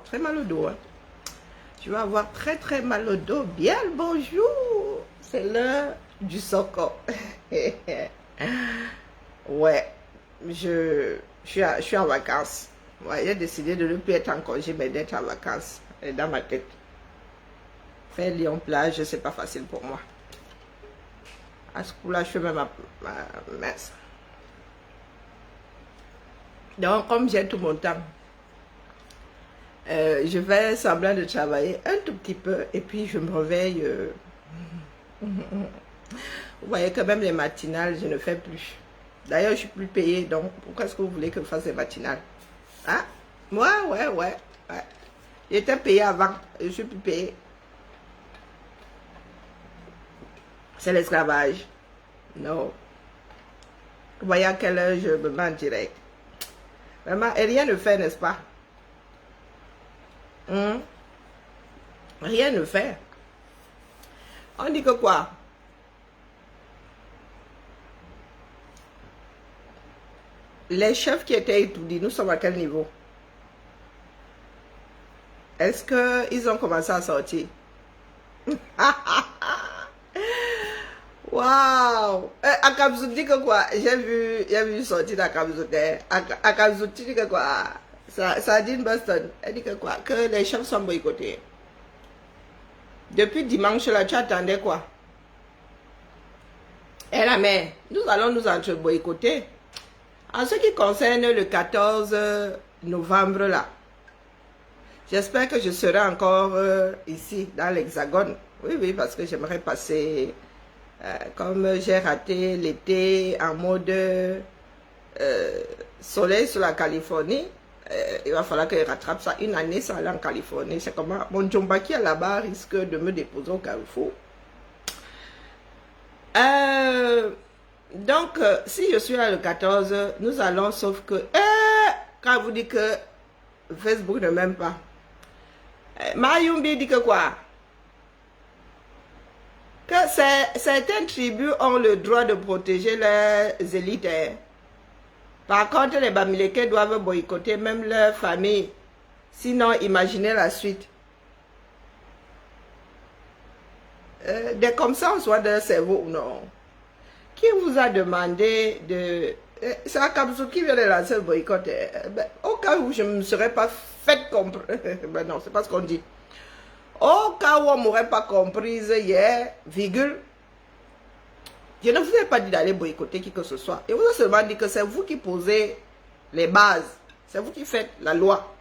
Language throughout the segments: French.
très mal au dos. Hein. Tu vas avoir très très mal au dos. Bien le bonjour. C'est l'heure du soko. Ouais, je suis en vacances. Ouais, j'ai décidé de ne plus être en congé, mais d'être en vacances. Et dans ma tête. Faire Lyon-Plage, c'est pas facile pour moi. À ce coup-là, je fais même ma mince. Donc, comme j'ai tout mon temps, je vais semblant de travailler un tout petit peu et puis je me réveille. Vous voyez que même les matinales, je ne fais plus. D'ailleurs, je suis plus payée, donc pourquoi est-ce que vous voulez que je fasse des matinales? Hein? Ouais. J'étais payée avant, je suis plus payée. C'est l'esclavage. Non. Vous voyez à quelle heure je me mets en direct. Vraiment, et rien ne fait, n'est-ce pas? Rien ne fait. On dit que quoi? Les chefs qui étaient étudiés, nous sommes à quel niveau? Est-ce qu'ils ont commencé à sortir? Waouh! Akabzou dit que quoi? J'ai vu sortir d'Akabzou. Akabzou dit que quoi? Ça dit une Boston. Elle dit que quoi? Que les chefs sont boycottés. Depuis dimanche là, tu attendais quoi? Eh la mère, nous allons nous entre boycotter. En ce qui concerne le 14 novembre là, j'espère que je serai encore ici dans l'Hexagone. Oui, parce que j'aimerais passer, comme j'ai raté l'été en mode soleil sur la Californie, il va falloir que je rattrape ça une année sans aller en Californie. C'est comment mon Jomba qui est là-bas risque de me déposer au Carrefour. Donc, si je suis là le 14, nous allons, sauf que, quand vous dites que Facebook ne m'aime pas, Mayumbi dit que quoi? Que certaines tribus ont le droit de protéger leurs élites. Par contre, les Bamileke doivent boycotter même leur famille. Sinon, imaginez la suite. Des comme ça, on soit de cerveau ou non. Qui vous a demandé de... C'est Akabzou qui vient de lancer le boycott. Au cas où je ne me serais pas fait comprendre... Ben non, c'est pas ce qu'on dit. Au cas où on ne m'aurait pas comprise hier, virgule, je ne vous ai pas dit d'aller boycotter qui que ce soit. Et vous avez seulement dit que c'est vous qui posez les bases. C'est vous qui faites la loi.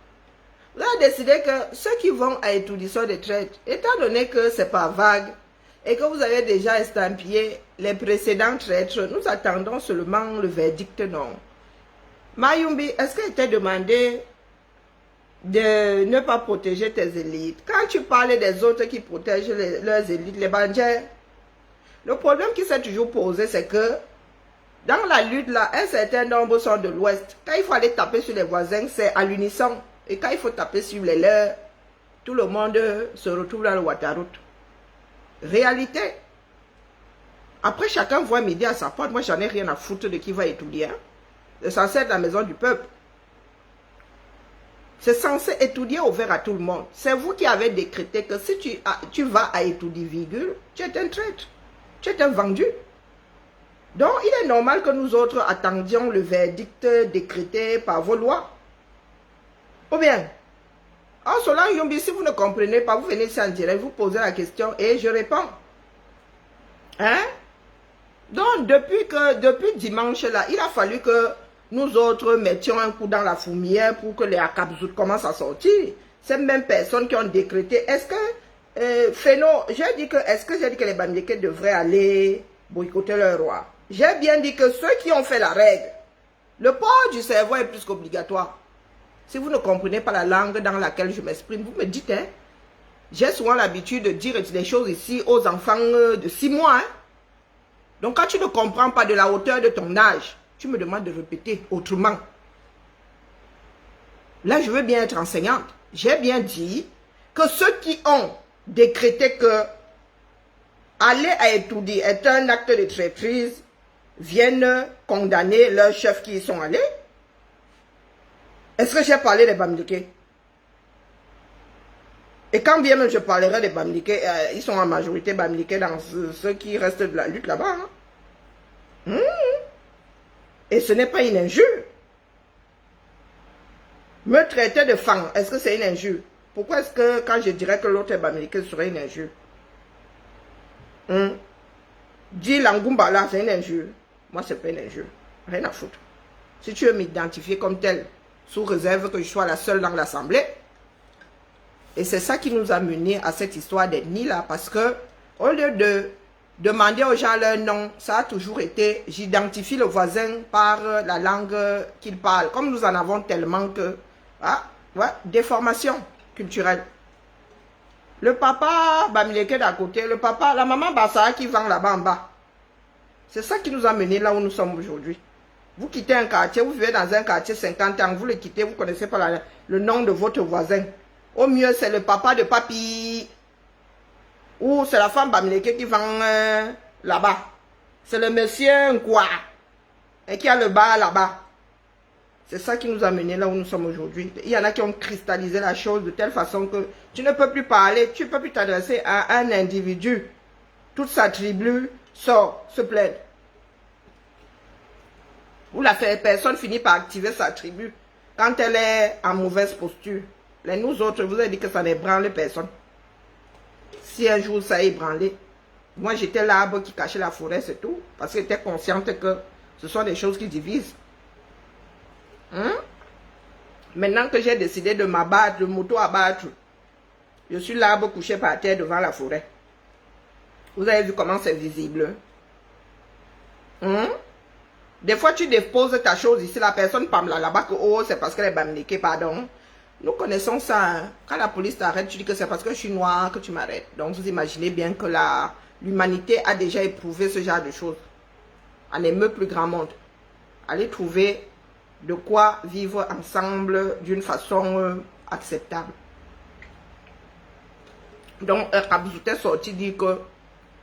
Vous avez décidé que ceux qui vont à étudiation des traites, étant donné que ce n'est pas vague, et que vous avez déjà estampillé les précédents traîtres, nous attendons seulement le verdict, non. Mayumbi, est-ce qu'il t'a demandé de ne pas protéger tes élites? Quand tu parlais des autres qui protègent leurs élites, les bandits, le problème qui s'est toujours posé, c'est que dans la lutte, là, un certain nombre sont de l'Ouest. Quand il faut aller taper sur les voisins, c'est à l'unisson. Et quand il faut taper sur les leurs, tout le monde se retrouve dans le Ouattaroute. Réalité. Après, chacun voit midi à sa porte. Moi, j'en ai rien à foutre de qui va étudier. Hein. C'est censé être la maison du peuple. C'est censé étudier ouvert à tout le monde. C'est vous qui avez décrété que si tu vas à étudier, virgule, tu es un traître. Tu es un vendu. Donc, il est normal que nous autres attendions le verdict décrété par vos lois. Ou bien, en cela, Yombi, si vous ne comprenez pas, vous venez ici en direct, vous posez la question et je réponds. Hein? Donc, depuis dimanche là, il a fallu que nous autres mettions un coup dans la fourmilière pour que les Akabzout commencent à sortir. Ces mêmes personnes qui ont décrété, est-ce que, Féno, j'ai dit que les Bamileke devraient aller boycotter leur roi. J'ai bien dit que ceux qui ont fait la règle, le port du cerveau est plus qu'obligatoire. Si vous ne comprenez pas la langue dans laquelle je m'exprime, vous me dites, hein. J'ai souvent l'habitude de dire des choses ici aux enfants de 6 mois. Hein. Donc quand tu ne comprends pas de la hauteur de ton âge, tu me demandes de répéter autrement. Là, je veux bien être enseignante. J'ai bien dit que ceux qui ont décrété que aller à étudier est un acte de traîtrise viennent condamner leurs chefs qui y sont allés. Est-ce que j'ai parlé des Bamileke? Et quand bien même je parlerai des Bamileke, ils sont en majorité Bamileke dans ceux qui restent de la lutte là-bas. Hein? Et ce n'est pas une injure. Me traiter de fan, est-ce que c'est une injure? Pourquoi est-ce que quand je dirais que l'autre est Bamileke, ce serait une injure? Dire Langumba là, c'est une injure. Moi, c'est pas une injure. Rien à foutre. Si tu veux m'identifier comme tel, sous réserve que je sois la seule dans l'assemblée. Et c'est ça qui nous a mené à cette histoire d'ethnie là, parce que au lieu de demander aux gens leur nom, ça a toujours été j'identifie le voisin par la langue qu'il parle. Comme nous en avons tellement que, déformation culturelle. Le papa Bamileke d'à côté, le papa, la maman Bassa qui vend là-bas en bas. C'est ça qui nous a mené là où nous sommes aujourd'hui. Vous quittez un quartier, vous vivez dans un quartier 50 ans, vous le quittez, vous ne connaissez pas le nom de votre voisin. Au mieux, c'est le papa de papy. Ou c'est la femme Bamileke qui vend là-bas. C'est le monsieur quoi et qui a le bar là-bas. C'est ça qui nous a menés là où nous sommes aujourd'hui. Il y en a qui ont cristallisé la chose de telle façon que tu ne peux plus parler, tu ne peux plus t'adresser à un individu. Toute sa tribu sort, se plaint. Ou la personne finit par activer sa tribu quand elle est en mauvaise posture. Les nous autres, vous avez dit que ça n'ébranle personne. Si un jour ça a ébranlé, moi j'étais l'arbre qui cachait la forêt, c'est tout. Parce que j'étais consciente que ce sont des choses qui divisent. Maintenant que j'ai décidé de m'abattre, de m'auto-abattre, je suis l'arbre couché par terre devant la forêt. Vous avez vu comment c'est visible. Des fois tu déposes ta chose ici, la personne parle là-bas que oh c'est parce qu'elle est Bamileke, pardon. Nous connaissons ça. Hein. Quand la police t'arrête, tu dis que c'est parce que je suis noire que tu m'arrêtes. Donc vous imaginez bien que l'humanité a déjà éprouvé ce genre de choses. En émeut plus grand monde. Allez trouver de quoi vivre ensemble d'une façon acceptable. Donc Kabzouté est sorti dire que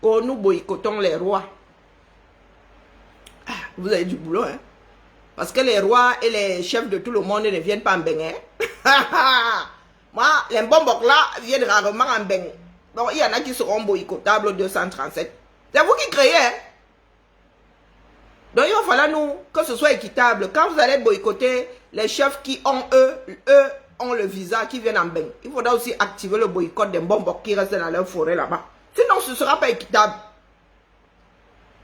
nous boycottons les rois. Vous avez du boulot, hein? Parce que les rois et les chefs de tout le monde ne viennent pas en Bénin. Moi, les Mbombok là viennent rarement en Bénin. Donc, il y en a qui seront boycottables au 237. C'est vous qui créez, hein? Donc, il va falloir nous, que ce soit équitable. Quand vous allez boycotter les chefs qui ont, eux ont le visa, qui viennent en Bénin, il faudra aussi activer le boycott des Mbombok qui restent dans leur forêt là-bas. Sinon, ce ne sera pas équitable.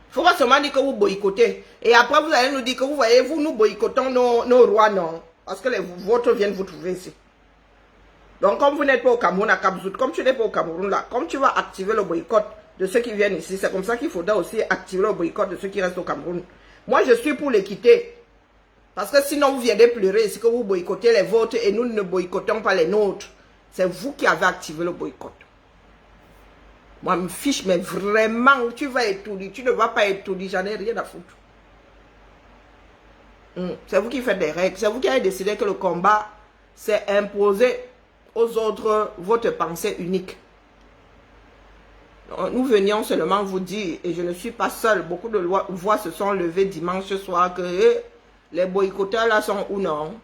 Il faudra seulement dire que vous boycottez. Et après, vous allez nous dire que vous voyez, vous, nous boycottons nos rois, non. Parce que les vôtres viennent vous trouver ici. Donc, comme vous n'êtes pas au Cameroun, à Kabzout, comme tu n'es pas au Cameroun, là, comme tu vas activer le boycott de ceux qui viennent ici, c'est comme ça qu'il faudra aussi activer le boycott de ceux qui restent au Cameroun. Moi, je suis pour l'équité. Parce que sinon, vous viendrez pleurer ici que vous boycottez les vôtres et nous ne boycottons pas les nôtres. C'est vous qui avez activé le boycott. Moi, je me fiche, mais vraiment, tu vas étourdir, tu ne vas pas étourdir, j'en ai rien à foutre. C'est vous qui faites des règles, c'est vous qui avez décidé que le combat, c'est imposer aux autres votre pensée unique. Donc, nous venions seulement vous dire, et je ne suis pas seul, beaucoup de voix se sont levées dimanche soir que les boycotteurs là sont ou non.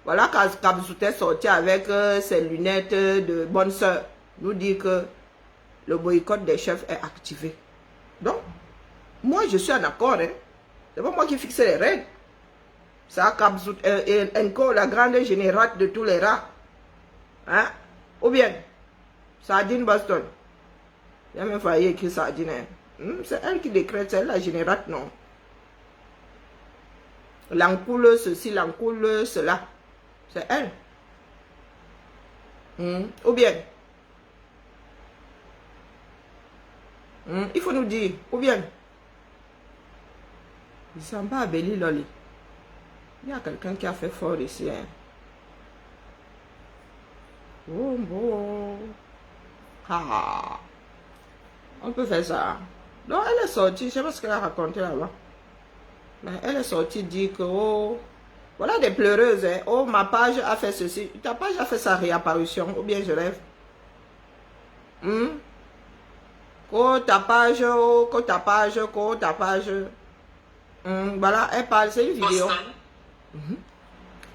Voilà Kabzouté est sorti avec ses lunettes de bonne sœur, nous dire que le boycott des chefs est activé. Donc, moi je suis en accord. Hein. C'est pas moi qui fixe les règles. C'est Kabzouté encore la grande générate de tous les rats. Hein? Ou bien, Sardine Boston. Il y a même failli écrire Sardine. Hein? C'est elle qui décrète, c'est la générate, non. L'encoule ceci, l'encoule cela. C'est elle. Ou bien, il faut nous dire, ou bien, il ne sont pas à Béli Loli. Il y a quelqu'un qui a fait fort ici. Hein. Oh, bon. Ah. On peut faire ça. Donc, elle est sortie, je ne sais pas ce qu'elle a raconté là-bas. Mais elle est sortie dire que, oh, voilà des pleureuses. Hein. Oh, ma page a fait ceci. Ta page a fait sa réapparition. Ou bien je rêve. Oh, ta page, oh, ta page, oh, ta page. Voilà, elle parle, c'est une vidéo.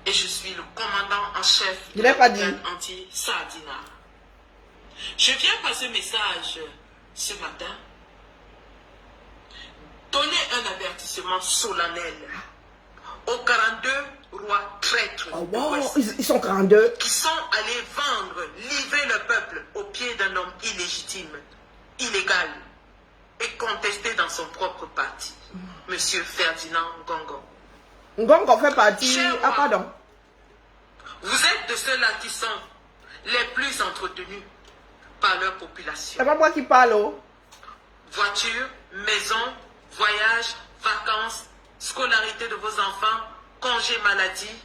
Et je suis le commandant en chef de la brigade anti-Sardina. Je viens par ce message ce matin donner un avertissement solennel aux 42 rois traîtres de l'Ouest Ils sont 42. qui sont allés vendre, livrer le peuple au pied d'un homme illégitime, illégal et contesté dans son propre parti, Monsieur Ferdinand Ngongo. Ngongo fait partie. Cher Ah, roi, pardon. vous êtes de ceux-là qui sont les plus entretenus par leur population. C'est pas moi qui parle. Oh. Voiture, maison, voyage, vacances, scolarité de vos enfants, congé maladie,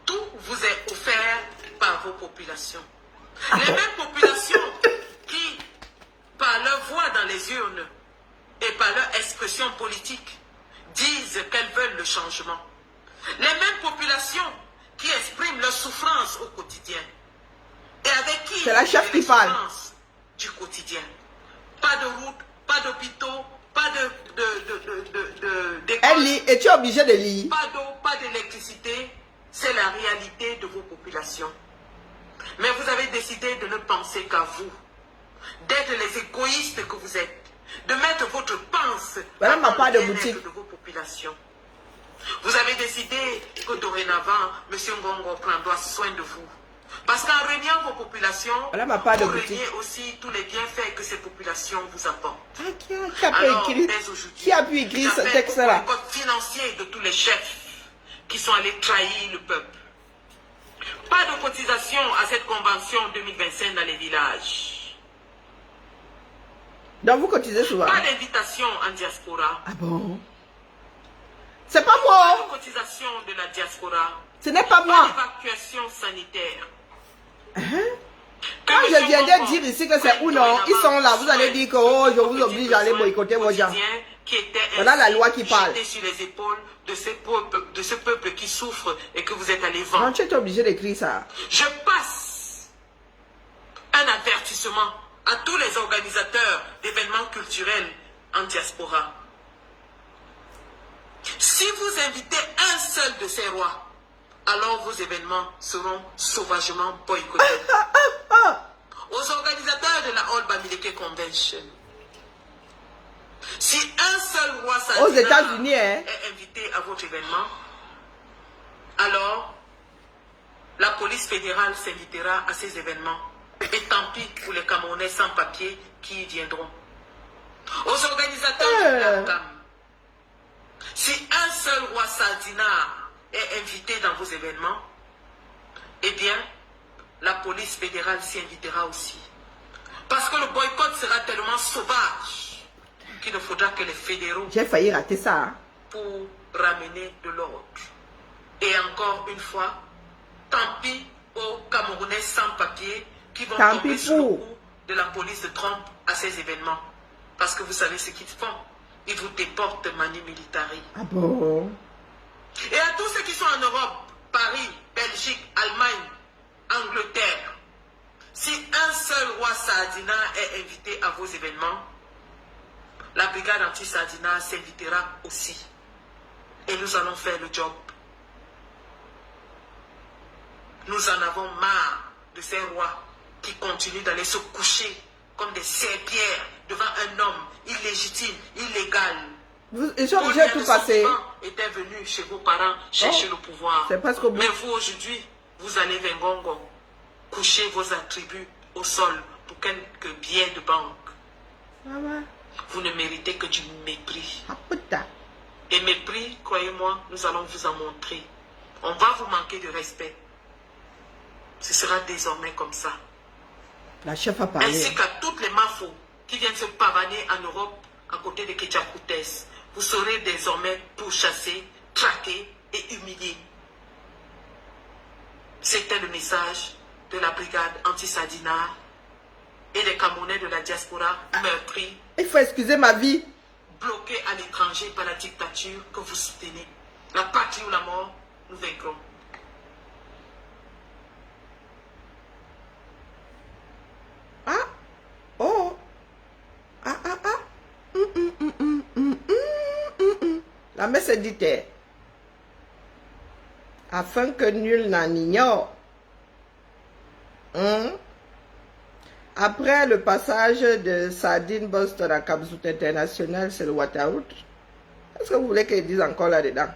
tout vous est offert par vos populations. Les mêmes populations qui, par leur voix dans les urnes et par leur expression politique, disent qu'elles veulent le changement. Les mêmes populations qui expriment leur souffrance au quotidien. Et avec qui c'est la chef qui parle du quotidien. Pas de route, pas d'hôpitaux, pas elle lit et tu es obligé de lire. pas d'eau, pas d'électricité. C'est la réalité de vos populations. Mais vous avez décidé de ne penser qu'à vous, d'être les égoïstes que vous êtes, de mettre votre pense Voilà ma part de le bien-être boutique. de vos populations. Vous avez décidé que dorénavant, M. Ngongo prendra soin de vous. Parce qu'en régnant vos populations, Voilà ma part de vous boutique. régnez aussi tous les bienfaits que ces populations vous apportent. Ah, qui a pu Alors, écrire, dès aujourd'hui, qui a pu écrire ce j'appelle texte-là? au boycott financier de tous les chefs qui sont allés trahir le peuple. Pas de cotisation à cette convention 2025 dans les villages. Donc vous cotisez souvent. Pas d'invitation en diaspora. Ah bon? C'est pas Pas moi. de cotisation de la diaspora. Ce n'est pas Pas moi. d'évacuation sanitaire. Quand je viendrai dire ici que c'est ou non, ils sont là. Vous allez dire que oh, je vous oblige à aller boycotter vos gens. Voilà la loi qui parle. Sur les épaules de ce peuple qui souffre et que vous êtes allé Non, vendre. tu es obligé d'écrire ça. Je passe un avertissement à tous les organisateurs d'événements culturels en diaspora. Si vous invitez un seul de ces rois, alors vos événements seront sauvagement boycottés. Aux organisateurs de la All Bamileke Convention, si un seul roi Aux Sadina États-Unis, hein? est invité à votre événement, alors la police fédérale s'invitera à ces événements. Et tant pis pour les Camerounais sans papier qui y viendront. Aux organisateurs du Blackcam, si un seul roi Sadina est invité dans vos événements, eh bien, la police fédérale s'y invitera aussi. Parce que le boycott sera tellement sauvage qu'il ne faudra que les fédéraux J'ai failli rater ça. Hein? pour ramener de l'ordre. Et encore une fois, tant pis aux Camerounais sans papier qui vont Tant tomber pis sous le pour. coup de la police de Trump à ces événements. Parce que vous savez ce qu'ils font. Ils vous déportent manu militari. Ah bon? Et à tous ceux qui sont en Europe, Paris, Belgique, Allemagne, Angleterre, si un seul roi Sardina est invité à vos événements, la brigade anti-Sardina s'invitera aussi. Et nous allons faire le job. Nous en avons marre de ces rois qui continuent d'aller se coucher comme des serpillères devant un homme illégitime, illégal. Ils sont obligés de tout passer. Était venu chez vos parents chercher le pouvoir. C'est presque au bout. Mais vous aujourd'hui, vous allez vers Ngongo, coucher vos attributs au sol pour quelques billets de banque. Ah ouais. Vous ne méritez que du mépris. Ah putain. Et mépris, croyez-moi, nous allons vous en montrer. On va vous manquer de respect. Ce sera désormais comme ça. La chef a parlé. Ainsi qu'à toutes les mafos qui viennent se pavaner en Europe à côté de Ketchakoutes. Vous serez désormais pourchassés, traqués et humiliés. C'était le message de la brigade anti-Sadina et des Camerounais de la diaspora meurtris, Il faut excuser ma vie. bloqués à l'étranger par la dictature que vous soutenez. La patrie ou la mort, nous vaincrons. Ah. Oh. Ah, ah, ah. La messe dit afin que nul n'en ignore. Après le passage de Sardine Boston à Cap-Zout International, c'est le Waterroute. Est-ce que vous voulez qu'ils disent encore là-dedans?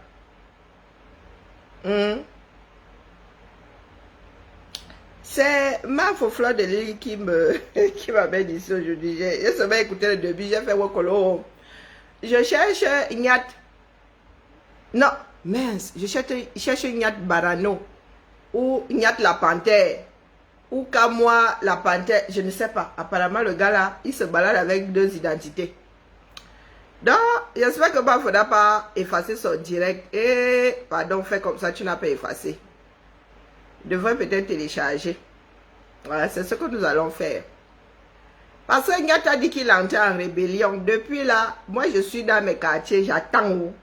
C'est ma fleur de l'île qui m'amène ici aujourd'hui. J'ai seulement écouté le début, j'ai fait Wokolo. Je cherche Ignat. Non, mince, je cherche Ignat Barano. Ou Ignat la panthère. Ou Kamwa la panthère. Je ne sais pas. Apparemment, le gars là, il se balade avec deux identités. Donc, j'espère que il ne faudra pas effacer son direct. Et, pardon, fais comme ça, tu n'as pas effacé. Devrait peut-être télécharger. Voilà, c'est ce que nous allons faire. Parce que Ignat a dit qu'il entrait en rébellion. Depuis là, moi je suis dans mes quartiers, j'attends.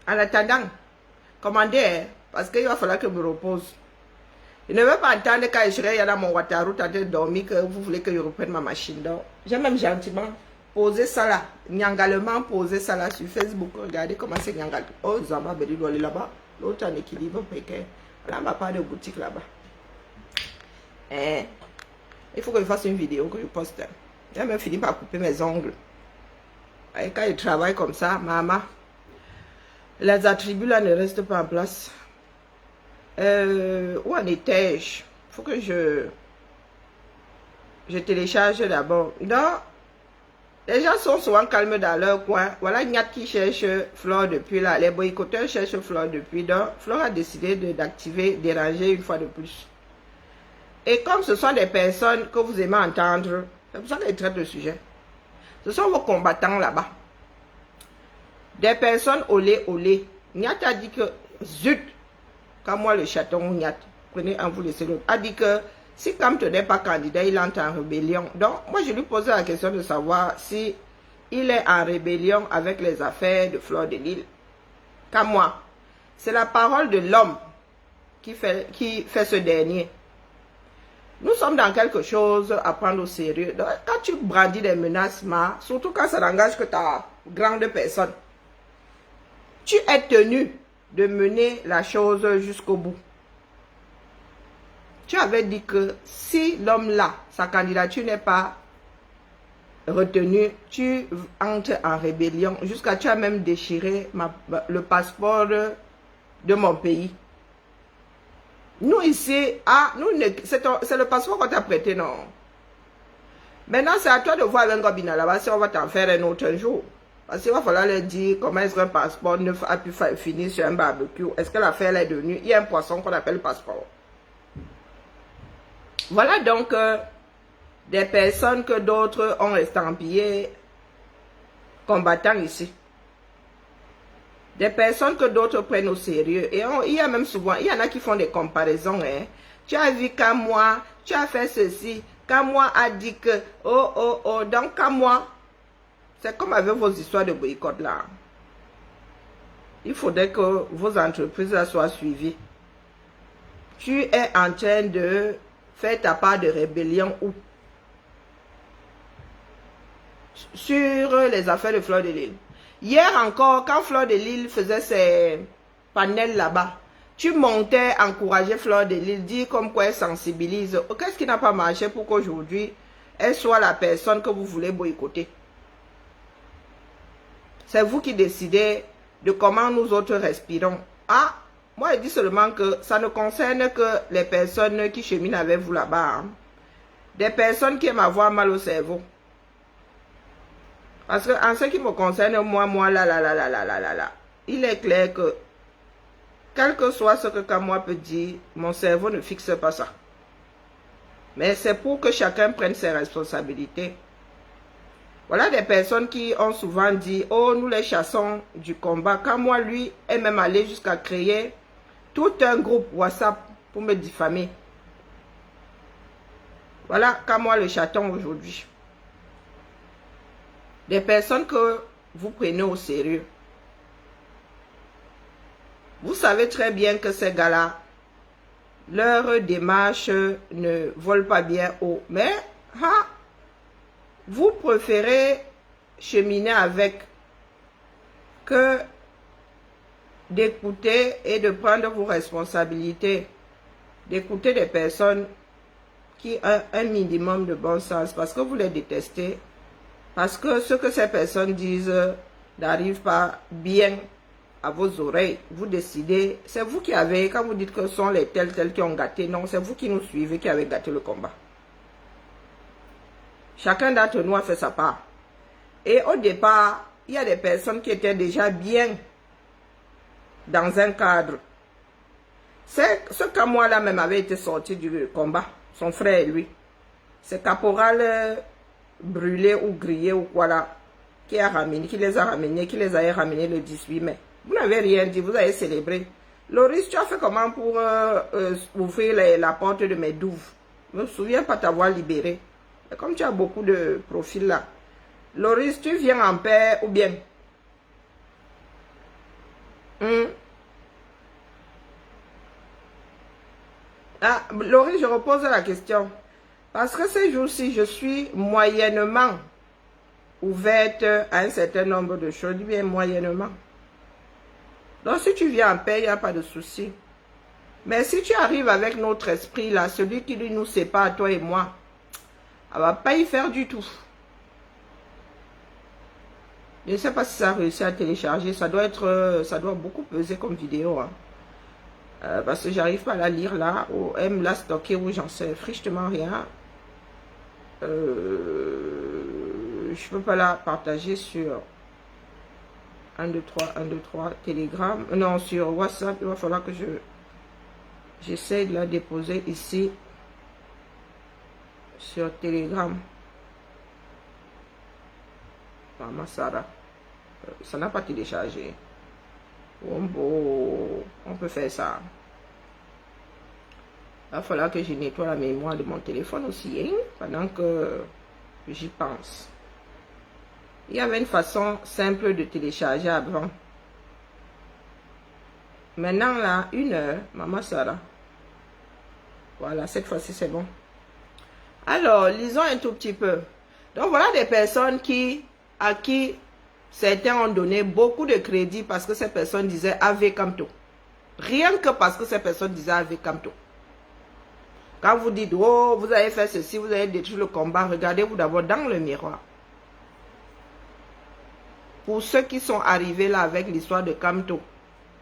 En attendant, commandez, hein, parce qu'il va falloir que je me repose. Je ne veux pas entendre quand je serai dans mon Wataru en train de dormir que vous voulez que je reprenne ma machine. Donc, j'ai même gentiment posé ça là, nyangalement posé ça là sur Facebook. Regardez comment c'est nyangal. Oh, Zamba Bedi doit aller là-bas. L'autre en équilibre, pékin. Là, ma part de boutique là-bas. Il faut que je fasse une vidéo que je poste. J'ai même fini par couper mes ongles. Et quand je travaille comme ça, maman, les attributs là ne restent pas en place. Où en étais-je? Il faut que je télécharge d'abord. Donc, les gens sont souvent calmes dans leur coin. Voilà, Ignat qui cherche Flore depuis là. Les boycotteurs cherchent Flore depuis. Donc, Flore a décidé d'activer, déranger une fois de plus. Et comme ce sont des personnes que vous aimez entendre, c'est pour ça qu'elles traitent le sujet. Ce sont vos combattants là-bas. Des personnes olé. Ignat a dit que, zut, quand moi le chaton Ignat, prenez un vous laissez l'autre, a dit que si Kamto n'est pas candidat, il entre en rébellion. Donc, moi je lui posais la question de savoir si il est en rébellion avec les affaires de Flore de l'Île. Comme moi, c'est la parole de l'homme qui fait ce dernier. Nous sommes dans quelque chose à prendre au sérieux. Donc, quand tu brandis des menaces, surtout quand ça n'engage que ta grande personne, tu es tenu de mener la chose jusqu'au bout. Tu avais dit que si l'homme là, sa candidature n'est pas retenue, tu entres en rébellion. Jusqu'à tu as même déchiré le passeport de mon pays. Nous ici, c'est le passeport qu'on t'a prêté, non? Maintenant, c'est à toi de voir avec Gobina là-bas si on va t'en faire un autre jour. Parce qu'il va falloir leur dire comment est-ce qu'un passeport neuf a pu finir sur un barbecue. Est-ce que l'affaire est devenue? Il y a un poisson qu'on appelle passeport. Voilà donc des personnes que d'autres ont estampillées combattants ici. Des personnes que d'autres prennent au sérieux. Et il y a même souvent, il y en a qui font des comparaisons. Hein. Tu as vu qu'à moi, tu as fait ceci. Qu'à moi a dit que, donc qu'à moi, c'est comme avec vos histoires de boycott là. Il faudrait que vos entreprises là soient suivies. Tu es en train de faire ta part de rébellion où? Sur les affaires de Flore de l'Île. Hier encore, quand Flore de l'Île faisait ses panels là-bas, tu montais, encourager Flore de l'Île, dire comme quoi elle sensibilise. Qu'est-ce qui n'a pas marché pour qu'aujourd'hui, elle soit la personne que vous voulez boycotter? C'est vous qui décidez de comment nous autres respirons. Ah, moi je dis seulement que ça ne concerne que les personnes qui cheminent avec vous là-bas. Hein. Des personnes qui aiment avoir mal au cerveau. Parce que en ce qui me concerne, moi, là, il est clair que, quel que soit ce que moi peut dire, mon cerveau ne fixe pas ça. Mais c'est pour que chacun prenne ses responsabilités. Voilà des personnes qui ont souvent dit, oh, nous les chassons du combat. Quand moi, lui, est même allé jusqu'à créer tout un groupe WhatsApp pour me diffamer. Voilà, quand moi, le chaton aujourd'hui. Des personnes que vous prenez au sérieux. Vous savez très bien que ces gars-là, leur démarche ne vole pas bien haut. Mais, vous préférez cheminer avec que d'écouter et de prendre vos responsabilités. D'écouter des personnes qui ont un minimum de bon sens, parce que vous les détestez, parce que ce que ces personnes disent n'arrive pas bien à vos oreilles. Vous décidez, c'est vous qui avez, quand vous dites que ce sont les tels qui ont gâté, non, c'est vous qui nous suivez qui avez gâté le combat. Chacun d'entre nous a fait sa part. Et au départ, il y a des personnes qui étaient déjà bien dans un cadre. Ce Kamois-là même avait été sorti du combat, son frère et lui. C'est caporal brûlé ou grillé ou quoi là, qui les a ramenés le 18 mai. Vous n'avez rien dit, vous avez célébré. Loris, tu as fait comment pour ouvrir la porte de mes douves? Je ne me souviens pas t'avoir libéré. Et comme tu as beaucoup de profils là. Loris, tu viens en paix ou bien? Ah, Loris, je repose la question. Parce que ces jours-ci, je suis moyennement ouverte à un certain nombre de choses, bien moyennement. Donc, si tu viens en paix, il n'y a pas de souci. Mais si tu arrives avec notre esprit, là, celui qui nous sépare, toi et moi, elle ne va pas y faire du tout. Je ne sais pas si ça a réussi à télécharger. Ça doit beaucoup peser comme vidéo. Hein. Parce que j'arrive pas à la lire là. Ou elle me l'a stocké ou j'en sais frichement rien. Je ne peux pas la partager sur 1, 2, 3 Telegram. Non, sur WhatsApp. Il va falloir que j'essaie de la déposer ici sur Telegram. Maman Sarah. Ça n'a pas téléchargé. On peut faire ça. Il va falloir que je nettoie la mémoire de mon téléphone aussi, hein, pendant que j'y pense. Il y avait une façon simple de télécharger avant. Maintenant, là, 1 heure, Maman Sarah. Voilà, cette fois-ci, c'est bon. Alors, lisons un tout petit peu. Donc, voilà des personnes à qui certains ont donné beaucoup de crédit parce que ces personnes disaient AV Kamto. Rien que parce que ces personnes disaient AV Kamto. Quand vous dites, oh, vous avez fait ceci, vous avez détruit le combat, regardez-vous d'abord dans le miroir. Pour ceux qui sont arrivés là avec l'histoire de Kamto,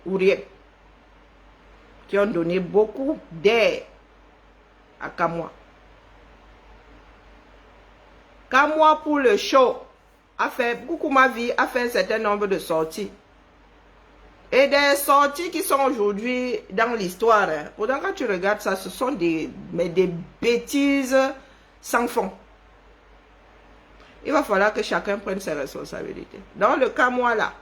ou rien, qui ont donné beaucoup d'aide à Kamois. Kamois pour le show a fait, beaucoup ma vie, a fait un certain nombre de sorties. Et des sorties qui sont aujourd'hui dans l'histoire. Hein. Pourtant, quand tu regardes ça, ce sont des bêtises sans fond. Il va falloir que chacun prenne ses responsabilités. Dans le cas, moi là,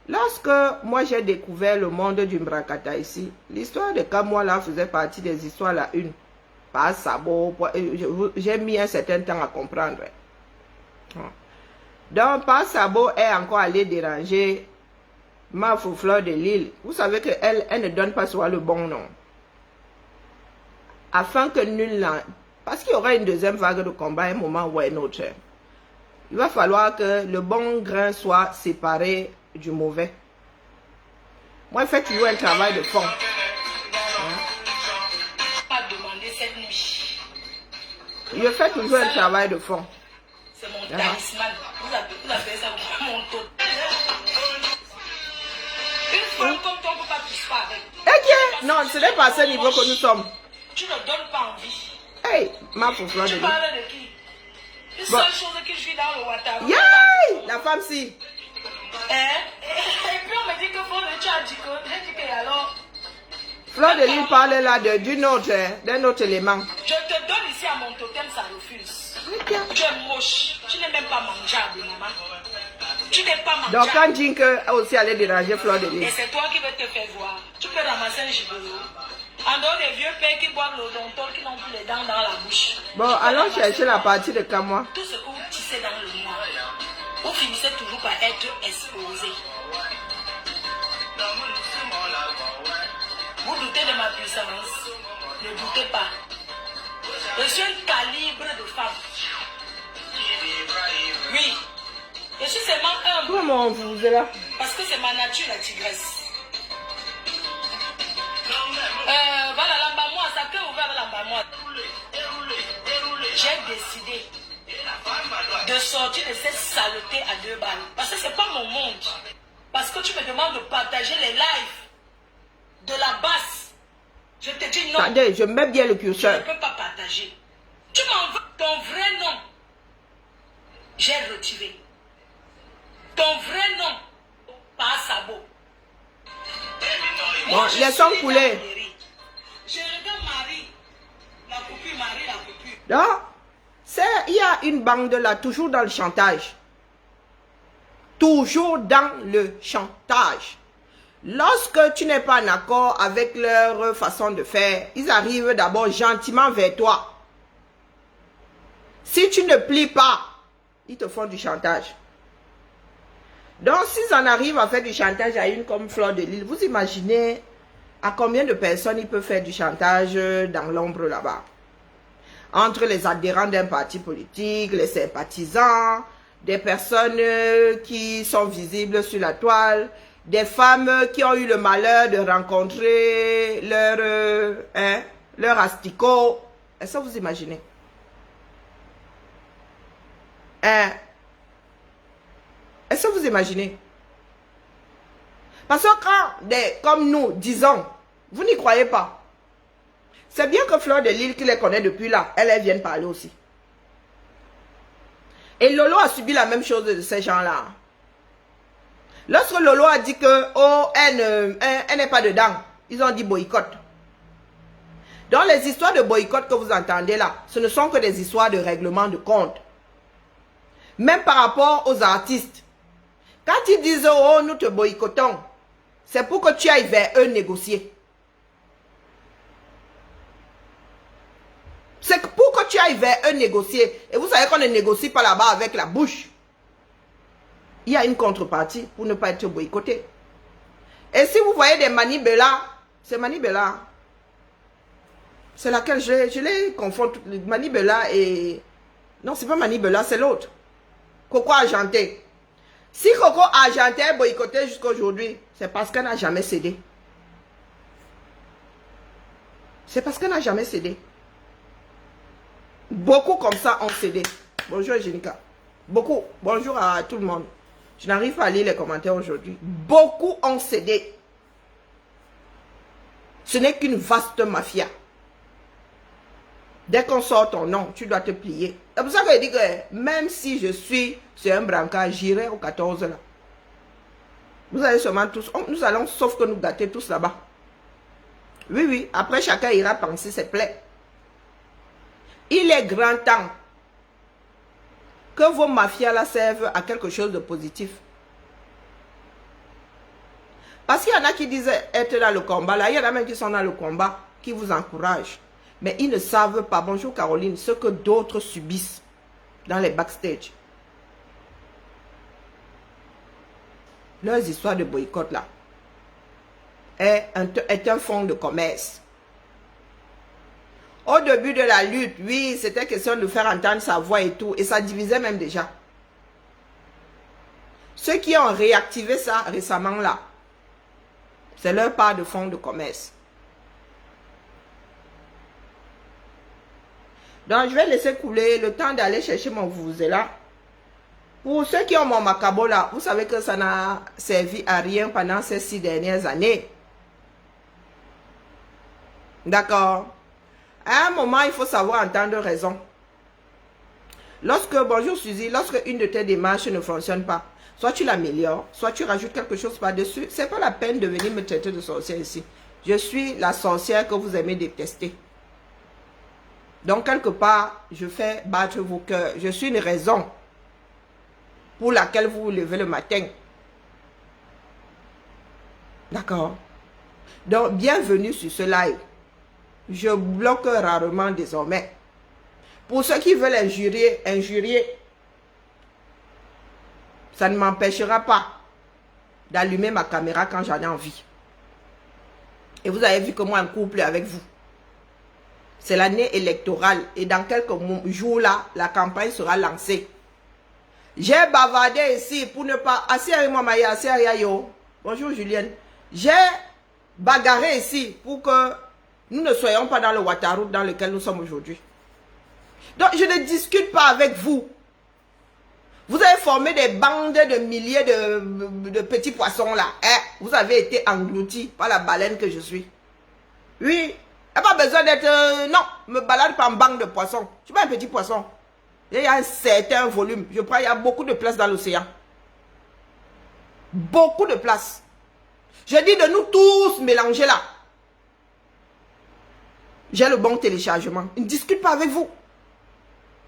lorsque moi j'ai découvert le monde du Mbrakata ici, l'histoire de Kamois là faisait partie des histoires la une. Pas sabot, j'ai mis un certain temps à comprendre. Donc, Pas Sabot est encore allé déranger ma Fleur de Lille. Vous savez qu'elle ne donne pas souvent le bon nom. Afin que nul parce qu'il y aura une deuxième vague de combat à un moment ou à un autre. Il va falloir que le bon grain soit séparé du mauvais. Moi, je fais toujours un travail de fond. Je fais toujours un travail de fond. C'est mon talisman. Vous appelez ça mon taux. Une fois comme toi, on ne peut pas toucher pas avec. Ok, non, ce n'est pas à ce niveau que nous sommes. Tu ne donnes pas envie. Hey, ma pauvre Fleur de Lille. Tu parles de qui? Une seule chose que je suis dans le water. Yay! La femme-ci. Et puis on me dit que faut le charger. J'ai dit que alors. Fleur de Lille parle là d'un autre élément. Je te donne ici à mon totem, ça refuse. Okay. Tu es moche. Tu n'es même pas mangeable, maman. Tu n'es pas mangeable. Donc quand Jink aussi allait déranger Fleur de Lille. Et c'est toi qui veux te faire voir. Tu peux ramasser un gigolo. En dehors des vieux pères qui boivent l'odontol, qui n'ont plus les dents dans la bouche. Bon, allons chercher la partie de Kamois. Tout ce que vous tissez dans le noir, vous finissez toujours par être exposé. Vous doutez de ma puissance? Ne doutez pas. Je suis un calibre de femme. Oui. Je suis seulement humble. Comment vous êtes là? Parce que c'est ma nature, la tigresse. Voilà, l'ambamoi, ça peut ouvrir l'ambamoi. j'ai décidé de sortir de cette saleté à 2 balles. Parce que c'est pas mon monde. Parce que tu me demandes de partager les lives de la basse. Je te dis non. Attendez, je mets bien le Je curseur. ne peux pas partager. Tu m'envoies ton vrai nom. J'ai retiré. Ton vrai nom. Pas sabot. Bon, laissons couler. Je regarde Marie. La coupure, Marie, la coupure. Donc, il y a une bande là, toujours dans le chantage. Toujours dans le chantage. Lorsque tu n'es pas en accord avec leur façon de faire, ils arrivent d'abord gentiment vers toi. Si tu ne plies pas, ils te font du chantage. Donc, s'ils en arrivent à faire du chantage à une comme Fleur de Lys, vous imaginez à combien de personnes ils peuvent faire du chantage dans l'ombre là-bas? Entre les adhérents d'un parti politique, les sympathisants, des personnes qui sont visibles sur la toile, des femmes qui ont eu le malheur de rencontrer leur asticot. Est-ce que vous imaginez? Est-ce que vous imaginez? Parce que quand des comme nous disons, vous n'y croyez pas. C'est bien que Fleur de Lys, qui les connaît depuis là, elles viennent parler aussi. Et Lolo a subi la même chose de ces gens-là. Lorsque Lolo a dit que oh, elle n'est pas dedans, ils ont dit boycott. Donc les histoires de boycott que vous entendez là, ce ne sont que des histoires de règlement de compte. Même par rapport aux artistes. Quand ils disent oh, nous te boycottons, c'est pour que tu ailles vers eux négocier. C'est pour que tu ailles vers eux négocier. Et vous savez qu'on ne négocie pas là-bas avec la bouche. Il y a une contrepartie pour ne pas être boycotté. Et si vous voyez des Manibela, c'est Manibela. C'est laquelle je les confonds. Manibela et... Non, c'est pas Manibela, c'est l'autre. Coco Argenté. Si Coco Argenté est boycotté jusqu'à aujourd'hui, c'est parce qu'elle n'a jamais cédé. C'est parce qu'elle n'a jamais cédé. Beaucoup comme ça ont cédé. Bonjour Jenica. Beaucoup. Bonjour à tout le monde. Je n'arrive pas à lire les commentaires aujourd'hui. Beaucoup ont cédé. Ce n'est qu'une vaste mafia. Dès qu'on sort ton nom, tu dois te plier. C'est pour ça que je dis que même si je suis sur un brancard, j'irai au 14 là. Vous allez seulement tous, nous allons sauf que nous gâter tous là-bas. Oui, oui. Après, chacun ira penser ses plaies. Il est grand temps que vos mafias là servent à quelque chose de positif. Parce qu'il y en a qui disent être dans le combat là, il y en a même qui sont dans le combat, qui vous encouragent. Mais ils ne savent pas, bonjour Caroline, ce que d'autres subissent dans les backstage. Leurs histoires de boycott là est un fonds de commerce. Au début de la lutte, oui, c'était question de faire entendre sa voix et tout. Et ça divisait même déjà. Ceux qui ont réactivé ça récemment là, c'est leur part de fonds de commerce. Donc, je vais laisser couler le temps d'aller chercher mon vuvuzela. Pour ceux qui ont mon macabo là, vous savez que ça n'a servi à rien pendant ces 6 dernières années. D'accord? À un moment, il faut savoir entendre raison. Lorsque, bonjour Suzy, lorsque une de tes démarches ne fonctionne pas, soit tu l'améliores, soit tu rajoutes quelque chose par-dessus. C'est pas la peine de venir me traiter de sorcière ici. Je suis la sorcière que vous aimez détester. Donc, quelque part, je fais battre vos cœurs. Je suis une raison pour laquelle vous vous levez le matin. D'accord? Donc, bienvenue sur ce live. Je bloque rarement désormais. Pour ceux qui veulent injurier, ça ne m'empêchera pas d'allumer ma caméra quand j'en ai envie. Et vous avez vu que moi, un couple avec vous. C'est l'année électorale et dans quelques jours là, la campagne sera lancée. J'ai bavardé ici pour ne pas... Asseyez-moi Maya, asseyez yo. Bonjour Julienne. J'ai bagarré ici pour que nous ne soyons pas dans le Ouattara dans lequel nous sommes aujourd'hui. Donc, je ne discute pas avec vous. Vous avez formé des bandes de milliers de petits poissons là. Hein? Vous avez été engloutis par la baleine que je suis. Oui. Il n'y a pas besoin d'être... non, me balade pas en bande de poissons. Je ne suis pas un petit poisson. Il y a un certain volume. Je crois qu'il y a beaucoup de place dans l'océan. Beaucoup de place. Je dis de nous tous mélanger là. J'ai le bon téléchargement. Je ne discute pas avec vous.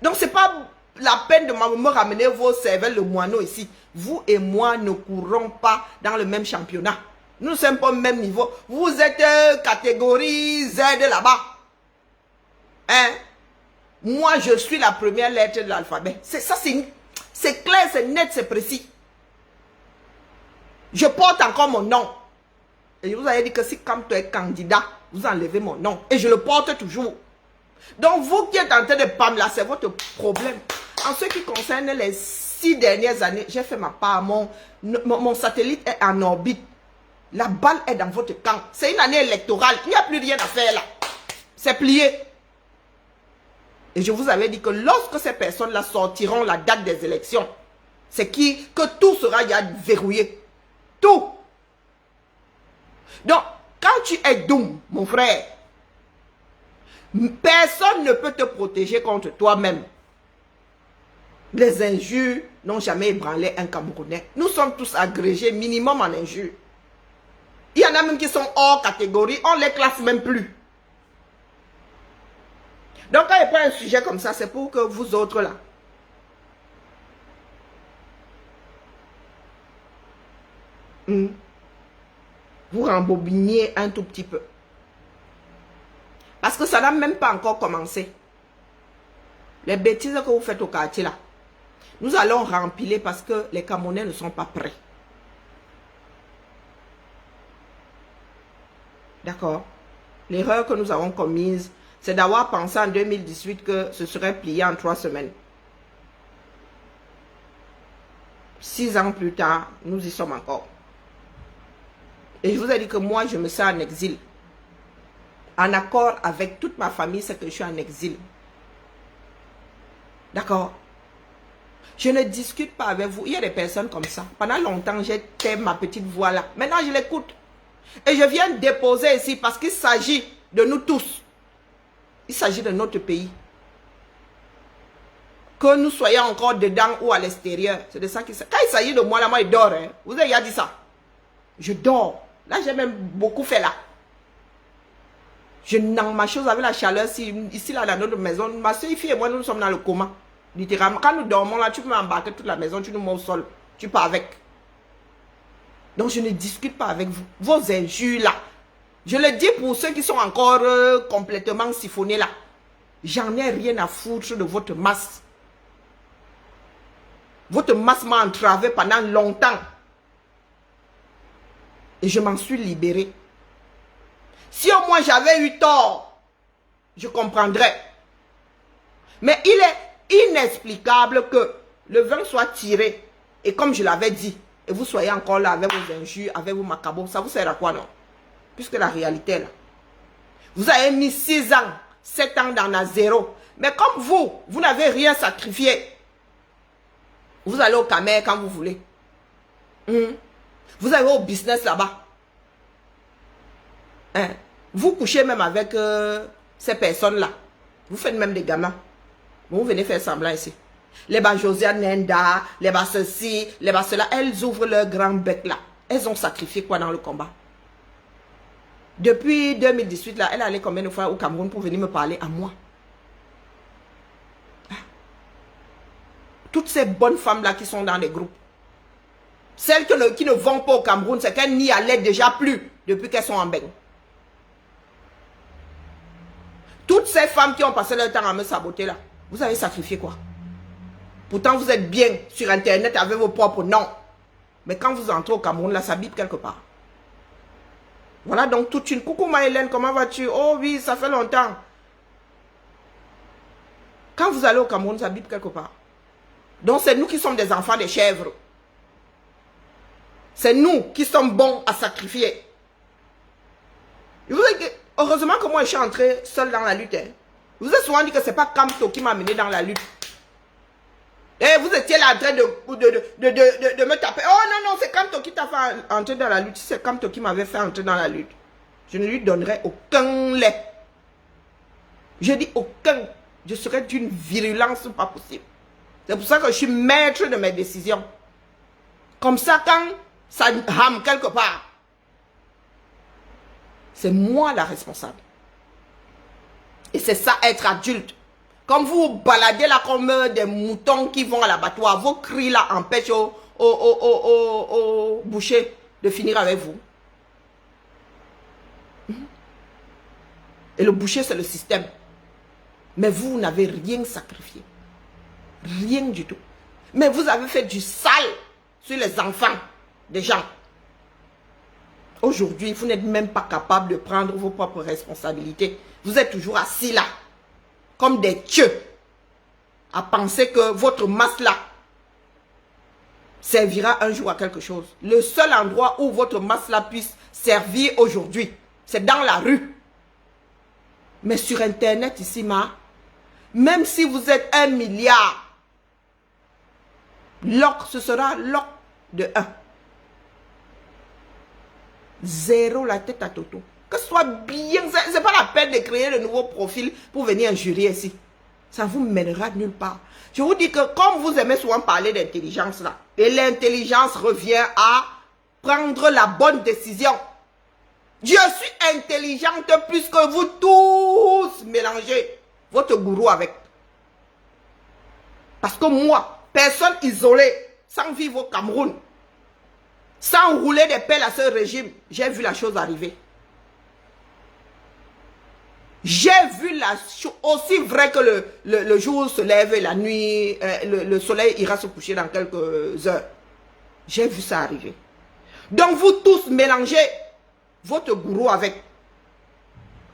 Donc, ce n'est pas la peine de me ramener vos cervelles, le moineau ici. Vous et moi ne courons pas dans le même championnat. Nous ne sommes pas au même niveau. Vous êtes catégorie Z là-bas. Hein? Moi, je suis la première lettre de l'alphabet. C'est clair, c'est net, c'est précis. Je porte encore mon nom. Et je vous avais dit que si quand tu es candidat, vous enlevez mon nom. Et je le porte toujours. Donc, vous qui êtes en train de pam là, c'est votre problème. En ce qui concerne les 6 dernières années, j'ai fait ma part. Mon satellite est en orbite. La balle est dans votre camp. C'est une année électorale. Il n'y a plus rien à faire là. C'est plié. Et je vous avais dit que lorsque ces personnes-là sortiront la date des élections, c'est que tout sera verrouillé. Tout. Donc, quand tu es doux, mon frère, personne ne peut te protéger contre toi-même. Les injures n'ont jamais ébranlé un Camerounais. Nous sommes tous agrégés minimum en injures. Il y en a même qui sont hors catégorie, on ne les classe même plus. Donc quand il prend un sujet comme ça, c'est pour que vous autres là, vous rembobiniez un tout petit peu. Parce que ça n'a même pas encore commencé. Les bêtises que vous faites au quartier là, nous allons rempiler parce que les Camerounais ne sont pas prêts. D'accord? L'erreur que nous avons commise, c'est d'avoir pensé en 2018 que ce serait plié en 3 semaines. 6 ans plus tard, nous y sommes encore. Et je vous ai dit que moi, je me sens en exil. En accord avec toute ma famille, c'est que je suis en exil. D'accord? Je ne discute pas avec vous. Il y a des personnes comme ça. Pendant longtemps, j'étais ma petite voix là. Maintenant, je l'écoute. Et je viens déposer ici parce qu'il s'agit de nous tous. Il s'agit de notre pays. Que nous soyons encore dedans ou à l'extérieur. C'est de ça qu'il s'agit. Quand il s'agit de moi, là, moi, je dors. Hein. Vous avez déjà dit ça. Je dors. Là, j'ai même beaucoup fait là. Je n'en ma chose avec la chaleur. Ici, là, dans notre maison, ma soeur, fille et moi, nous sommes dans le coma. Littéralement. Quand nous dormons là, tu peux m'embarquer toute la maison, tu nous mets au sol. Tu pars avec. Donc, je ne discute pas avec vous. Vos injures là. Je le dis pour ceux qui sont encore complètement siphonnés là. J'en ai rien à foutre de votre masse. Votre masse m'a entravé pendant longtemps. Et je m'en suis libéré. Si au moins j'avais eu tort, je comprendrais. Mais il est inexplicable que le vin soit tiré. Et comme je l'avais dit, et vous soyez encore là avec vos injures, avec vos macabres, ça vous sert à quoi non? Puisque la réalité est là. Vous avez mis 6 ans, 7 ans dans la zéro. Mais comme vous n'avez rien sacrifié. Vous allez au Camer quand vous voulez. Vous allez au business là-bas. Hein? Vous couchez même avec ces personnes-là. Vous faites même des gamins. Vous venez faire semblant ici. Les bas Josiane Nenda, les bas ceci, les bas cela, elles ouvrent leur grand bec là. Elles ont sacrifié quoi dans le combat? Depuis 2018 là, elle allait combien de fois au Cameroun pour venir me parler à moi? Toutes ces bonnes femmes là qui sont dans les groupes. Celles qui ne vont pas au Cameroun, c'est qu'elles n'y allaient déjà plus depuis qu'elles sont en beigne. Toutes ces femmes qui ont passé leur temps à me saboter là, vous avez sacrifié quoi? Pourtant vous êtes bien sur internet avec vos propres noms. Mais quand vous entrez au Cameroun là, ça bip quelque part. Voilà donc toute une... Coucou Maëlène, comment vas-tu? Oh oui, ça fait longtemps. Quand vous allez au Cameroun, ça bip quelque part. Donc c'est nous qui sommes des enfants des chèvres. C'est nous qui sommes bons à sacrifier. Heureusement que moi je suis entrée seule dans la lutte. Hein. Vous avez souvent dit que ce n'est pas Kamto qui m'a mené dans la lutte. Et vous étiez là en train de me taper. Oh non, non, c'est Kamto qui t'a fait entrer dans la lutte. Si c'est Kamto qui m'avait fait entrer dans la lutte, je ne lui donnerai aucun lait. Je dis aucun. Je serais d'une virulence pas possible. C'est pour ça que je suis maître de mes décisions. Comme ça, quand ça rame quelque part, c'est moi la responsable. Et c'est ça, être adulte. Comme vous vous baladez là comme des moutons qui vont à l'abattoir, vos cris là empêchent au boucher de finir avec vous. Et le boucher, c'est le système. Mais vous n'avez rien sacrifié. Rien du tout. Mais vous avez fait du sale sur les enfants des gens. Aujourd'hui, vous n'êtes même pas capable de prendre vos propres responsabilités. Vous êtes toujours assis là, comme des dieux, à penser que votre masse là servira un jour à quelque chose. Le seul endroit où votre masse là puisse servir aujourd'hui, c'est dans la rue. Mais sur Internet ici, même si vous êtes 1 milliard, ce sera lock de 1. 0 la tête à Toto. Que ce soit bien, ce n'est pas la peine de créer de nouveaux profils pour venir injurier ici. Ça vous mènera nulle part. Je vous dis que comme vous aimez souvent parler d'intelligence là, et l'intelligence revient à prendre la bonne décision. Je suis intelligente plus que vous tous mélangez votre gourou avec. Parce que moi, personne isolée, sans vivre au Cameroun, sans rouler des pelles à ce régime, j'ai vu la chose arriver. J'ai vu la chose, aussi vrai que le jour se lève et la nuit, le soleil ira se coucher dans quelques heures. J'ai vu ça arriver. Donc vous tous mélangez votre gourou avec,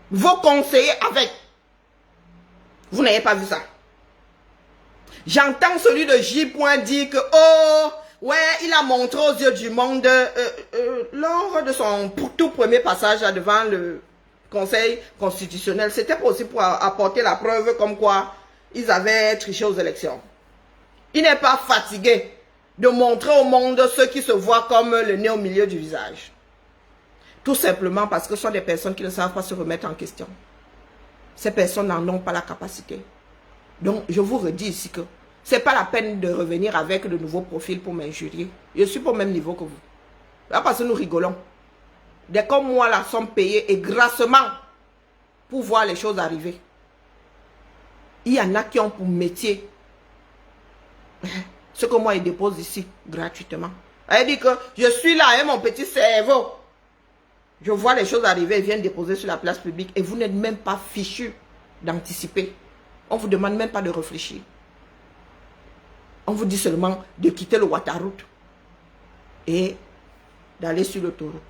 vos conseillers avec. Vous n'avez pas vu ça. J'entends celui de J. dire que, oh, ouais, il a montré aux yeux du monde, lors de son tout premier passage là, devant le Conseil constitutionnel, c'était aussi pour apporter la preuve comme quoi ils avaient triché aux élections. Il n'est pas fatigué de montrer au monde ceux qui se voient comme le nez au milieu du visage. Tout simplement parce que ce sont des personnes qui ne savent pas se remettre en question. Ces personnes n'en ont pas la capacité. Donc, je vous redis ici que ce n'est pas la peine de revenir avec de nouveaux profils pour m'injurier. Je suis pas au même niveau que vous. Là, parce que nous rigolons. Des comme moi là sont payés et grassement pour voir les choses arriver. Il y en a qui ont pour métier ce que moi ils déposent ici gratuitement. Elle dit que je suis là avec mon petit cerveau. Je vois les choses arriver et viens déposer sur la place publique et vous n'êtes même pas fichu d'anticiper. On ne vous demande même pas de réfléchir. On vous dit seulement de quitter le Ouattara-route et d'aller sur l'autoroute.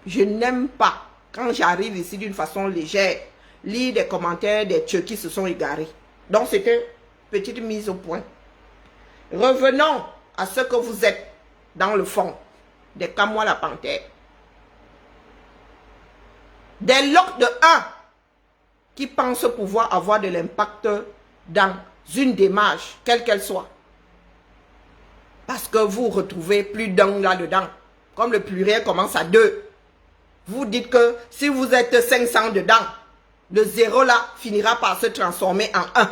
Je n'aime pas, quand j'arrive ici d'une façon légère, lire des commentaires des Turcs qui se sont égarés. Donc c'était une petite mise au point. Revenons à ce que vous êtes dans le fond. Des Kamois la panthère. Des locs de 1 qui pensent pouvoir avoir de l'impact dans une démarche, quelle qu'elle soit. Parce que vous retrouvez plus d'un là-dedans. Comme le pluriel commence à 2. Vous dites que si vous êtes 500 dedans, le 0 là finira par se transformer en 1.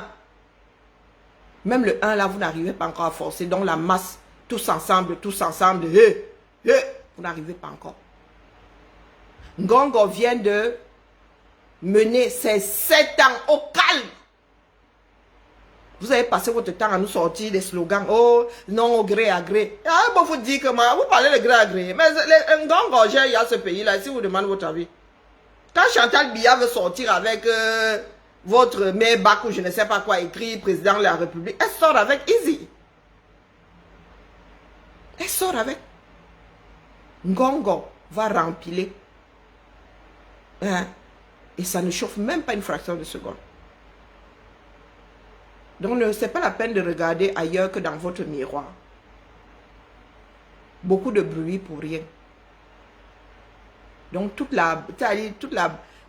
Même le 1 là, vous n'arrivez pas encore à forcer. Donc la masse, tous ensemble, vous n'arrivez pas encore. Ngongo vient de mener ses 7 ans au calme. Vous avez passé votre temps à nous sortir des slogans. Oh, non au gré à gré. Ah, bon, vous dites que moi, vous parlez de gré à gré. Mais Ngongo, il y a ce pays-là, si vous demandez votre avis. Quand Chantal Biya veut sortir avec votre Maybach ou je ne sais pas quoi écrit, président de la République, elle sort avec Easy. Elle sort avec. Ngongo va rempiler. Hein? Et ça ne chauffe même pas une fraction de seconde. Donc, ce n'est pas la peine de regarder ailleurs que dans votre miroir. Beaucoup de bruit pour rien. Donc, toute la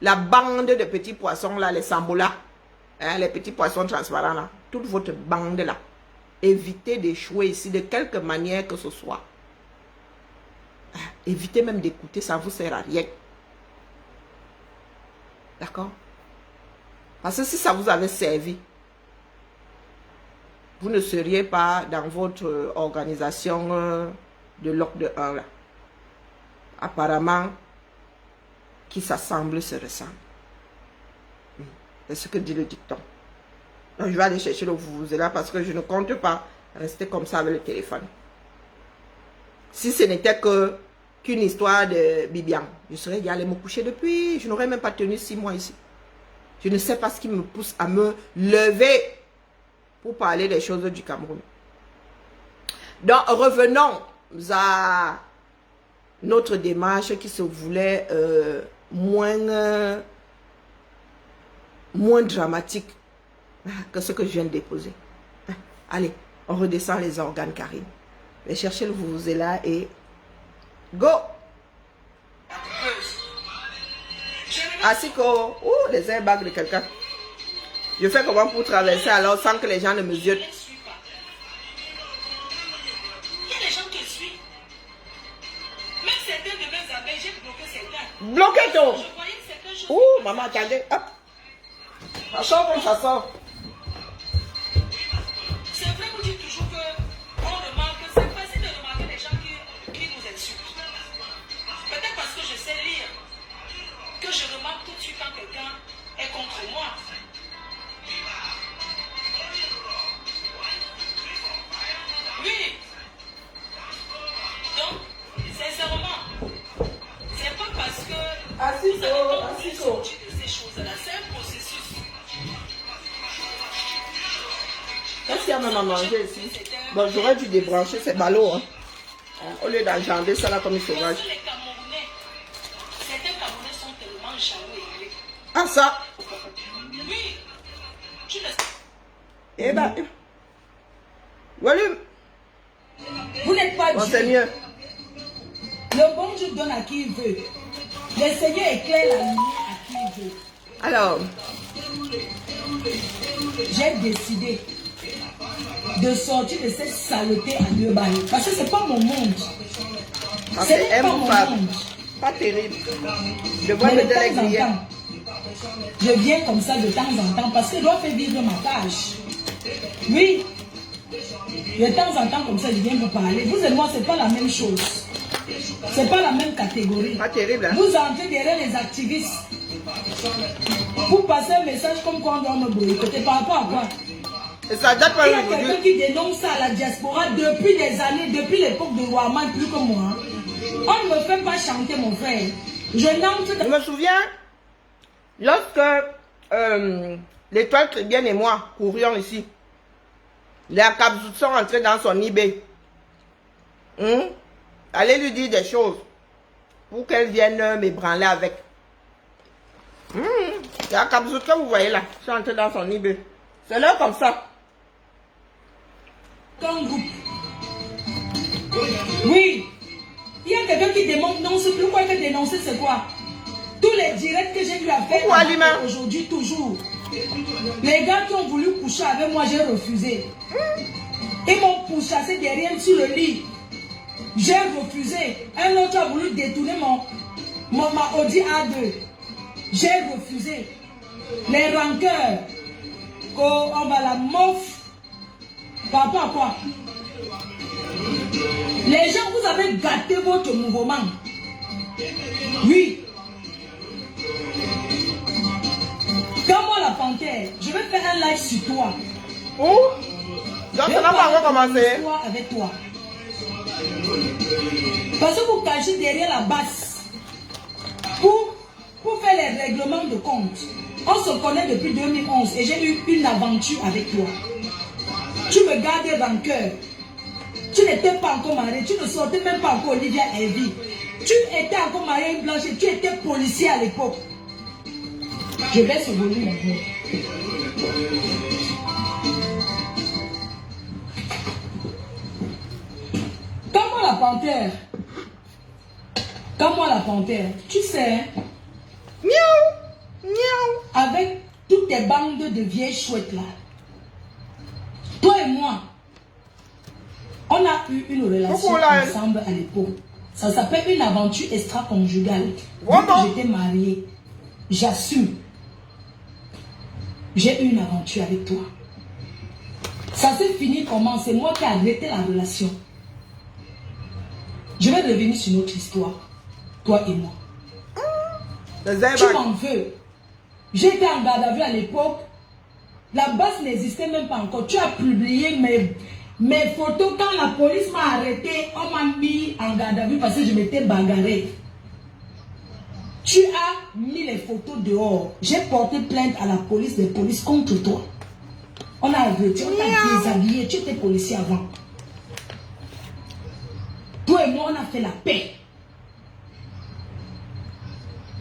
la bande de petits poissons là, les sambolas, hein, les petits poissons transparents là, toute votre bande là, évitez d'échouer ici de quelque manière que ce soit. Évitez même d'écouter, ça ne vous sert à rien. D'accord? Parce que si ça vous avait servi, vous ne seriez pas dans votre organisation de l'OC de 1 là. Apparemment, qui s'assemble se ressemble. C'est ce que dit le dicton. Donc, je vais aller chercher le vuvuzela parce que je ne compte pas rester comme ça avec le téléphone. Si ce n'était qu'une histoire de Bibian, je serais déjà allé me coucher depuis. Je n'aurais même pas tenu 6 mois ici. Je ne sais pas ce qui me pousse à me lever pour parler des choses du Cameroun. Donc, revenons à notre démarche qui se voulait moins dramatique que ce que je viens de déposer. Allez, on redescend les organes, Karine. Je vais chercher le vuvuzela et go! Asiko, les airbags de quelqu'un. Je fais comment pour traverser alors sans que les gens ne me ziotent. Il y a des gens qui suivent. Même certains de mes abeilles, j'ai bloqué certains. Bloquez tout! Je voyais que certaines choses. Ouh, maman, attendez. Hop. Ça sort comme ça sort. C'est vrai, vous dites toujours que on remarque, c'est facile de remarquer les gens qui nous insultent. Peut-être parce que je sais lire, que je remarque tout de suite quand quelqu'un est contre moi. Oui. Donc, sincèrement, c'est pas parce que vous avez entendu sortir de ces choses-là, c'est un processus. Qu'est-ce qu'il y a même à manger ici? Bon, j'aurais dû débrancher ces ballots, hein. Au lieu d'engendrer ça là comme une sauvage. Parce que les Camerounais, certains Camerounais sont tellement jaloux et gris. Ah ça! Oui. Tu le sais. Eh ben, volume! Vous n'êtes pas Bon, Dieu. c'est mieux. Le bon Dieu donne à qui il veut. Le Seigneur éclaire la lumière à qui il veut. Alors, J'ai décidé de sortir de cette saleté à 2 balles. Parce que c'est pas mon monde. ah, C'est c'est pas mon immouvable. monde. Pas terrible. Je vois Mais le de temps en délégué. temps, je viens comme ça de temps en temps parce que je dois faire vivre ma tâche. Oui. De temps en temps comme ça, je viens vous parler. Vous et moi, c'est pas la même chose. C'est pas la même catégorie. Pas terrible, hein? Vous entrez derrière les activistes. Vous passez un message comme quoi on doit me boycotter. Par rapport à quoi? Et ça date pas Il y a quelqu'un aujourd'hui. qui dénonce ça à la diaspora depuis des années, depuis l'époque de Ouaman, plus que moi. On ne me fait pas chanter, mon frère. Je n'entre Je me souviens, lorsque l'étoile Trébienne et moi courions ici, les Akabzous sont entrés dans son eBay. Allez lui dire des choses pour qu'elle vienne m'ébranler avec. Les Akabzous que vous voyez là, sont entrés dans son eBay. C'est là comme ça. qu'un groupe. Oui. Il y a quelqu'un qui démontre, non, c'est plus quoi que dénoncer, c'est quoi? Tous les directs que j'ai eu à faire aujourd'hui, toujours. Les gars qui ont voulu coucher avec moi, j'ai refusé. Ils m'ont pourchassé derrière sur le lit. J'ai refusé. Un autre a voulu détourner ma Audi A2. J'ai refusé. Les rancœurs. On va la mof. Par rapport à quoi? Les gens, vous avez gâté votre mouvement. Oui. Comme moi la panthère, je vais faire un live sur toi. Où? Donc ça n'a pas encore commencé. Avec toi. Parce que vous cachez derrière la basse. Pour faire les règlements de compte. On se connaît depuis 2011 et j'ai eu une aventure avec toi. Tu me gardes rancœur. Tu n'étais pas encore marié. Tu ne sortais même pas encore Olivia Hervey. Tu étais encore marié à une blanche et tu étais policier à l'époque. Je vais se volume maintenant. Comme la panthère. Comme moi la panthère. Tu sais. Miaou! avec toutes tes bandes de vieilles chouettes là. Toi et moi, on a eu une relation ensemble à l'époque. Ça s'appelle une aventure extra-conjugale. J'étais mariée. J'assume. J'ai eu une aventure avec toi. Ça s'est fini comment? C'est moi qui ai arrêté la relation. Je vais revenir sur notre histoire. Toi et moi. Tu m'en veux. J'étais en garde à vue à l'époque. La base n'existait même pas encore. Tu as publié mes photos. Quand la police m'a arrêté, on m'a mis en garde à vue parce que je m'étais bagarré. Tu as mis les photos dehors. J'ai porté plainte à la police des polices contre toi. On a arrêté, on t'a déshabillé. Tu étais policier avant. Toi et moi, on a fait la paix.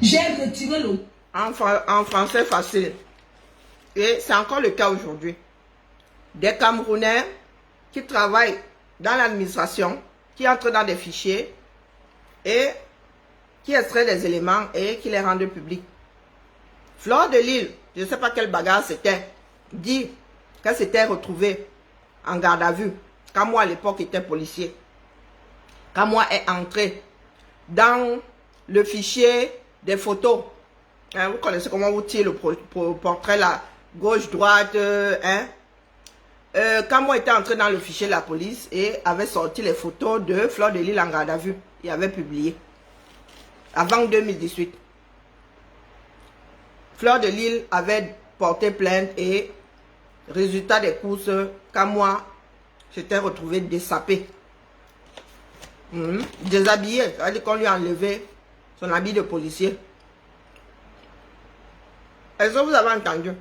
J'ai retiré le... En français facile. Et c'est encore le cas aujourd'hui. Des Camerounais qui travaillent dans l'administration, qui entrent dans des fichiers et qui extraient des éléments et qui les rendent publics. Fleur de Lille, je ne sais pas quelle bagarre c'était, dit qu'elle s'était retrouvée en garde à vue quand moi à l'époque j'étais policier. Quand moi est entré dans le fichier des photos. Vous connaissez comment vous tirez le portrait là, gauche, droite, quand moi était entré dans le fichier de la police et avait sorti les photos de Fleur de Lille en garde à vue, il avait publié. Avant 2018. Fleur de Lille avait porté plainte et résultat des courses, quand moi, j'étais retrouvé désapé. Déshabillé, c'est-à-dire qu'on lui a enlevé son habit de policier. Est-ce que vous avez entendu?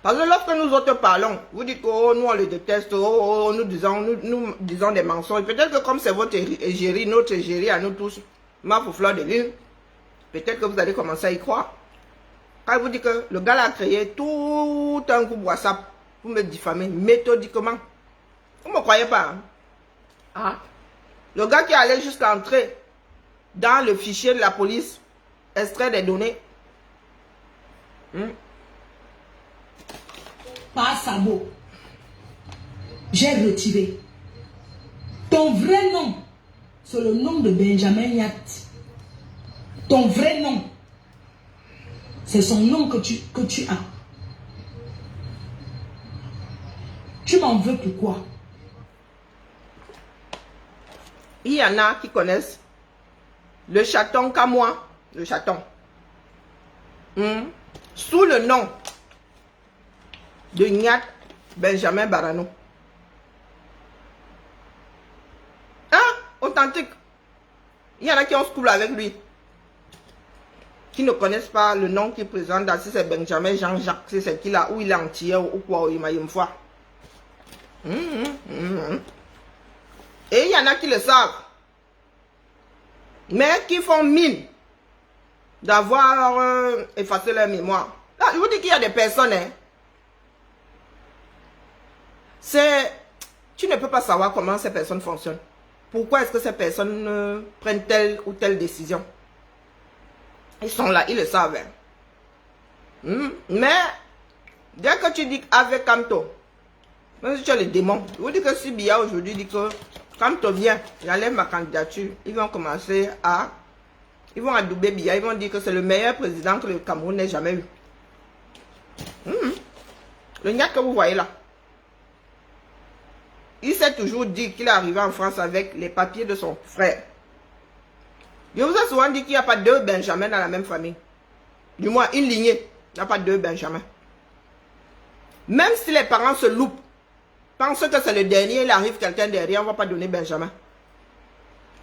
Parce que lorsque nous autres parlons, vous dites que oh, nous on le déteste, oh, nous disons des mensonges. Peut-être que comme c'est votre égérie, notre égérie à nous tous, ma pour Fleur de Lille, peut-être que vous allez commencer à y croire. Quand vous dites que le gars a créé tout un groupe WhatsApp pour me diffamer méthodiquement, vous ne me croyez pas? Hein? Ah. Le gars qui allait jusqu'à entrer dans le fichier de la police, extrait des données. Pas sabot. J'ai retiré. Ton vrai nom, c'est le nom de Benjamin Yatt. Ton vrai nom, c'est son nom que tu as. Tu m'en veux pourquoi? Il y en a qui connaissent le chaton comme moi, le chaton. Sous le nom de Nyat Benjamin Barano. Hein? Authentique. Il y en a qui ont school avec lui. Qui ne connaissent pas le nom qu'il présente, si c'est Benjamin Jean-Jacques, si c'est qu'il a, ou il est entier, ou quoi, il m'a une fois. Et il y en a qui le savent. Mais qui font mine d'avoir effacé leur mémoire. Là, je vous dis qu'il y a des personnes, hein. Tu ne peux pas savoir comment ces personnes fonctionnent. Pourquoi est-ce que ces personnes prennent telle ou telle décision? Ils sont là, ils le savent. Hein. Mais, dès que tu dis avec Kamto, même si tu as le démon, je vous dis que si Biya aujourd'hui dit que Kamto vient, j'enlève ma candidature, ils vont commencer à... Ils vont adouber Biya, ils vont dire que c'est le meilleur président que le Cameroun n'ait jamais eu. Le Nyat que vous voyez là, il s'est toujours dit qu'il est arrivé en France avec les papiers de son frère. Je vous ai souvent dit qu'il n'y a pas deux Benjamin dans la même famille. Du moins, une lignée, il n'y a pas deux Benjamin. Même si les parents se loupent, pensent que c'est le dernier, il arrive quelqu'un derrière, on ne va pas donner Benjamin.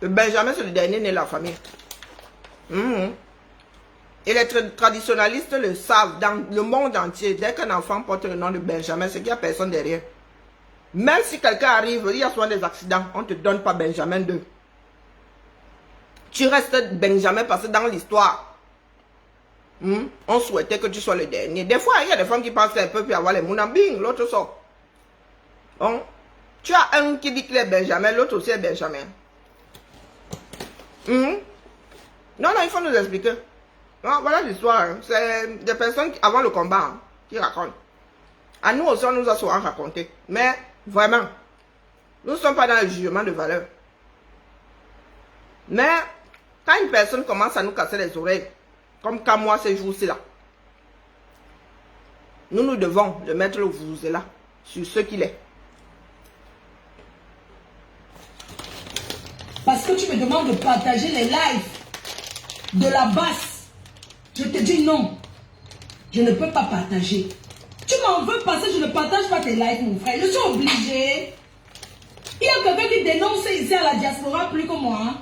Le Benjamin, c'est le dernier né de la famille. Et les traditionalistes le savent dans le monde entier. Dès qu'un enfant porte le nom de Benjamin, c'est qu'il n'y a personne derrière. Même si quelqu'un arrive, il y a souvent des accidents, on ne te donne pas Benjamin 2. Tu restes Benjamin parce que dans l'histoire, on souhaitait que tu sois le dernier. Des fois, il y a des femmes qui pensent qu'elles peuvent avoir les mounambing, l'autre sort. Bon, tu as un qui dit qu'il est Benjamin, l'autre aussi est Benjamin. Non, il faut nous expliquer. Non, voilà l'histoire. Hein. C'est des personnes avant le combat hein, qui racontent. À nous aussi, on nous a souvent raconté. Mais vraiment, nous ne sommes pas dans le jugement de valeur. Mais quand une personne commence à nous casser les oreilles, comme quand moi ces jours-ci là, nous devons de mettre le vuvuzela sur ce qu'il est. Parce que tu me demandes de partager les lives de la basse. Je te dis non. Je ne peux pas partager. Tu m'en veux parce que je ne partage pas tes lives, mon frère. Je suis obligé. Il y a quelqu'un qui dénonce ici à la diaspora plus que moi. Hein?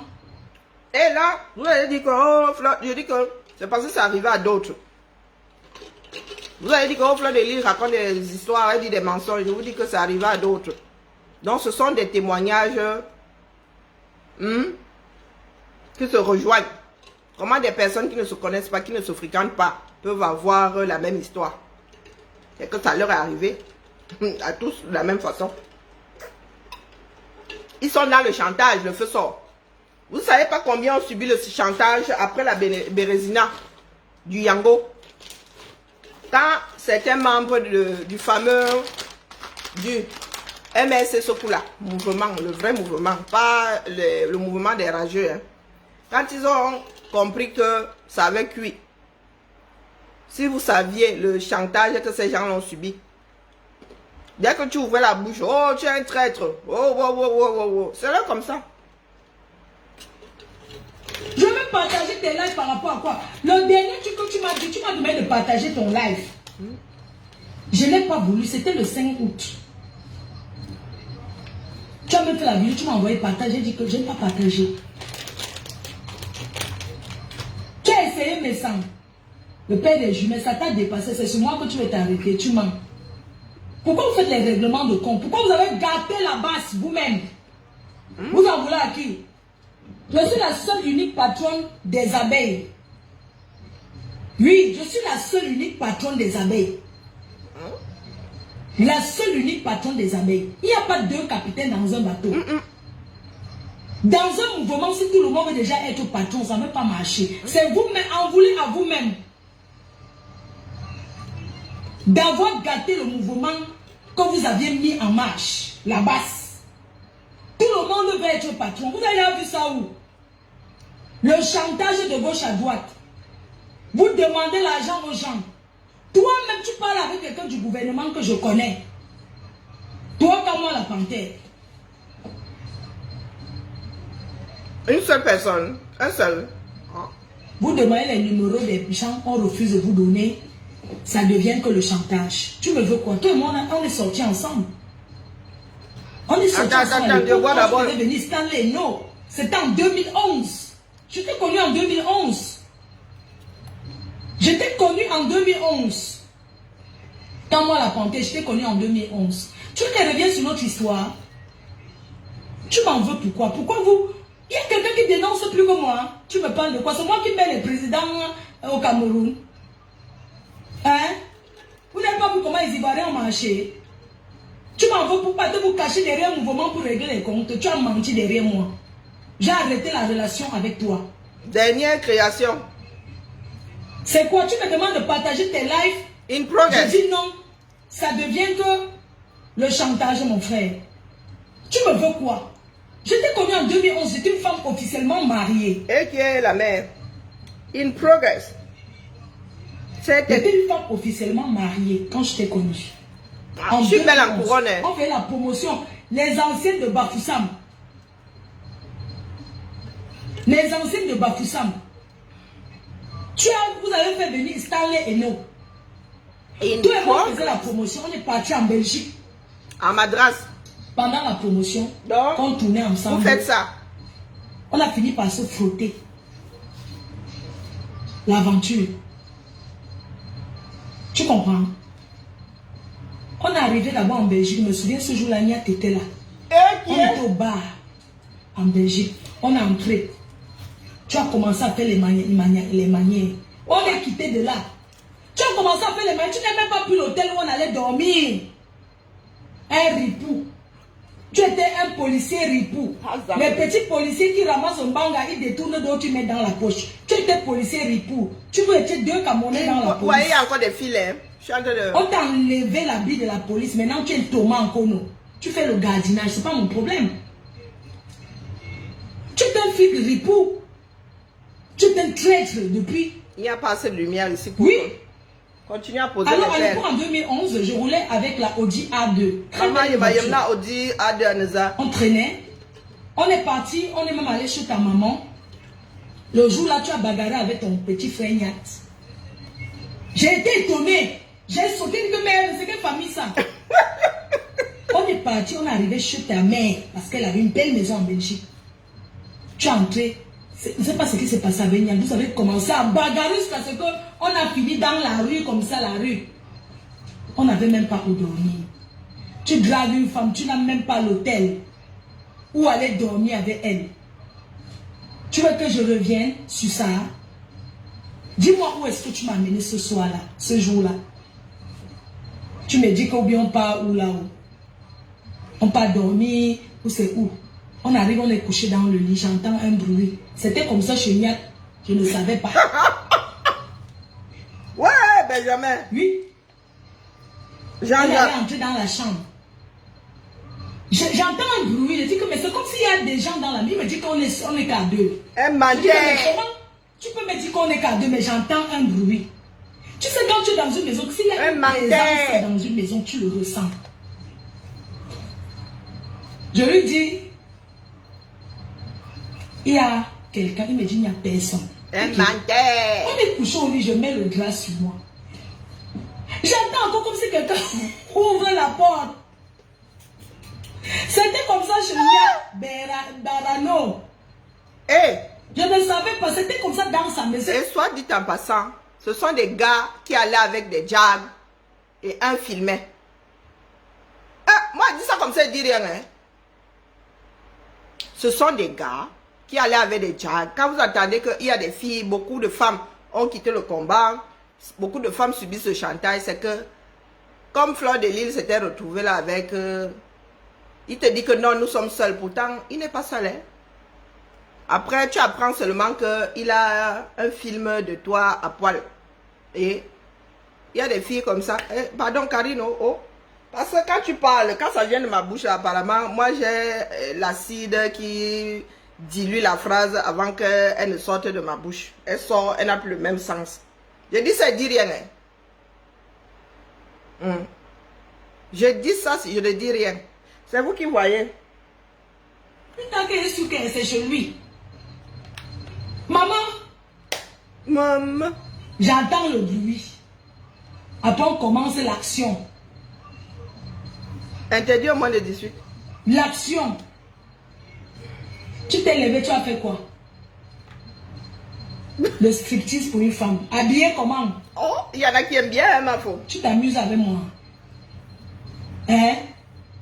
Et là, vous allez dire que, oh, je dis que c'est parce que c'est arrivé à d'autres. Vous allez dire que, oh, Fleur de Lys raconte des histoires, elle dit des mensonges. Je vous dis que c'est arrivé à d'autres. Donc, ce sont des témoignages qui se rejoignent. Comment des personnes qui ne se connaissent pas, qui ne se fréquentent pas, peuvent avoir la même histoire. Et que ça leur est arrivé à tous de la même façon. Ils sont dans le chantage, le feu sort. Vous ne savez pas combien ont subi le chantage après la Bérésina du Yango. Quand certains membres du fameux du MSC Sokula, mouvement, le vrai mouvement, pas le mouvement des rageux, hein. Quand ils ont compris que ça avait cuit, si vous saviez le chantage que ces gens ont subi, dès que tu ouvrais la bouche, oh tu es un traître, oh. C'est là comme ça. Je veux partager tes lives par rapport à quoi? Le dernier truc que tu m'as dit, tu m'as demandé de partager ton live. Je n'ai pas voulu, c'était le 5 août. Tu as même fait la vidéo, tu m'as envoyé partager, j'ai dit que je n'ai pas partagé. Tu as essayé mes sangs. Le père des jumelles, ça t'a dépassé, c'est sur moi que tu veux t'arrêter, tu mens. Pourquoi vous faites les règlements de compte? Pourquoi vous avez gâté la basse vous-même? Vous en voulez à qui? Je suis la seule unique patronne des abeilles. Oui, je suis la seule unique patronne des abeilles. La seule unique patronne des abeilles. Il n'y a pas deux capitaines dans un bateau. Dans un mouvement, si tout le monde veut déjà être patron, ça ne peut pas marcher. C'est vous-même, en voulez à vous-même d'avoir gâté le mouvement que vous aviez mis en marche, la basse. Tout le monde veut être patron. Vous avez vu ça où? Le chantage de gauche à droite. Vous demandez l'argent aux gens. Toi-même, tu parles avec quelqu'un du gouvernement que je connais. Toi, comme moi, la panthère. Une seule personne. Un seul. Vous demandez les numéros des gens, on refuse de vous donner. Ça devient que le chantage. Tu me veux quoi? Toi et moi, on est sortis ensemble. On est sortis ensemble. Attends, je vois d'abord. Stanley, non. C'était en 2011. Je t'ai connu en 2011. Je t'ai connu en 2011. Quand moi, la panthère, je t'ai connu en 2011. Tu reviens sur notre histoire. Tu m'en veux pourquoi? Pourquoi vous... Il y a quelqu'un qui dénonce plus que moi. Tu me parles de quoi? C'est moi qui mets les présidents au Cameroun. Hein? Vous n'avez pas vu comment les Ivoiriens ont marché? Tu m'en veux pour pas te vous cacher derrière un mouvement pour régler les comptes. Tu as menti derrière moi. J'ai arrêté la relation avec toi. Dernière création. C'est quoi? Tu me demandes de partager tes lives? In progress. Je dis non. Ça devient que le chantage, mon frère. Tu me veux quoi? Je t'ai connu en 2011. J'étais une femme officiellement mariée. Et qui est la mère? In progress. J'étais une femme officiellement mariée quand je t'ai connue. Je suis belle en couronne. On fait la promotion. Les anciennes de Bafoussam. Les anciennes de Bafoussam. Vous avez fait venir Stanley et nous. Toi et moi, on faisait la promotion. On est parti en Belgique. À Madras. Pendant la promotion, donc, on tournait ensemble. Vous faites ça. On a fini par se frotter. L'aventure. Tu comprends? On est arrivé d'abord en Belgique. Je me souviens ce jour-là, Niat était là. On était au bar en Belgique. On est entré. Tu as commencé à faire les manières. On est quitté de là. Tu as commencé à faire les manières. Tu n'as même pas pris l'hôtel où on allait dormir. Un ripou. Tu étais un policier ripou. Les petits policiers qui ramassent un banga, ils détournent d'autres, tu mets dans la poche. Tu étais policier ripou. Tu veux être 2 Camerounais dans la police. Oui, il y a encore des filets. On t'a enlevé l'habit de la police. Maintenant, tu es Thomas en Kono. Tu fais le gardinage. C'est pas mon problème. Tu es un fils de ripou. Tu es un traître depuis. Il n'y a pas assez de lumière ici pour continuer à poser alors, les à l'époque, en 2011, je roulais avec la Audi A2. On traînait. On est parti. On est même allé chez ta maman. Le jour là, tu as bagarré avec ton petit frère Nyat. J'ai été étonné. J'ai sauté de merde. C'est quelle famille ça? On est parti. On est arrivé chez ta mère. Parce qu'elle avait une belle maison en Belgique. Tu es entré. Je ne sais pas ce qui s'est passé avec Nyat. Vous avez commencé à bagarrer jusqu'à ce qu'on a fini dans la rue, comme ça, la rue. On n'avait même pas où dormir. Tu dragues une femme, tu n'as même pas l'hôtel où aller dormir avec elle. Tu veux que je revienne sur ça? Dis-moi où est-ce que tu m'as amené ce soir-là, ce jour-là. Tu me dis qu'on on part où là-haut? On part dormir, ou c'est où? On arrive, on est couché dans le lit, j'entends un bruit. C'était comme ça chez Nyat, je ne savais pas. Ouais, Benjamin. Oui. Jean-Jacques. Elle est entrée dans la chambre. J'entends un bruit, je dis que mais c'est comme s'il y a des gens dans la nuit, il me dit qu'on est qu'à 2. Un menteur. Tu peux me dire qu'on est qu'à 2, mais j'entends un bruit. Tu sais quand tu es dans une maison, s'il y a un une présence dans une maison, tu le ressens. Je lui dis, il y a quelqu'un, il me dit il n'y a personne. Un menteur. On est couché au lit, je mets le drap sur moi. J'entends encore comme si quelqu'un ouvre la porte. C'était comme ça chez Barano. Je ne savais pas, c'était comme ça dans sa maison. Et soit dit en passant, ce sont des gars qui allaient avec des jags et un filmait. Moi, je dis ça comme ça, je dis rien. Hein. Ce sont des gars qui allaient avec des jags. Quand vous entendez qu'il y a des filles, beaucoup de femmes ont quitté le combat, beaucoup de femmes subissent ce chantage, c'est que comme Fleur de Lille s'était retrouvée là avec... il te dit que non, nous sommes seuls. Pourtant, il n'est pas seul. Hein. Après, tu apprends seulement qu'il a un film de toi à poil. Et il y a des filles comme ça. Pardon, Karine, parce que quand tu parles, quand ça vient de ma bouche, apparemment, moi j'ai l'acide qui dilue la phrase avant qu'elle ne sorte de ma bouche. Elle sort, elle n'a plus le même sens. Je dis ça, je dis rien. Hein. Je dis ça, je ne dis rien. C'est vous qui voyez. Putain, que c'est chez lui. Maman. Maman. J'entends le bruit. Après, on commence l'action. Interdit au moins de 18. L'action. Tu t'es levé, tu as fait quoi? Le striptease pour une femme. Habillée comment? Oh, il y en a qui aiment bien, hein, ma faute. Tu t'amuses avec moi. Hein?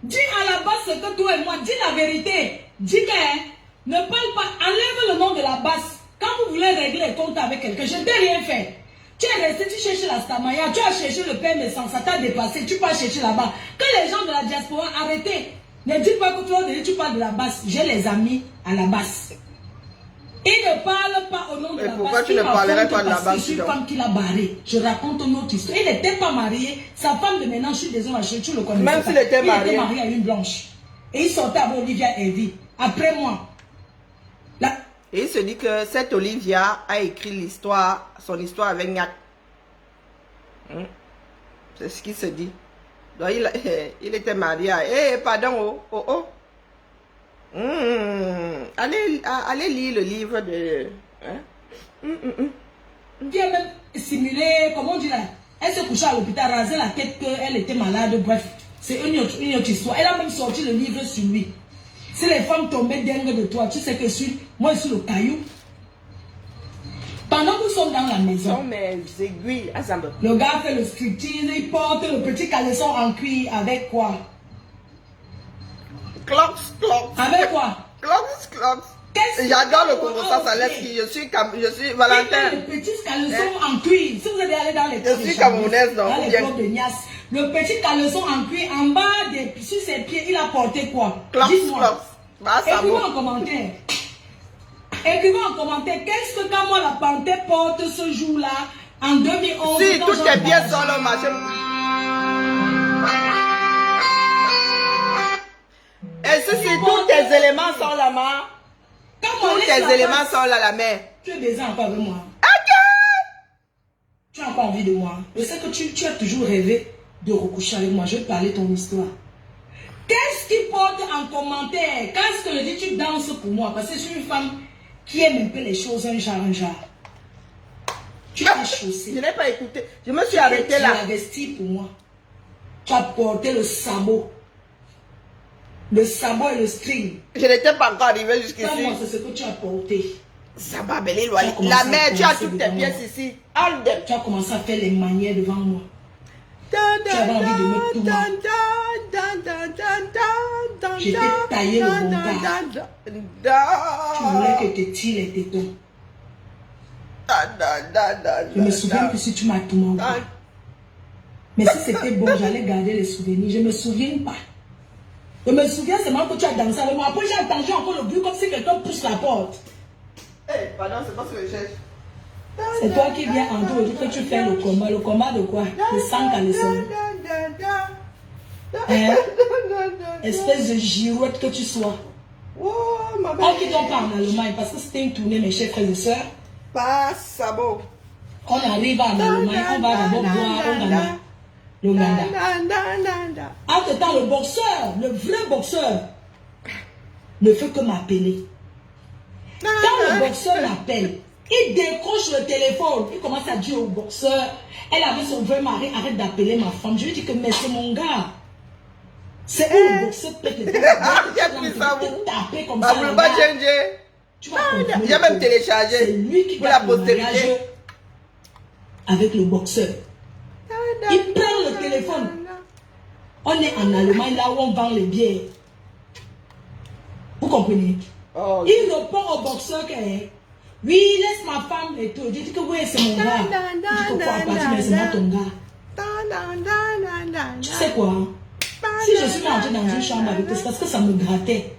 Dis à la base ce que toi et moi, dis la vérité. Dis que ne parle pas, enlève le nom de la base. Quand vous voulez régler les comptes avec quelqu'un, je ne t'ai rien fait. Tu es resté, tu cherches la Stamaya, tu as cherché le père naissance, ça t'a dépassé, tu peux chercher là-bas. Que les gens de la diaspora, arrêtez. Ne dites pas que tu parles de la base. J'ai les amis à la base. Ils ne parlent pas au nom de la base. Pourquoi tu ne parlerais pas de la base? Je suis une femme qui l'a barré. Je raconte une autre histoire. Il n'était pas marié. Sa femme de maintenant, je suis désolée, tu le connais. Même s'il était marié. Il était marié à une blanche. Et il sortait avec Olivia Evie. Après moi. Et il se dit que cette Olivia a écrit l'histoire, son histoire avec Nyat. C'est ce qu'il se dit. Donc il était marié à... pardon, Allez lire le livre de... Qui a même simulé, comment on dit là? Elle se couchait à l'hôpital, rasait la tête qu'elle était malade, bref. C'est une autre histoire. Elle a même sorti le livre sur lui. Si les femmes tombaient dingue de toi, tu sais que moi je suis le caillou. Pendant que nous sommes dans la maison, sont mes aiguilles, le gars fait le striptease, il porte le petit caleçon en cuir avec quoi? Clocks. Avec quoi? Clocks. J'adore le Congo, ça laisse qui. Je suis Valentin. Le petit caleçon en cuir. Si vous allez aller dans les je suis camerounaise, non? Dans les clubs de Nias, Le petit caleçon en cuir en bas, sur ses pieds, il a porté quoi? Clops, Dites-moi. clops. Bah, ça Écrivez va. en commentaire. Écrivez en commentaire. Qu'est-ce que quand moi la panthère porte ce jour-là, en 2011? Si, tout est bien sur le marché. Et ceci, tous tes éléments sont la main. Tous tes éléments sont là, la main. Tu es déjà encore avec moi. Ok. Tu as encore envie de moi. Je sais que tu as toujours rêvé de recoucher avec moi. Je vais te parler ton histoire. Qu'est-ce qui porte en commentaire? Qu'est-ce que je dis, tu danses pour moi? Parce que je suis une femme qui aime un peu les choses un genre. Tu t'es chaussée. Je n'ai pas écouté. Je me suis arrêtée là. Tu as vesti pour moi. Tu as porté le sabot. Le sabot et le string. Je n'étais pas encore arrivée jusqu'ici. Moi, c'est ce que tu as porté. Ça va, belle loi. La mère, tu as toutes tes pièces ici. All them. Tu as commencé à faire les manières devant moi. Tu avais envie de mettre tout moi. Je t'ai taillé le bon gars. Tu voulais que te tire les tétons. Je me souviens que si tu m'as tout montré. Mais si c'était bon, j'allais garder les souvenirs. Je ne me souviens pas. Je me souviens seulement que tu as dansé avec moi. Après, j'ai entendu encore le bruit comme si quelqu'un pousse la porte. Eh, pardon, c'est pas ce que je cherche. C'est toi qui viens en tout et que tu fais le combat. Le combat de quoi? Le sang caleçon. Hein? Espèce de girouette que tu sois. On quitte pas en Allemagne parce que c'était une tournée, mes chers frères et sœurs. Pas sabot. On arrive en Allemagne, on va d'abord boire au Ghana. Entre-temps, le boxeur, le vrai boxeur, ne fait que m'appeler. Quand le boxeur l'appelle, il décroche le téléphone, il commence à dire au boxeur, elle avait son vrai mari, arrête d'appeler ma femme. Je lui dis que mais c'est mon gars. C'est où le boxeur pète le téléphone, taper comme ça. Vous ne pas changer. J'ai même téléchargé. C'est lui qui pour la postérité. Avec le boxeur. Il prend le téléphone. On est en Allemagne, là où on vend les bières. Vous comprenez? Oh, il répond au boxeur que oui, laisse ma femme et tout. Je dis que oui, c'est mon gars. Je dis que quoi, partir, mais c'est pas ton gars. Tu sais quoi? Si je suis entrée dans une chambre avec toi, c'est parce que ça me grattait.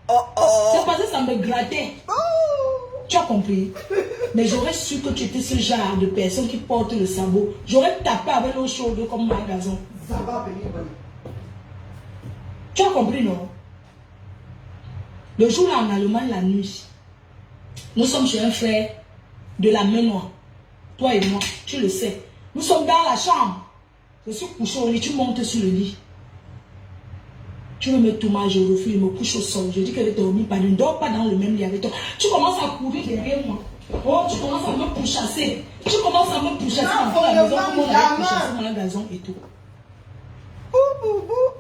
C'est parce que ça me grattait. Tu as compris? Mais j'aurais su que tu étais ce genre de personne qui porte le sabot. J'aurais tapé avec l'eau chaude comme ma gazon. Tu as compris, non? Le jour là en Allemagne, la nuit, nous sommes chez un frère de la main noire. Toi et moi, tu le sais. Nous sommes dans la chambre. Je suis couché au lit, tu montes sur le lit. Tu me mets tout mal, je refuse, je me couche au sol. Je dis que je ne dormis pas, je ne dors pas dans le même lit avec toi. Tu commences à courir derrière moi. Oh, tu commences à me pourchasser. Tu commences à me pourchasser dans la maison, comme on avait pourchassé dans la gazon et tout.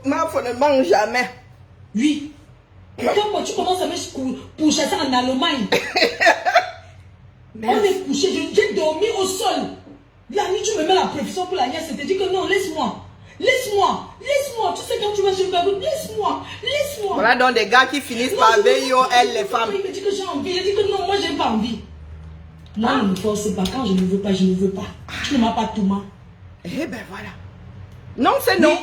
Ma femme ne mange jamais. Oui. Quand tu commences à me pourchasser en Allemagne. On est couché, j'ai dormi au sol. La nuit, tu me mets la pression pour la nièce. Je te dis que non, laisse-moi. Laisse-moi, laisse-moi. Tu sais quand tu vas chez le laisse-moi, laisse-moi. Voilà donc des gars qui finissent par veiller elles les femmes. Il me dit que j'ai envie. Il dit que non, moi j'ai pas envie. Moi, ne me force pas. Quand je ne veux pas, je ne veux pas. Tu ne m'as pas tout mal. Eh ben voilà. Non, c'est non.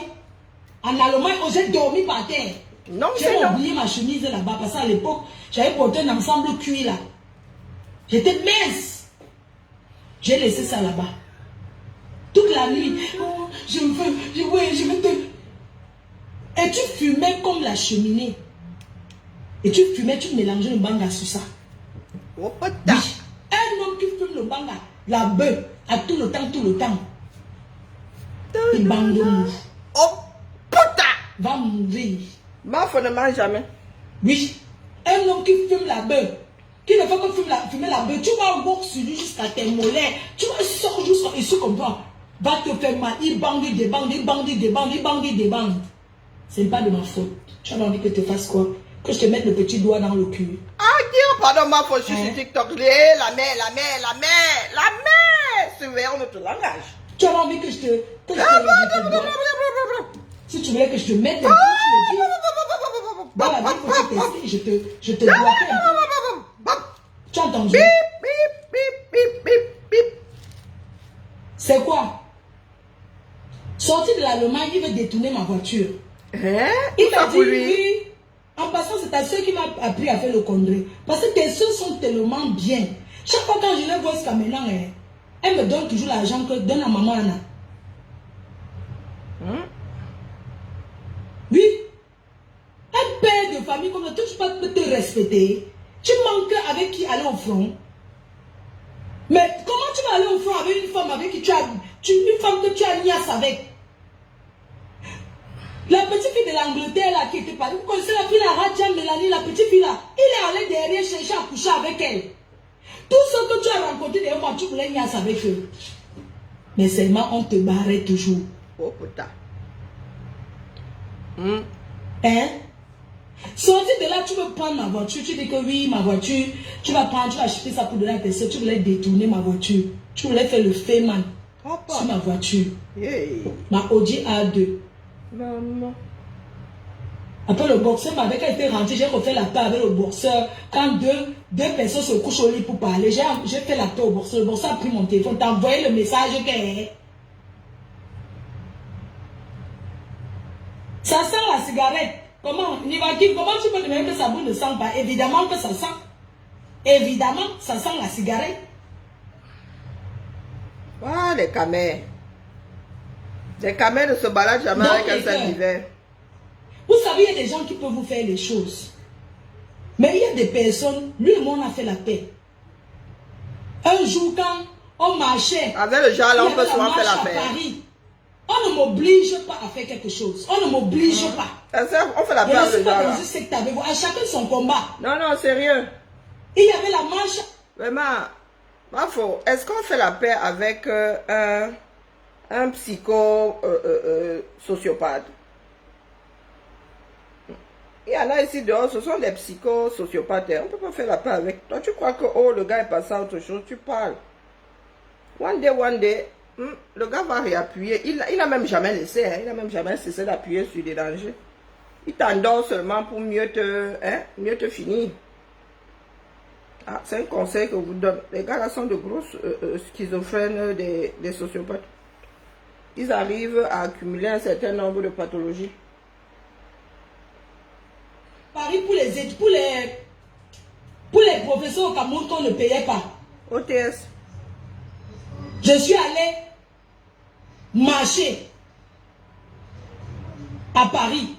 En Allemagne, j'ai dormi par terre. Non, c'est non. J'ai oublié ma chemise là-bas parce qu'à l'époque, j'avais porté un ensemble cuir là. J'étais mince. J'ai laissé ça là-bas. Toute la nuit. Oh, je veux te... Et tu fumais comme la cheminée. Et tu fumais, tu mélangeais le banga sur ça. Oh, putain. Oui. Un homme qui fume le banga, la bœuf, à tout le temps. Il bande de mou. Oh, putain. Va mourir. Ma femme ne mange jamais. Oui. Un homme qui fume la bœuf, qui ne fait que fumer la bœuf, tu vas walk sur lui jusqu'à tes mollets. Tu vas sortir jusqu'à ici comme toi. Va te faire mal. Il bande des bandes. C'est pas de ma faute. Tu as envie que je te fasse quoi? Que je te mette le petit doigt dans le cul. Ah, Dieu, pardon, ma faute, je suis sur TikTok. La mère. Surveillons notre langage. Tu as envie que je te... Si tu voulais que je te mette un peu, tu me dis. Dans la vie, faut te tester, je te dois faire. Tu as entendu? Bip. C'est quoi? Sorti de la l'Allemagne, il veut détourner ma voiture. Hein? Il m'a dit, oui, en passant, c'est ta soeur qui m'a appris à faire le congrès. Parce que tes soeurs sont tellement bien. Chaque fois quand je les vois jusqu'à maintenant, elle me donne toujours l'argent que donne à maman Anna. Oui. Un père de famille comme ça, tu peux te respecter. Tu manques avec qui aller au front. Mais comment tu vas aller au front avec une femme avec qui une femme que tu as niasse avec? La petite fille de l'Angleterre là qui était partie, vous connaissez la fille là, Raja Mélanie, la petite fille là, il est allé derrière chercher à coucher avec elle. Tout ce que tu as rencontré derrière moi, tu voulais niasse avec eux. Mais seulement on te barrait toujours. Oh putain. Hein? Sorti de là, tu veux prendre ma voiture, tu dis que oui, ma voiture, tu vas prendre, tu vas acheter ça pour donner à tes soeurs, tu voulais détourner ma voiture. Tu voulais faire le féman sur ma voiture. Yeah. Ma Audi A2. Maman. Après le boxeur m'avait été rentré, j'ai refait la paix avec le boxeur. Quand deux personnes se couchent au lit pour parler, j'ai fait la paix au boxeur. Le boxeur a pris mon téléphone, t'as envoyé le message que... Ça sent la cigarette. Comment tu peux te dire que ça ne sent pas? Évidemment que ça sent. Évidemment, ça sent la cigarette. Ah, les camels. Les camels ne se baladent jamais avec un seul hiver. Vous savez, il y a des gens qui peuvent vous faire les choses. Mais il y a des personnes, lui et moi on a fait la paix. Un jour quand on marchait, avec le genre là, on peut souvent faire la paix. Paris, on ne m'oblige pas à faire quelque chose. On ne m'oblige pas. On fait la paix avec le genre là. À chacun son combat. Non, non, sérieux. Il y avait la marche. Vraiment, est-ce qu'on fait la paix avec un psycho-sociopathe? Il y en a ici dehors, ce sont des psychosociopathes. On ne peut pas faire la paix avec. Toi, tu crois que oh, le gars est passé à autre chose, tu parles. One day, le gars va réappuyer. Il n'a même jamais laissé, il n'a même jamais cessé d'appuyer sur des dangers. Il t'endort seulement pour mieux te finir. Ah, c'est un conseil que je vous donne. Les gars là sont de grosses schizophrènes, des sociopathes. Ils arrivent à accumuler un certain nombre de pathologies. Paris pour les professeurs au Cameroun qu'on ne payait pas. OTS. Je suis allé marcher à Paris.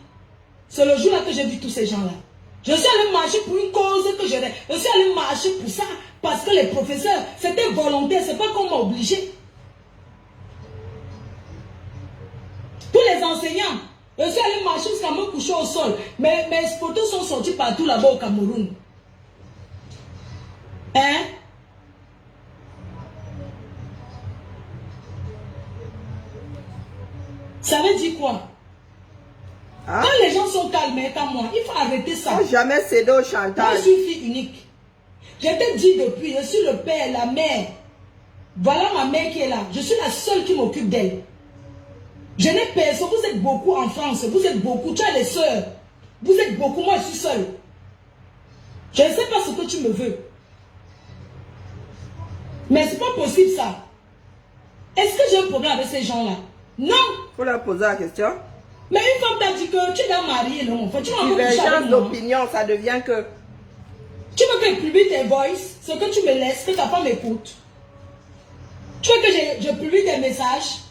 C'est le jour là que j'ai vu tous ces gens-là. Je suis allé marcher pour une cause que je suis allé marcher pour ça. Parce que les professeurs, c'était volontaire. C'est pas qu'on m'a obligé. Tous les enseignants, je suis allé marcher jusqu'à me coucher au sol. Mes photos sont sorties partout là-bas au Cameroun. Hein? Ça veut dire quoi? Ah. Quand les gens sont calmes comme moi, il faut arrêter ça. Faut jamais céder au chantage. Je suis fille unique. Je t'ai dit depuis, je suis le père, la mère. Voilà ma mère qui est là. Je suis la seule qui m'occupe d'elle. Je n'ai personne. Vous êtes beaucoup en France. Vous êtes beaucoup. Tu as les soeurs. Vous êtes beaucoup. Moi, je suis seule. Je ne sais pas ce que tu me veux. Mais c'est pas possible ça. Est-ce que j'ai un problème avec ces gens-là? Non. Il faut leur poser la question. Mais une femme t'a dit que tu dois marier, non? Enfin, tu divergence d'opinion, ça devient que... Tu veux que je publie tes voices, ce que tu me laisses, que ta femme écoute. Tu veux que je publie des messages.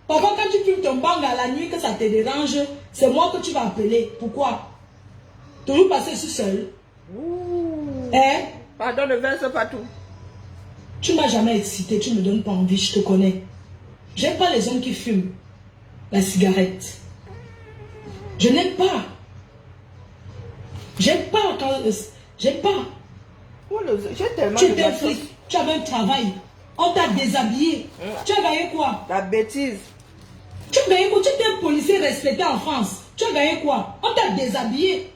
Parfois, quand tu filmes ton bang à la nuit, que ça te dérange, c'est moi que tu vas appeler. Pourquoi? Toujours parce que je suis seule. Hein? Pardon, ne verse pas tout. Tu m'as jamais excité, tu me donnes pas envie, je te connais. J'aime pas les hommes qui fument la cigarette. Je n'aime pas. J'aime pas quand... J'aime pas. J'ai tellement tu étais flic, tu avais un travail. On t'a déshabillé. Tu as gagné quoi? La bêtise. Tu as gagné quoi? Tu étais un policier respecté en France. Tu as gagné quoi? On t'a déshabillé.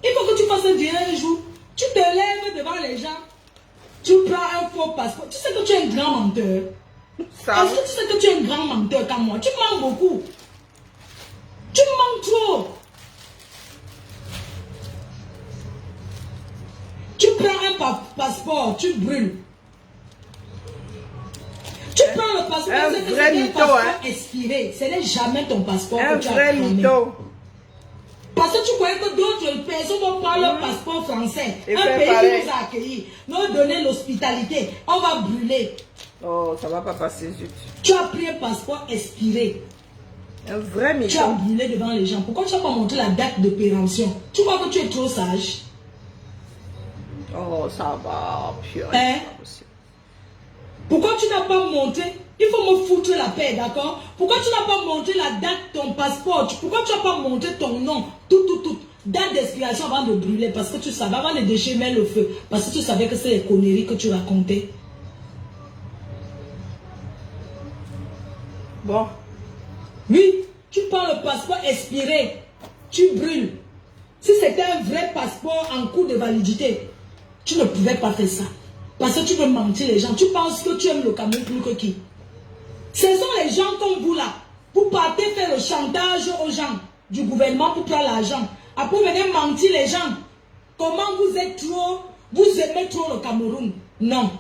Il faut que tu fasses un dîner un jour. Tu te lèves devant les gens. Tu prends un faux passeport. Tu sais que tu es un grand menteur. Est-ce que tu sais que tu es un grand menteur comme moi? Tu mens beaucoup. Tu mens trop. Tu prends un passeport, tu brûles. Tu prends le passeport, c'est un passeport expiré. Ce n'est jamais ton passeport que tu as vrai mytho. Parce que tu croyais que d'autres personnes vont prendre leur passeport français. Et un pays pareil. qui nous a accueillis, nous donner l'hospitalité. On va brûler. Oh, ça va pas passer, zut. Tu as pris un passeport expiré. Un vrai mytho. Tu as brûlé devant les gens. Pourquoi tu n'as pas montré la date de péremption? Tu crois que tu es trop sage? Oh, ça va, purée. Hein? Pourquoi tu n'as pas montré? Il faut me foutre la paix, d'accord? Pourquoi tu n'as pas montré la date de ton passeport? Pourquoi tu n'as pas montré ton nom? Tout. Date d'expiration avant de brûler. Parce que tu savais, avant de déchirer le feu. Parce que tu savais que c'est les conneries que tu racontais. Bon. Oui, tu prends le passeport expiré. Tu brûles. Si c'était un vrai passeport en cours de validité, tu ne pouvais pas faire ça. Parce que tu veux mentir les gens. Tu penses que tu aimes le Cameroun plus que qui? Ce sont les gens comme vous là. Vous partez faire le chantage aux gens du gouvernement pour prendre l'argent. Après, vous venez mentir les gens. Comment vous êtes trop... Vous aimez trop le Cameroun? Non.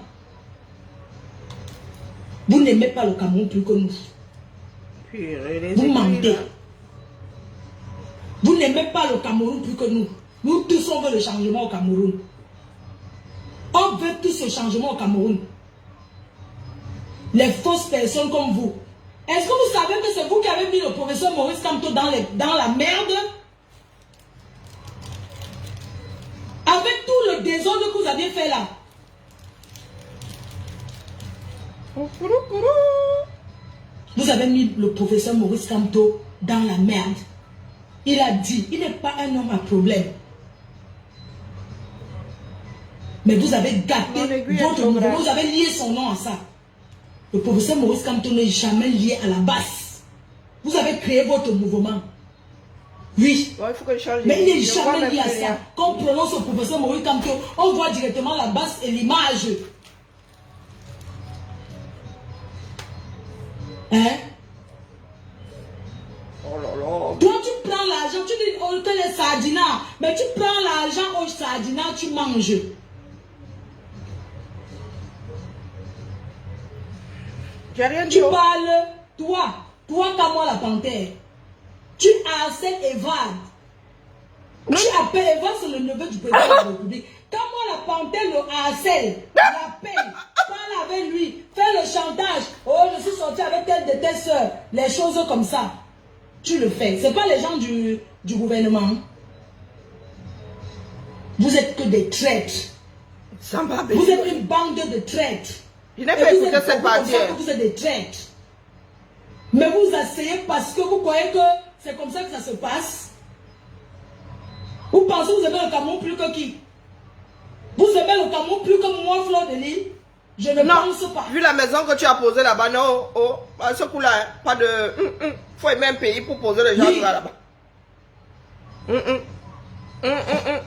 Vous n'aimez pas le Cameroun plus que nous. Vous mentez. Vous n'aimez pas le Cameroun plus que nous. Nous tous on veut le changement au Cameroun. On veut tous ce changement au Cameroun. Les fausses personnes comme vous. Est-ce que vous savez que c'est vous qui avez mis le professeur Maurice Kamto dans la merde? Avec tout le désordre que vous aviez fait là. Vous avez mis le professeur Maurice Kamto dans la merde. Il a dit, il n'est pas un homme à problème. Mais vous avez gâté votre mouvement, vous avez lié son nom à ça. Le professeur Maurice Kamto n'est jamais lié à la base. Vous avez créé votre mouvement. Oui. Bon, il faut que je change. Mais il n'est jamais lié à ça. Quand on prononce le professeur Maurice Kamto, on voit directement la base et l'image. Hein? Oh là là. Toi, tu prends l'argent, tu dis oh, que les sardinats, mais tu prends l'argent aux sardinats, tu manges. J'ai rien dit. Tu parles, toi comme moi la panthère. Tu harcèles Evade. Tu appelles Evade, c'est le neveu du président de la République. Quand moi la panthère le harcèle, l'appelle, parle avec lui, fais le chantage. Oh, je suis sorti avec telle de tes soeurs. Les choses comme ça. Tu le fais. Ce n'est pas les gens du gouvernement. Vous êtes que des traîtres. Vous êtes une bande de traîtres. Je n'ai pas écouté cette partie. Vous êtes des traîtres. Mais vous asseyez parce que vous croyez que c'est comme ça que ça se passe. Vous pensez que vous aimez le Cameroun plus que qui? Vous aimez le Cameroun plus que moi, Fleur de Lys? Je ne pense pas. Vu la maison que tu as posée là-bas, non, à ce coup-là, pas de... faut aimer un pays pour poser les gens là-bas.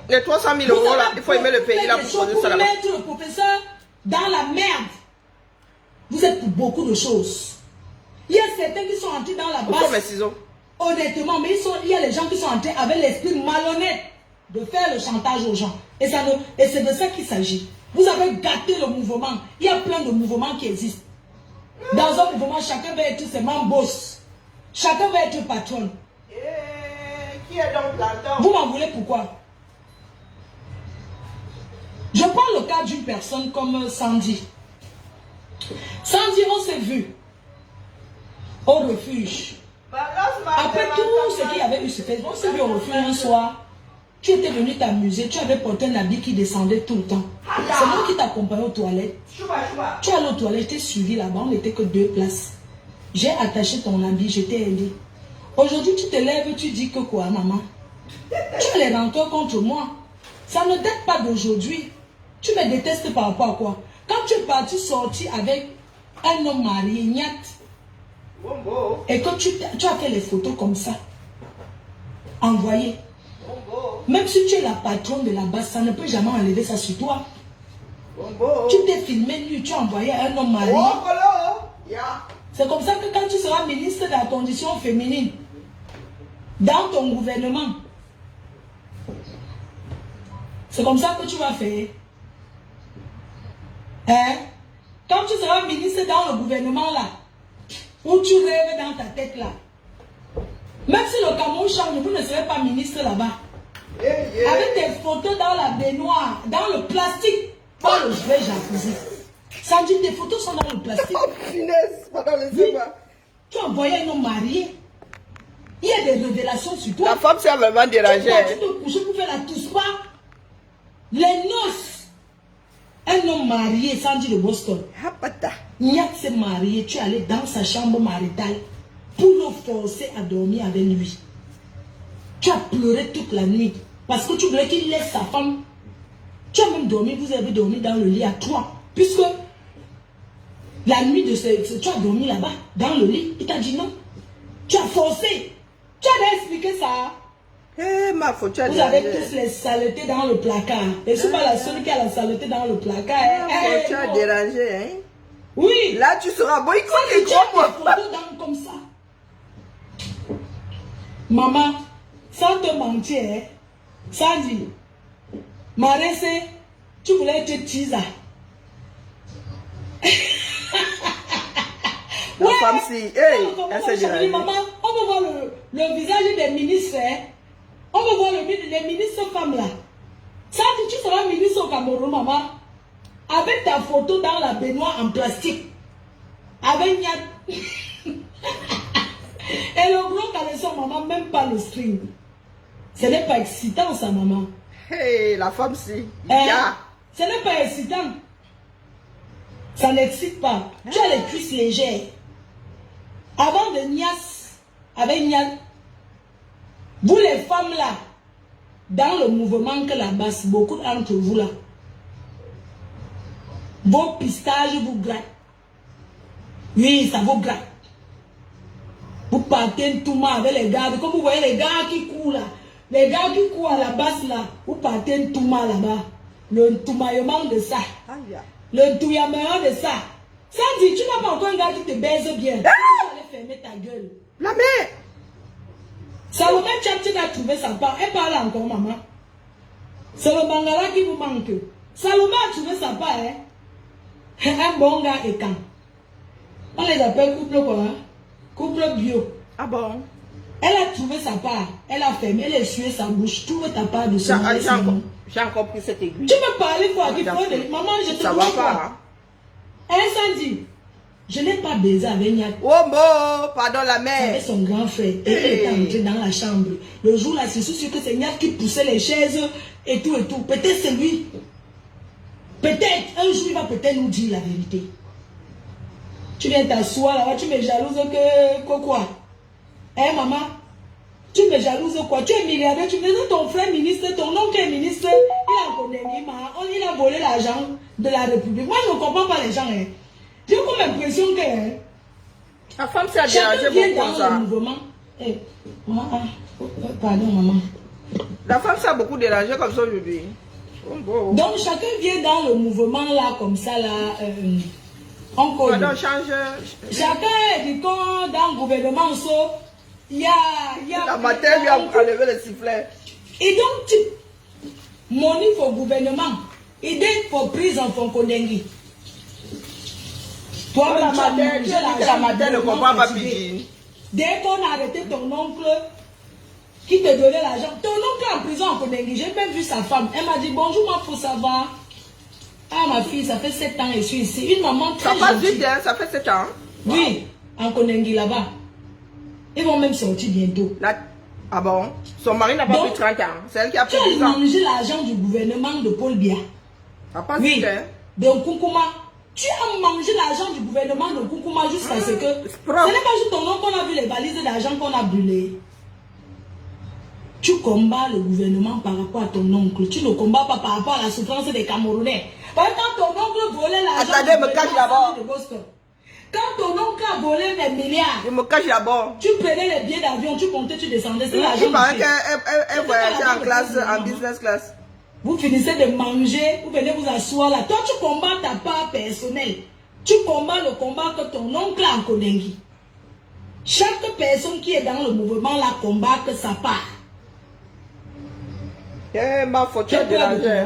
Les 300 000 euros là, il faut aimer le pays là pour poser ça là-bas. Vous mettre le professeur dans la merde. Vous êtes pour beaucoup de choses. Il y a certains qui sont entrés dans la base. Mes ciseaux. Honnêtement, mais il y a les gens qui sont entrés avec l'esprit malhonnête de faire le chantage aux gens. Et c'est de ça qu'il s'agit. Vous avez gâté le mouvement. Il y a plein de mouvements qui existent. Dans un mouvement, chacun va être ses membres boss. Chacun va être patron. Qui est donc là-dedans? Vous m'en voulez pourquoi? Je prends le cas d'une personne comme Sandy. Sandy, on s'est vu au refuge. Après tout ce qu'il y avait eu sur Facebook, on s'est vu au refuge un soir. Tu étais venu t'amuser, tu avais porté un habit qui descendait tout le temps. C'est moi qui t'accompagnais aux toilettes. Tu es allé aux toilettes, je t'ai suivi là-bas, on n'était que 2 places. J'ai attaché ton habit, je t'ai aidé. Aujourd'hui, tu te lèves, tu dis que quoi, maman? Tu as les rancœurs contre moi. Ça ne date pas d'aujourd'hui. Tu me détestes par rapport à quoi? Quand tu es parti sortir avec un homme marié, Niat, et que tu as fait les photos comme ça, envoyées. Même si tu es la patronne de la base, ça ne peut jamais enlever ça sur toi. Tu t'es filmé nu, tu as envoyé un homme marié. C'est comme ça que quand tu seras ministre de la condition féminine, dans ton gouvernement, c'est comme ça que tu vas faire. Hein? Quand tu seras ministre dans le gouvernement là, où tu rêves dans ta tête là, même si le Cameroun change, vous ne serez pas ministre là-bas. Avec des photos dans la baignoire, dans le plastique. Oh, le vrai jacuzzi. Ça dit tes photos sont dans le plastique. Oh, finesse, pendant les débats. Tu as envoyé un homme marié. Il y a des révélations sur toi. La femme s'est vraiment dérangée. Tu te coucher pour faire la tousse-pas. Les noces. Un homme marié, Sandy de Boston. Niak s'est marié, tu es allé dans sa chambre maritale pour le forcer à dormir avec lui. Tu as pleuré toute la nuit parce que tu voulais qu'il laisse sa femme. Tu as même dormi, vous avez dormi dans le lit à trois. Puisque la nuit de tu as dormi là-bas, dans le lit. Il t'a dit non. Tu as forcé. Tu as expliqué ça. Ma faute, tu as vous avez tous les saletés dans le placard. Et je ne suis pas la seule qui a la saleté dans le placard. Tu as dérangé, hein? Oui. Là, tu seras boycotté. Tu as des photos dans comme ça. Maman, sans te mentir, hein, sans dire, Maresse, tu voulais être teaser. La femme, si. Hey, elle s'est dérangée. Maman, on va voir le visage des ministres. Hein. On va voir les ministres femmes là. Ça dit, tu seras ministre au Cameroun, maman. Avec ta photo dans la baignoire en plastique. Avec Niat. Et le gros caleçon, maman, même pas le string. Ce n'est pas excitant, ça, maman. Hey, la femme, si. Ce n'est pas excitant. Ça n'excite pas. Tu as les cuisses légères. Avant de Nias, avec Niat, vous les femmes là, dans le mouvement que la basse, beaucoup d'entre vous là, vos pistages vous grattent. Oui, ça vous gratte. Vous partez tout mal avec les gars. Comme vous voyez les gars qui courent là, les gars qui courent à la basse là, vous partez tout mal là-bas. Le toumaillement de ça. Le touillement de ça. Ça dit, tu n'as pas encore un gars qui te baise bien. Tu vas aller fermer ta gueule. La mère. Salomé Tchatchik a trouvé sa part. Elle parle encore, maman. C'est le Bangala qui vous manque. Salomé a trouvé sa part, hein. Un bon gars et quand. On les appelle couple quoi, hein? Couple bio. Ah bon? Elle a trouvé sa part. Elle a fermé, elle a essuyé sa bouche. Trouve ta part de son. J'ai encore pris cette aiguille. Tu me parler quoi? Maman, je te ça va pas. Incendie. Je n'ai pas baisé avec Niat. Oh bon, pardon la mère. Avec son grand frère. Et elle était entrée dans la chambre. Le jour là, c'est sûr que c'est Niat qui poussait les chaises et tout et tout. Peut-être c'est lui. Peut-être, un jour il va peut-être nous dire la vérité. Tu viens t'asseoir là, tu me jalouses que quoi? Hein maman? Tu me jalouses quoi? Tu es milliardaire, tu me dis ton frère ministre, ton oncle est ministre, il a connu, il a volé l'argent de la République. Moi je ne comprends pas les gens. Hein. J'ai comme l'impression que hein, la femme s'est dérangée beaucoup dans le mouvement. Pardon maman. La femme s'est beaucoup dérangée comme ça aujourd'hui. Donc chacun vient dans le mouvement là comme ça là. On connaît. Chacun dit qu'on dans le gouvernement il y a la matin lui a enlevé le sifflet. Et donc money pour gouvernement, idée pour prise en Fonkondengi. Toi la matin ne comprend pas Pidgin. Dès qu'on a arrêté ton oncle qui te donnait l'argent, ton oncle est en prison en Kondengi, j'ai même vu sa femme. Elle m'a dit bonjour, moi faut savoir. Ah ma fille, ça fait 7 ans que je suis ici. Une maman très gentille. Ça passe vite, hein, ça fait 7 ans. Oui, en Kondengi là-bas. Ils vont même sortir bientôt. Ah bon? Son mari n'a pas plus 30 ans. C'est elle qui a pris 10 ans. Tu as mangé l'argent du gouvernement de Paul Biya. Ça passe vite, hein? De Koukouma. Tu as mangé l'argent du gouvernement de Koukouma jusqu'à ce que... Ce n'est pas juste ton nom qu'on a vu les valises d'argent qu'on a brûlées. Tu combats le gouvernement par rapport à ton oncle. Tu ne combats pas par rapport à la souffrance des Camerounais. Par exemple, quand ton oncle volait l'argent... Attendez, me cache d'abord. Quand ton oncle a volé les milliards... Il me cache d'abord. Tu prenais les billets d'avion, tu comptais, tu descendais. C'est l'argent. Tu paraît qu'elle voyageait en classe, en business class. Vous finissez de manger, vous venez vous asseoir là. Toi, tu combats ta part personnelle. Tu combats le combat que ton oncle a en Kondengi. Chaque personne qui est dans le mouvement là combat que sa part. Ma faute, tu as dérangé.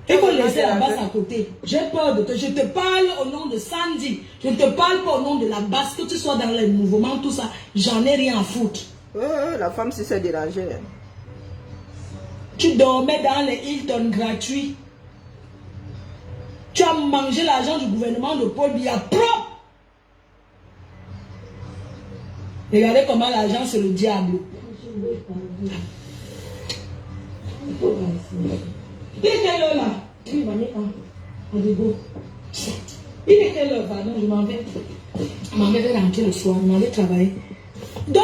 Il faut laisser la basse à côté. J'ai peur de toi. Je te parle au nom de Sandy. Je ne te parle pas au nom de la basse. Que tu sois dans les mouvements, tout ça. J'en ai rien à foutre. La femme, si c'est dérangé. Tu dormais dans les Hilton gratuits. Tu as mangé l'argent du gouvernement de Paul Biya propre. Regardez comment l'argent c'est le diable. Il est quelle heure là? Il est quelle heure? Pardon, je m'en vais. Je m'en vais rentrer le soir, je m'en vais travailler. Donc,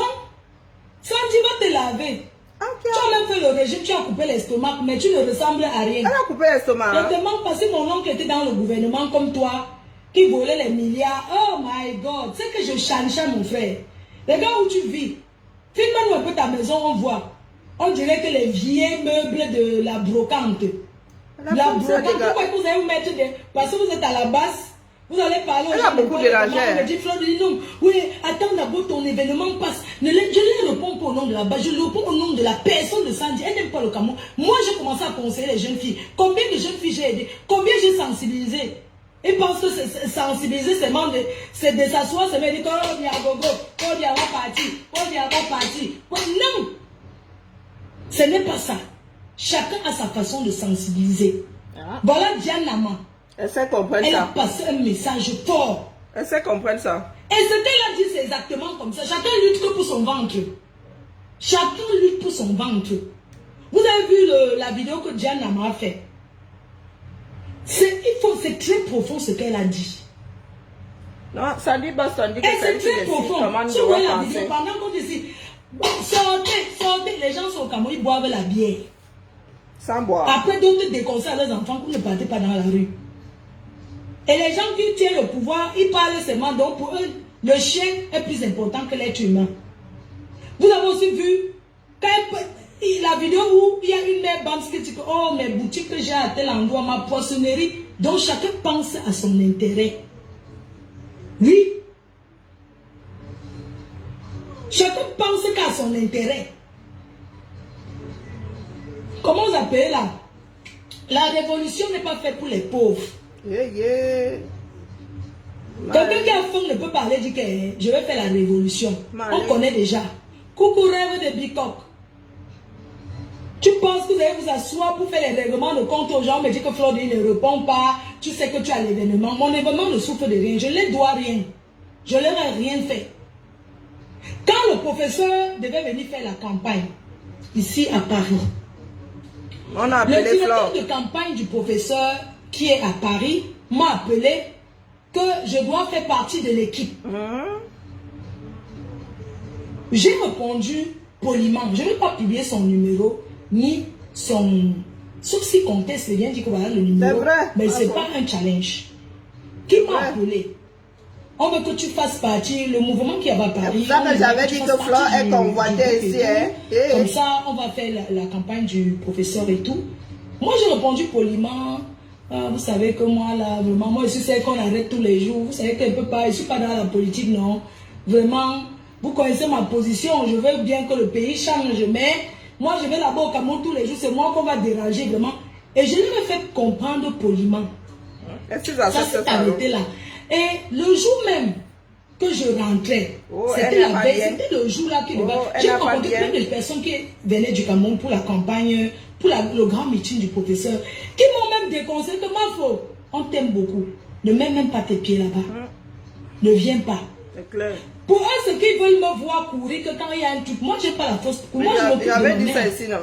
Sandy va te laver. Tu as même fait le régime, tu as coupé l'estomac, mais tu ne ressembles à rien. Elle a coupé l'estomac. Je te demande parce que mon oncle était dans le gouvernement comme toi, qui volait les milliards. Oh my God, c'est que je changeais mon frère. Regarde où tu vis. Filme-nous un peu ta maison, on voit. On dirait que les vieux meubles de la brocante. La brocante, pourquoi vous allez vous mettre des... Parce que vous êtes à la base, vous allez parler aux gens. Elle a beaucoup dérangé. Oui, attends d'abord ton événement passe. Je ne lui réponds pas au nom de la base, je lui réponds au nom de la personne de Sandy. Elle n'aime pas le Cameroun. Moi, j'ai commencé à conseiller les jeunes filles. Combien de jeunes filles j'ai aidé? Combien j'ai sensibilisé? Ils pensent que sensibiliser, c'est de s'asseoir, c'est de dire, oh, il y a gogo, oh, il y a parti, oh, il y a parti. Non! Ce n'est pas ça. Chacun a sa façon de sensibiliser. Voilà Diane Nama. Elle sait comprendre ça. Elle a passé un message fort. Elle sait comprendre ça. Et ce qu'elle a dit, c'est exactement comme ça. Chacun lutte que pour son ventre. Chacun lutte pour son ventre. Vous avez vu la vidéo que Diane Nama a fait. C'est très profond ce qu'elle a dit. Non, ça dit pas, ça dit que c'est très profond. Si vous voyez la vidéo, pendant qu'on dit, sortez, les gens sont comme ils boivent la bière. Sans boire. Après, d'autres déconseillent à leurs enfants qu'on ne partez pas dans la rue. Et les gens qui tiennent le pouvoir, ils parlent seulement, donc pour eux, le chien est plus important que l'être humain. Vous avez aussi vu la vidéo où il y a une mère Bams qui dit que oh, mes boutiques que j'ai à tel endroit, ma poissonnerie. Donc chacun pense à son intérêt. Oui. Chacun pense qu'à son intérêt. Comment vous appelez là? La révolution n'est pas faite pour les pauvres. Quelqu'un qui a faim ne peut pas aller dire que je vais faire la révolution. On connaît déjà. Coucou rêve de Bicoque. Tu penses que vous allez vous asseoir pour faire les règlements de compte aux gens, me dire que Floride ne répond pas, tu sais que tu as l'événement. Mon événement ne souffre de rien, je ne leur dois rien. Je leur ai rien fait. Quand le professeur devait venir faire la campagne, ici à Paris, on a appelé le directeur de campagne du professeur qui est à Paris m'a appelé que je dois faire partie de l'équipe. J'ai répondu poliment. Je ne vais pas publier son numéro ni son... Sauf si conteste vient dire que voilà le numéro. Vrai. Mais ce n'est pas un challenge. Qui m'a appelé? On veut que tu fasses partie, le mouvement qui est à Paris. Ça, j'avais dit que Flore est convoitée ici. Comme ça, on va faire la campagne du professeur et tout. Moi, j'ai répondu poliment. Vous savez que moi, là, vraiment, moi, je suis celle qu'on arrête tous les jours. Vous savez qu'elle ne peut pas, je ne suis pas dans la politique, non. Vraiment, vous connaissez ma position. Je veux bien que le pays change, mais moi, je vais là-bas au Cameroun tous les jours. C'est moi qu'on va déranger, vraiment. Et je lui ai fait comprendre poliment. Ça s'est arrêté là. Et le jour même que je rentrais, c'était la veille, c'était le jour là qui devait. J'ai rencontré plein de personnes qui venaient du Cameroun pour la campagne, pour le grand meeting du professeur, qui m'ont même déconseillé que Mafo, on t'aime beaucoup. Ne mets même pas tes pieds là-bas. Ne viens pas. C'est clair. Pour eux, ceux qui veulent me voir courir, que quand il y a un truc, moi, je n'ai pas la force. Moi, j'avais dit ça ici, non?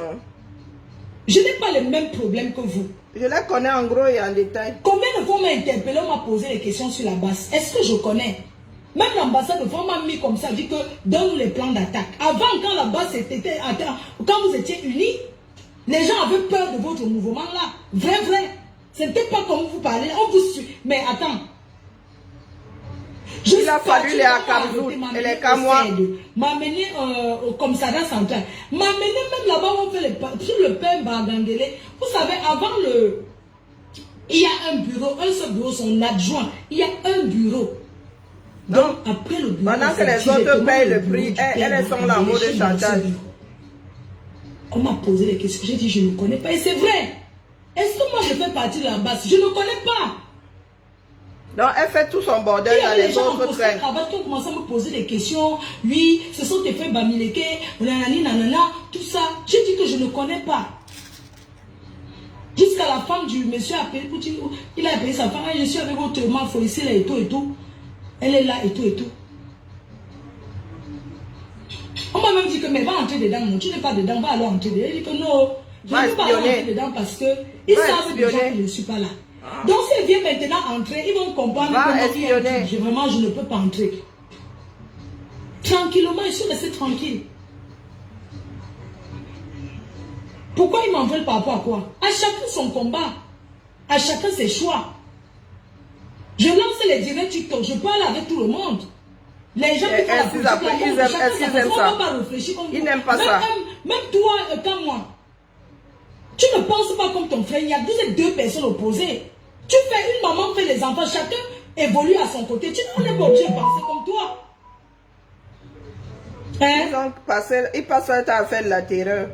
Je n'ai pas les mêmes problèmes que vous. Je les connais en gros et en détail. Combien de fois on m'a interpellé, on m'a posé des questions sur la base? Est-ce que je connais? Même l'ambassade de France m'a mis comme ça, dit que donne-nous les plans d'attaque. Avant, quand la base était, quand vous étiez unis, les gens avaient peur de votre mouvement là. Vrai. Ce n'était pas comme vous parlez. On vous suit. Mais attends. Il a fallu les Akamzout et les Kamois. M'a mené au commissariat central. M'a mené même là-bas où on fait sur le père Bagangele. Vous savez, avant il y a un bureau, un seul bureau, son adjoint. Il y a un bureau. Donc, après le bureau. Pendant que les autres payent le prix, elles sont là en mode de chantage. On m'a posé des questions. J'ai dit, je ne connais pas. Et c'est vrai. Est-ce que moi je fais partie de la base? Je ne connais pas. Donc, elle fait tout son bordel dans les autres trains. Qui ont commencé à me poser des questions. Oui, ce sont tes frères Bamileke, nanani, nanana, tout ça. J'ai dit que je ne connais pas. Jusqu'à la femme du monsieur a appelé, il a appelé sa femme. Je suis avec votre maman, il faut ici, là, et tout, et tout. Elle est là, et tout, et tout. On m'a même dit que, mais va entrer dedans, non, tu n'es pas dedans, va alors entrer dedans. Elle dit que non, je ne peux pas entrer dedans parce que ils savent déjà que je ne suis pas là. Donc si elle vient maintenant entrer, ils vont comprendre que vraiment je ne peux pas entrer. Tranquillement, je suis resté tranquille. Pourquoi ils m'en veulent par rapport à quoi? À chacun son combat. À chacun ses choix. Je lance les directs TikTok, je parle avec tout le monde. Les gens qui font la politique, ils n'aiment pas ça. Même toi, comme moi. Tu ne penses pas comme ton frère. Il y a deux personnes opposées. Tu fais une maman, fait les enfants. Chacun évolue à son côté. Tu n'es pas obligé de penser comme toi. Hein? Ils passent le temps à faire de la terreur.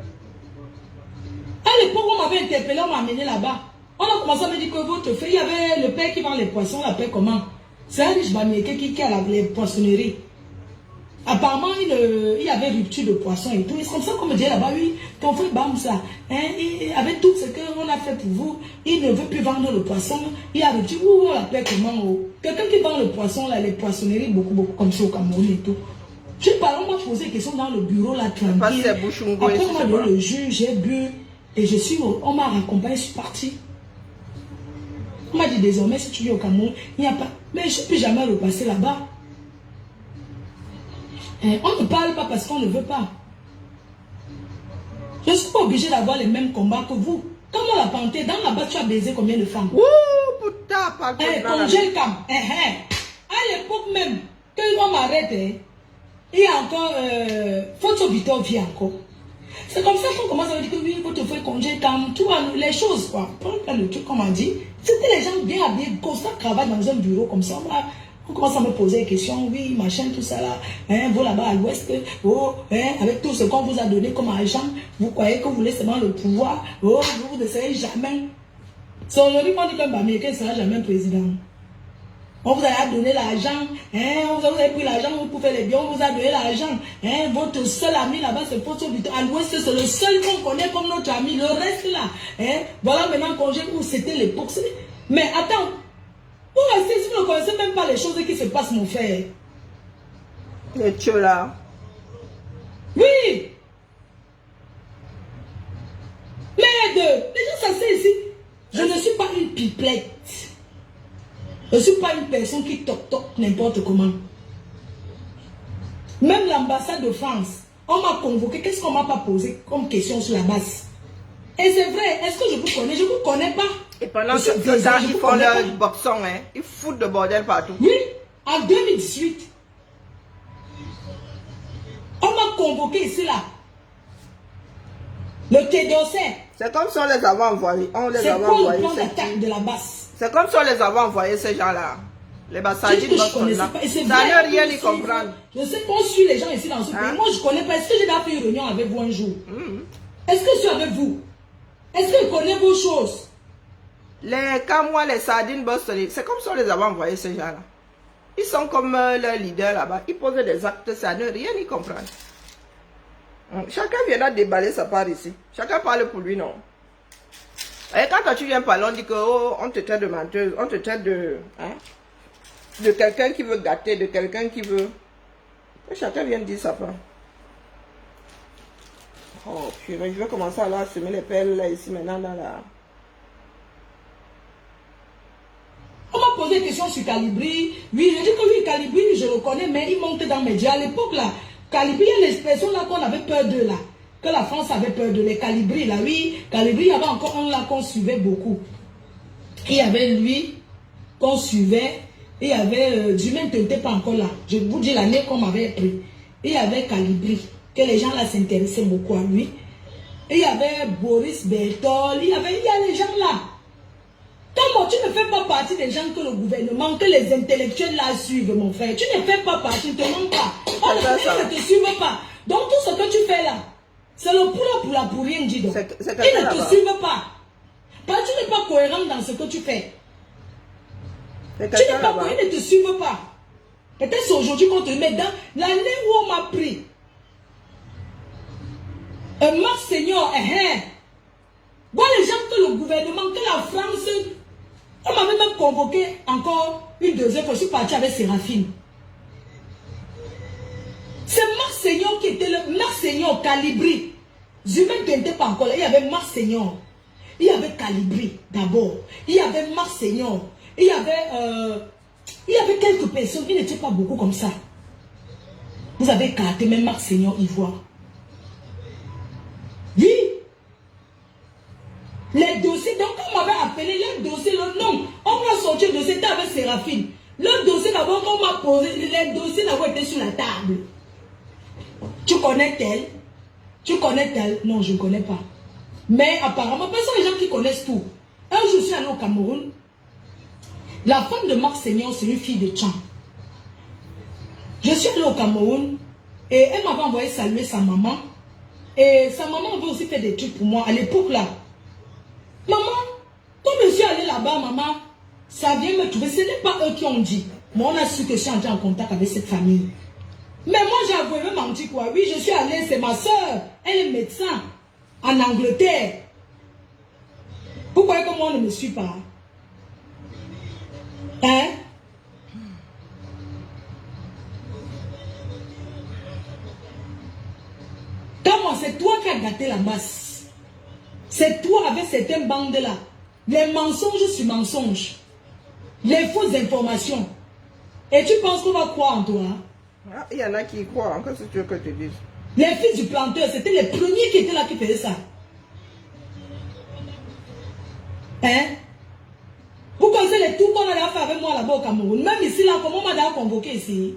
À l'époque, on m'avait interpellé, on m'a amené là-bas. On a commencé à me dire que votre frère, il y avait le père qui vend les poissons, il l'appelle comment? C'est un riche Bamileke qui a les poissonneries. Apparemment, il y avait rupture de poisson et tout. C'est comme ça qu'on me dit là-bas, oui, ton frère Bamsa, hein, avec tout ce qu'on a fait pour vous, il ne veut plus vendre le poisson. Il y a rupture, on l'appelle comment? Quelqu'un qui vend le poisson, là, les poissonneries, beaucoup comme ça au Cameroun et tout. Je parle, on m'a posé des questions dans le bureau, là, tranquille. Après, on m'a donné le jus, j'ai bu, et on m'a raccompagné, je suis parti. On m'a dit désormais, si tu viens au Cameroun, il n'y a pas. Mais je ne peux jamais repasser là-bas. On ne parle pas parce qu'on ne veut pas. Je ne suis pas obligé d'avoir les mêmes combats que vous. Comme on l'a panté, dans la bas tu as baisé combien de femmes? Ouh, putain, pas de congé cam. À l'époque même, quand on m'arrête, il y a encore photo Victor vient encore. C'est comme ça qu'on commence à dire que oui, votre frère congé cam, tout les choses quoi. Pas le truc qu'on m'a dit. C'était les gens bien habillés, constant cravate dans un bureau comme ça. On commence à me poser des questions, oui, machin, tout ça là. Vous là-bas à l'ouest, avec tout ce qu'on vous a donné comme argent, vous croyez que vous voulez seulement le pouvoir, vous ne serez jamais. C'est aujourd'hui qu'on dit qu'un Bamileke ne sera jamais président. On vous a donné l'argent, vous avez pris l'argent pour faire les biens, on vous a donné l'argent. Votre seul ami là-bas, c'est Poto Vito. À l'ouest, c'est le seul qu'on connaît comme notre ami. Le reste là, voilà maintenant congé où c'était l'époque. Mais attends, vous restez, si vous ne connaissez même pas les choses qui se passent, mon frère. Les tueux là. Oui. Merde, les gens s'asseyent ici. Je ne suis pas une pipelette. Je ne suis pas une personne qui toque n'importe comment. Même l'ambassade de France, on m'a convoqué. Qu'est-ce qu'on m'a pas posé comme question sur la base? Et c'est vrai, est-ce que je vous connais? Je ne vous connais pas. Et pendant que ça, ils font leur boxon, ils foutent de bordel partout. Oui, en 2018, on m'a convoqué ici là. Le Quai d'Orsay. C'est comme si on les avait envoyés. C'est quoi le plan d'attaque de la base? C'est comme si on les avait envoyés, ces gens-là. Les Bassadines, ça ne rien y comprendre. Je sais qu'on suit les gens ici dans ce pays. Moi, je ne connais pas. Est-ce que j'ai déjà fait une réunion avec vous un jour? Est-ce que je suis avec vous? Est-ce que je connais vos choses? Les Camois, les sardines, c'est comme si on les avait envoyés, ces gens-là. Ils sont comme leurs leaders là-bas. Ils posent des actes, ça ne rien y comprendre. Chacun vient là déballer sa part ici. Chacun parle pour lui, non? Et quand tu viens parler, on dit que on te traite de menteuse, on te traite de quelqu'un qui veut gâter, de quelqu'un qui veut. Et chacun vient dire sa part. Oh purée, je vais commencer à semer les pelles là ici maintenant dans la. On m'a posé des questions sur Calibri. Oui, je dis que oui, Calibri, je le connais, mais il monte dans mes médias. À l'époque là, Calibri, il y a des personnes là qu'on avait peur de là. Que la France avait peur de les Calibri là, oui. Calibri, il y avait encore un là qu'on suivait beaucoup. Il y avait lui qu'on suivait. Il y avait Dumaine n'était pas encore là. Je vous dis l'année qu'on m'avait pris. Il y avait Calibri, que les gens là s'intéressaient beaucoup à lui. Il y avait Boris Bertol, il y a les gens là. Comment tu ne fais pas partie des gens que le gouvernement, que les intellectuels là suivent, mon frère. Tu ne fais pas partie, ne te manques pas. Ils ne te suivent pas. Donc tout ce que tu fais là, c'est le pour rien, dis donc. Ils ne te suivent pas. Parce que tu n'es pas cohérent dans ce que tu fais. Tu n'es pas cohérent, ils ne te suivent pas. Peut-être c'est aujourd'hui qu'on te met dans l'année où on m'a pris. Marc Seigneur, voilà les gens que le gouvernement, que la France, on m'avait même convoqué encore une deuxième fois. Je suis partie avec Séraphine. C'est Marc Seigneur qui était le Marc Seigneur Calibri. Humain qui n'était pas encore là. Il y avait Marc Seigneur. Il y avait Calibri d'abord. Il y avait Marc Seigneur. Il y avait quelques personnes. Il n'était pas beaucoup comme ça. Vous avez écarté même Marc Seigneur Ivoire. Oui. Les dossiers, donc on m'avait appelé le dossier, le nom. On m'a sorti le dossier, c'était avec Séraphine. Le dossier d'abord qu'on m'a posé, les dossiers d'abord étaient sur la table. Tu connais tel? Tu connais tel? Non, je ne connais pas. Mais apparemment, ce sont les gens qui connaissent tout. Un jour, je suis allé au Cameroun. La femme de Marc Seigneur, c'est une fille de Tchang. Je suis allé au Cameroun et elle m'avait envoyé saluer sa maman. Et sa maman avait aussi fait des trucs pour moi à l'époque là. Maman, quand je suis allé là-bas, maman, ça vient me trouver. Ce n'est pas eux qui ont dit. Moi, on a su que je suis entré en contact avec cette famille. Mais moi, j'ai avoué, même menti quoi. Oui, je suis allée, c'est ma soeur. Elle est médecin en Angleterre. Pourquoi que moi, on ne me suit pas? Hein? Comment c'est toi qui as gâté la masse? C'est toi avec certaines bandes-là. Les mensonges sur mensonges. Les fausses informations. Et tu penses qu'on va croire en toi? Ah, il y en a qui y croient. Encore si tu veux que je te dise. Les fils du planteur, c'était les premiers qui étaient là qui faisaient ça. Hein? Vous connaissez les tours qu'on a fait avec moi là-bas au Cameroun. Même ici, là, comment on m'a d'ailleurs convoqué ici?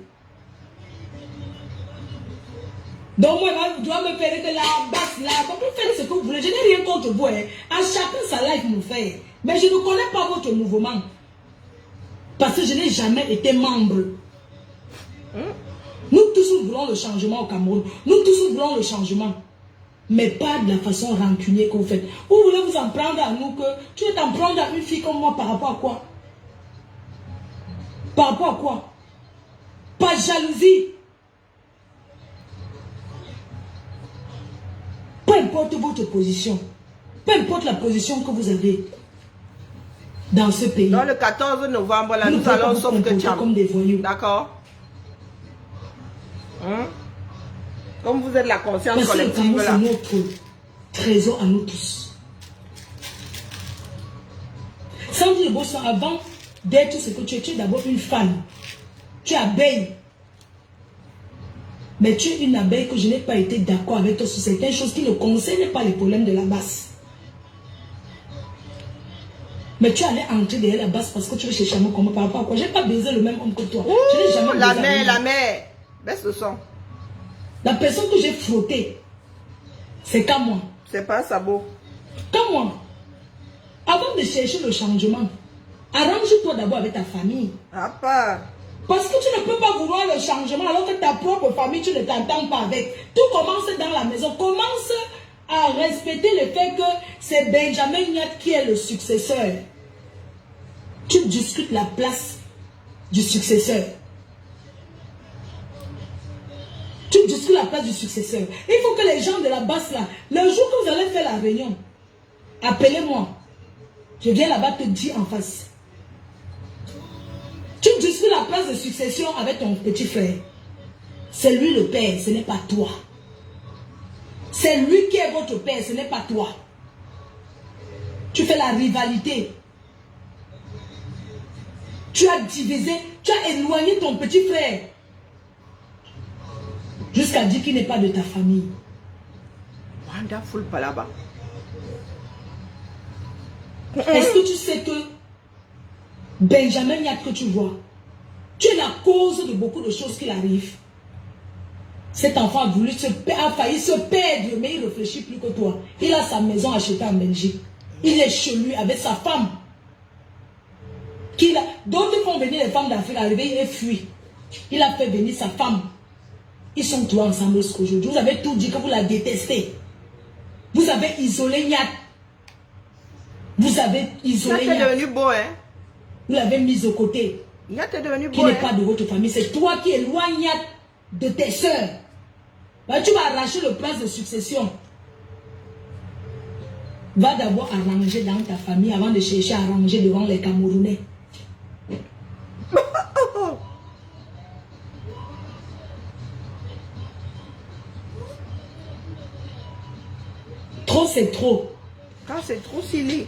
Donc moi, je dois me faire de la basse là. Vous faites ce que vous voulez. Je n'ai rien contre vous. Hein. À chacun sa life, mon frère. Mais je ne connais pas votre mouvement. Parce que je n'ai jamais été membre. Nous tous nous voulons le changement au Cameroun. Nous tous nous voulons le changement. Mais pas de la façon rancunière que vous faites. Vous voulez vous en prendre à nous que tu veux t'en prendre à une fille comme moi par rapport à quoi? Par rapport à quoi? Pas jalousie. Peu importe votre position. Peu importe la position que vous avez dans ce pays. Dans le 14 novembre, là, nous allons sauf que Tcham. Comme des voyous. D'accord? Hein? Comme vous êtes la conscience parce collective que là. c'est notre trésor à nous tous. Sans dire bon sang, avant d'être ce que tu es d'abord une femme. Tu es abeille. Mais tu es une abeille que je n'ai pas été d'accord avec toi sur certaines choses qui ne concernent pas les problèmes de la basse. Mais tu allais entrer derrière la basse parce que tu veux chercher un comme par rapport à quoi? Je n'ai pas baisé le même homme que toi. Je n'ai jamais baisé la mère. Baisse le son. La personne que j'ai frottée, c'est qu'à moi. C'est pas sabot. Qu'à moi. Avant de chercher le changement, arrange-toi d'abord avec ta famille. Ah, pas. Parce que tu ne peux pas vouloir le changement alors que ta propre famille, tu ne t'entends pas avec. Tout commence dans la maison. Commence à respecter le fait que c'est Benjamin Nyat qui est le successeur. Tu discutes la place du successeur. Tu discutes la place du successeur. Il faut que les gens de la basse là, le jour que vous allez faire la réunion, appelez-moi. Je viens là-bas te dire en face. Tu discutes la place de succession avec ton petit frère. C'est lui le père, ce n'est pas toi. C'est lui qui est votre père, ce n'est pas toi. Tu fais la rivalité. Tu as divisé, tu as éloigné ton petit frère. Jusqu'à dire qu'il n'est pas de ta famille. Wonderful palaba. Est-ce que tu sais que Benjamin Nyat que tu vois, tu es la cause de beaucoup de choses qui arrivent. Cet enfant a failli se perdre, mais il ne réfléchit plus que toi. Il a sa maison achetée en Belgique. Il est chez lui avec sa femme. D'autres font venir les femmes d'Afrique arriver et fuient. Il a fait venir sa femme. Ils sont tous ensemble aujourd'hui. Vous avez tout dit que vous la détestez. Vous avez isolé Nyat. Vous avez isolé. T'es devenu beau, hein? Vous l'avez mis de côté. T'es devenu beau, Qui n'est pas de votre famille. C'est toi qui éloignes de tes soeurs. Bah, tu vas arracher le prince de succession. Va d'abord arranger dans ta famille avant de chercher à arranger devant les Camerounais. Trop, c'est trop. Quand c'est trop silly.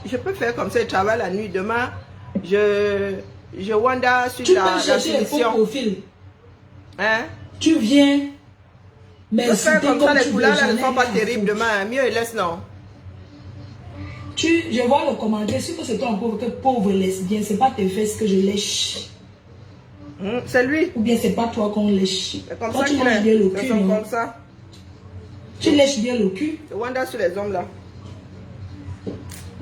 Je peux faire comme ça, je travaille la nuit. Demain, je wanda sur tu la peux chercher les faux profils. Hein? Tu viens. Mais je fais comme ça, les couleurs là ne sont pas terribles demain. Mieux laisse, non. Je vois le commentaire, si c'est toi un pauvre lesbien, c'est pas tes fesses que je lèche. C'est lui. Ou bien c'est pas toi qu'on lèche. Comme toi, ça tu manges bien le cul, non? Comme ça. Tu lèches bien le cul. Je wanda sur les hommes là.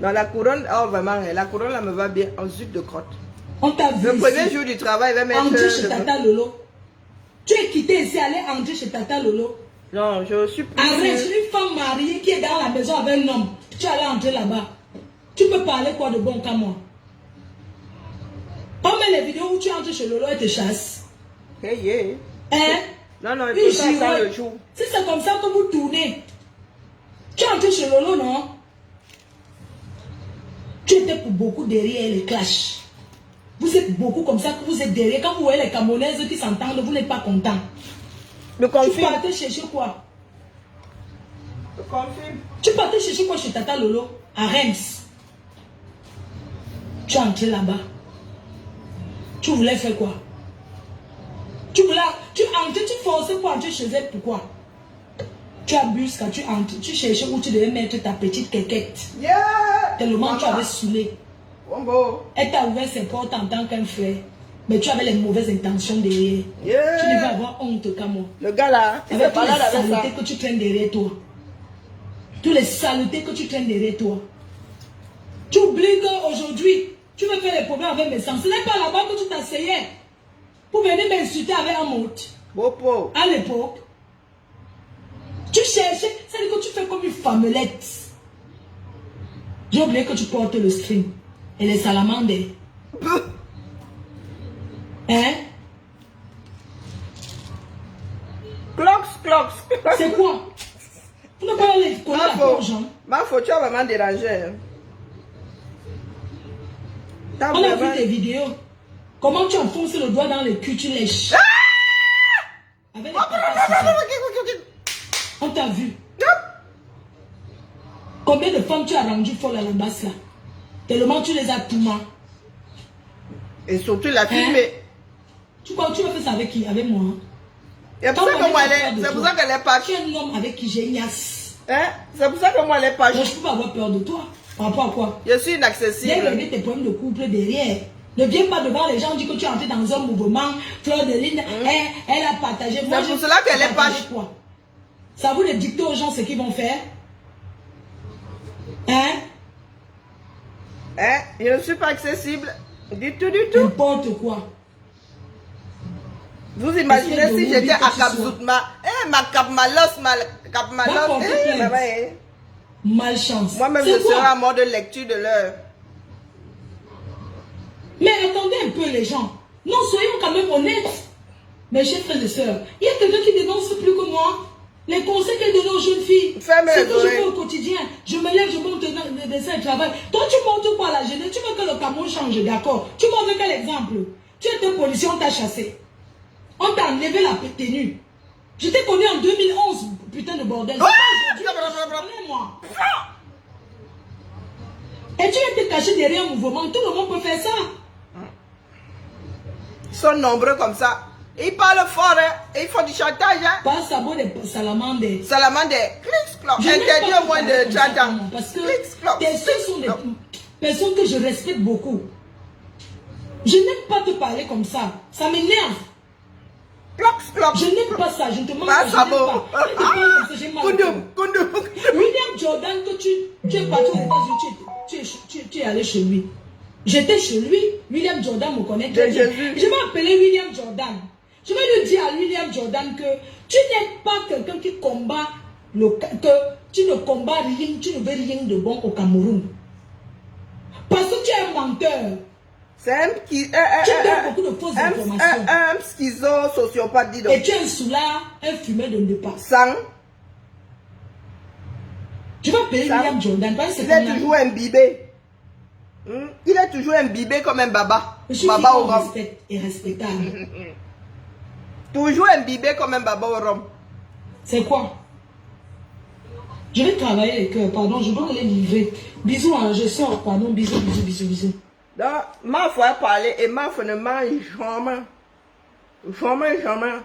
Dans la couronne, oh vraiment, la couronne là me va bien en zut de crotte. On t'a vu. Le premier jour du travail, il va mettre. Entrer chez Tata Lolo. Tu es quitté ici, aller entrer chez Tata Lolo. Non, je suis plus. Arrête, une femme mariée qui est dans la maison avec un homme. Tu allais entrer là-bas. Tu peux parler quoi de bon qu'à moi? On met les vidéos où tu entres chez Lolo et te chasse. Hey, yeah. Hein? Non, non, il faut ça le jour. Si c'est comme ça que vous tournez, tu entres chez Lolo, non? Tu étais pour beaucoup derrière les clashs. Vous êtes beaucoup comme ça que vous êtes derrière. Quand vous voyez les Camerounaises qui s'entendent, vous n'êtes pas content. Le confirme. Tu partais chercher quoi? Le confirme. Tu partais chercher quoi chez Tata Lolo? À Reims. Tu es entré là-bas. Tu voulais faire quoi? Tu entrais, tu forçais pour entrer chez elle. Pourquoi? Tu abuses quand tu entres. Tu cherchais où tu devais mettre ta petite quéquette. Yeah! Tellement tu avais saoulé. Bongo. Elle t'a ouvert ses portes en tant qu'un frère. Mais tu avais les mauvaises intentions derrière. Yeah. Tu devais avoir honte comme moi. Le gars là, il avec pas là toutes les avec ça. saletés que tu traînes derrière toi. Toutes les saletés que tu traînes derrière toi. Tu oublies qu'aujourd'hui, tu veux faire les problèmes avec mes sens. Ce n'est pas là-bas que tu t'asseyais pour venir m'insulter avec un mot. Bopo. À l'époque, tu cherchais, c'est-à-dire que tu fais comme une femmelette. J'ai oublié que tu portes le string et les salamandres. Hein? Clox. C'est quoi? Vous ne pouvez pas les coller la gorge, hein? Ma faute, tu as vraiment dérangé. On a vu tes vidéos. Comment tu enfonces le doigt dans le cul, tu lèches. Avec les papas. On t'a vu. Combien de femmes tu as rendu folles à la basse là? Tellement tu les as tout mal. Et surtout la filmée. Tu crois que tu vas faire ça avec qui? Avec moi. C'est pour ça que moi, c'est pour ça qu'elle est pas. Tu es un homme avec qui j'ai niasse. Hein? C'est pour ça que moi, elle est pas. Donc, je peux pas avoir peur de toi. Par rapport à quoi? Je suis inaccessible. Dès que tes problèmes de couple derrière. Ne viens pas devant les gens, dis que tu es entré dans un mouvement. Fleur de Lune, elle a partagé. C'est pour cela qu'elle est pas. Quoi? Ça vous de dicter aux gens ce qu'ils vont faire? Hein? Hein? Je ne suis pas accessible. Du tout, du tout. N'importe quoi. Vous imaginez si j'étais à Kapzoutma? Ma Kapmalos, Malchance. Moi-même, je serai à mort de lecture de l'heure. Mais attendez un peu les gens. Non, soyons quand même honnêtes. Mes chers frères et sœurs, il y a quelqu'un qui dénonce plus que moi. Les conseils qu'elle donne aux jeunes filles, c'est que je fais au quotidien. Je me lève, je monte dans le travail. Toi, tu montes quoi à la jeunesse? Tu veux que le Cameroun change, d'accord? Tu montres quel exemple? Tu étais policier, on t'a chassé. On t'a enlevé la tenue. Je t'ai connu en 2011, putain de bordel. Moi. Et tu étais caché derrière un mouvement. Tout le monde peut faire ça. Ils sont nombreux comme ça. Ils parlent fort, hein. Ils font du chantage, hein. Pas sabot de salamandre. Salamandre, clic-cloc. Interdit au moins de 30 ans. Parce que tes soeurs sont des personnes que je respecte beaucoup. Je n'aime pas te parler comme ça. Ça m'énerve. Cloc. Je n'aime pas ça. Je ne te demande pas. Je n'aime pas. William Jordan, que tu es parti aux États-Unis, tu es allé chez lui. J'étais chez lui. William Jordan me connaît très bien. Je vais appeler William Jordan. Je vais lui dire à William Jordan que tu n'es pas quelqu'un qui combat que tu ne combats rien, tu ne veux rien de bon au Cameroun. Parce que tu es un menteur. C'est un tu donnes beaucoup de fausses informations. Un schizo-sociopathe, dis donc. Et tu es un soulard, un fumeur de ndepa. Sang. Tu vas payer William Jordan. Il est toujours imbibé. Il est toujours imbibé comme un baba. Je suis baba au rhum. et respectable. Toujours imbibé comme un baba au rhum. C'est quoi? Je vais travailler avec eux. Pardon, je dois les livrer. Bisous, hein, je sors. Pardon, bisous. Donc, ma foi parler et ma foi ne mange jamais. Jamais.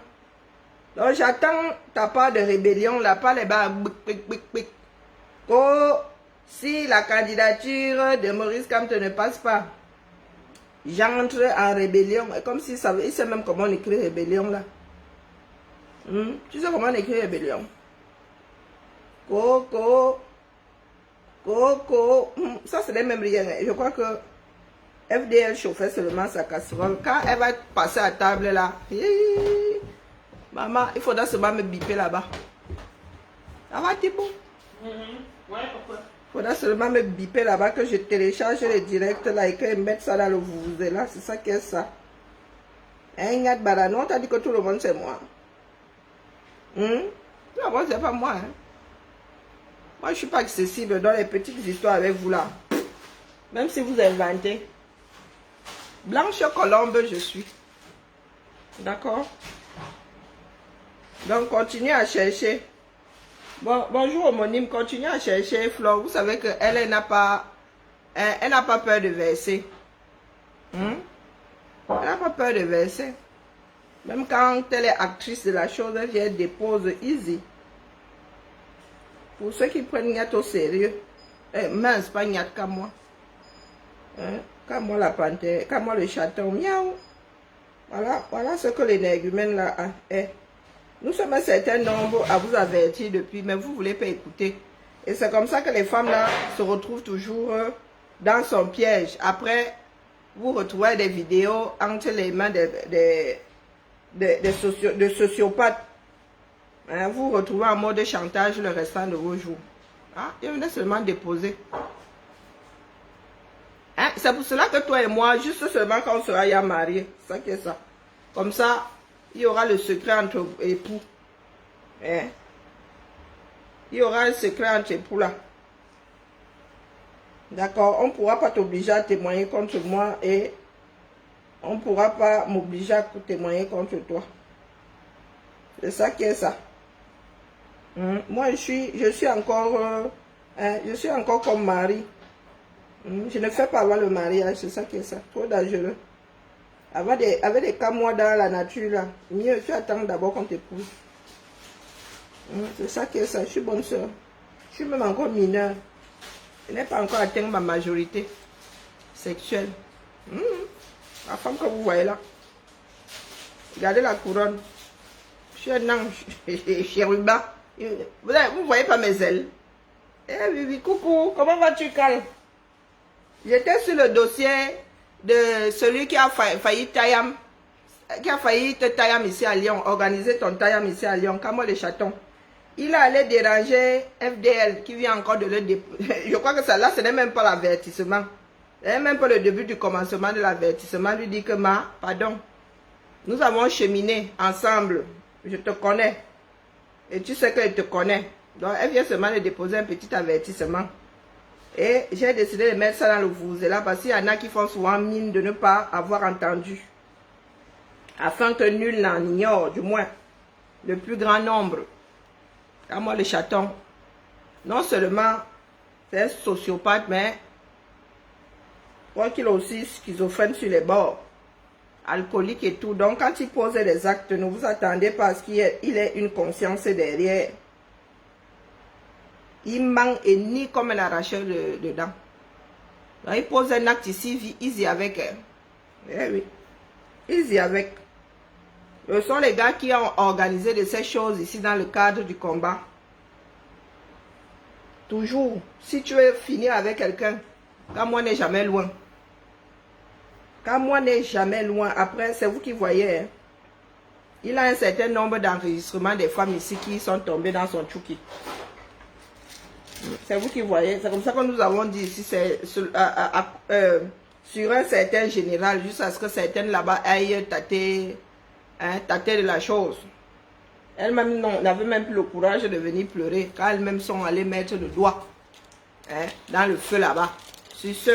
Donc, j'attends ta part de rébellion, là, pas les bas. Oh, si la candidature de Maurice Kamte ne passe pas, j'entre en rébellion. Comme s'il savait, il sait même comment on écrit rébellion, là. Tu sais comment on écrit rébellion? Coco. Ça, c'est même rien. Je crois que FDL chauffait seulement sa casserole. Quand elle va passer à table là, maman, il faudra seulement me biper là-bas. Ça va, Thibaut? Ouais, pourquoi? Il faudra seulement me biper là-bas, que je télécharge les directs là et que je mette ça dans le vous là. C'est ça qui est ça. Hein, non, t'as dit que tout le monde c'est moi. Non, moi, c'est pas moi. Hein. Moi, je suis pas accessible dans les petites histoires avec vous là. Même si vous inventez. Blanche colombe, je suis. D'accord? Donc, continuez à chercher. Bon, bonjour homonyme, continuez à chercher Flore. Vous savez qu'elle n'a pas peur de verser. Elle n'a pas peur de verser. Même quand elle est actrice de la chose, elle vient dépose easy. Pour ceux qui prennent Niat au sérieux, mince, pas Niat comme moi. Comme moi la panthère, comme moi le chaton, miaou. Voilà ce que l'énergumène là est. Nous sommes un certain nombre à vous avertir depuis, mais vous ne voulez pas écouter. Et c'est comme ça que les femmes là se retrouvent toujours dans son piège. Après, vous retrouvez des vidéos entre les mains de sociopathes. Hein, vous retrouvez en mode chantage le restant de vos jours. Ah, il venait seulement déposer. Hein, c'est pour cela que toi et moi, juste seulement quand on sera ya mariés, c'est ça qui est ça. Comme ça, il y aura le secret entre époux. Hein? Il y aura un secret entre époux là. D'accord? On ne pourra pas t'obliger à témoigner contre moi et on ne pourra pas m'obliger à témoigner contre toi. C'est ça qui est ça. Moi, je suis encore comme mari. Je ne fais pas avant le mariage, c'est ça qui est ça. Trop dangereux. Avec des cas moi dans la nature, là, mieux tu attends d'abord qu'on t'épouse. C'est ça qui est ça. Je suis bonne soeur. Je suis même encore mineure. Je n'ai pas encore atteint ma majorité sexuelle. La femme que vous voyez là. Regardez la couronne. Je suis un ange. Chérubin. Vous ne voyez pas mes ailes. Eh oui, coucou. Comment vas-tu, Cal? J'étais sur le dossier de celui qui a failli Tayam. Qui a failli te Tayam ici à Lyon. Organiser ton Tayam ici à Lyon. Comme moi, les chatons. Il a allé déranger FDL qui vient encore de le déposer. Je crois que ça là, ce n'est même pas l'avertissement. Ce n'est même pas le début du commencement de l'avertissement. Lui dit que pardon. Nous avons cheminé ensemble. Je te connais. Et tu sais qu'elle te connaît. Donc, elle vient seulement de déposer un petit avertissement. Et j'ai décidé de mettre ça dans le vous-là parce qu'il y en a qui font souvent mine de ne pas avoir entendu. Afin que nul n'en ignore, du moins, le plus grand nombre. Car moi, le chaton, non seulement c'est un sociopathe, mais je crois qu'il est aussi schizophrène sur les bords. Alcoolique et tout. Donc, quand il pose des actes, ne vous attendez pas à ce qu'il ait une conscience derrière. Il manque et nie comme un arracheur dedans. Donc, il pose un acte ici, vit easy avec elle. Eh oui. Easy avec. Ce sont les gars qui ont organisé de ces choses ici dans le cadre du combat. Toujours. Si tu veux finir avec quelqu'un, quand moi n'est jamais loin. Quand moi n'est jamais loin, après, c'est vous qui voyez. Hein. Il a un certain nombre d'enregistrements des femmes ici qui sont tombées dans son chouki. C'est vous qui voyez. C'est comme ça que nous avons dit ici, c'est sur un certain général, jusqu'à ce que certaines là-bas aillent tâter de la chose. Elles-mêmes n'avaient même plus le courage de venir pleurer, car elles-mêmes sont allées mettre le doigt dans le feu là-bas. Sur ce,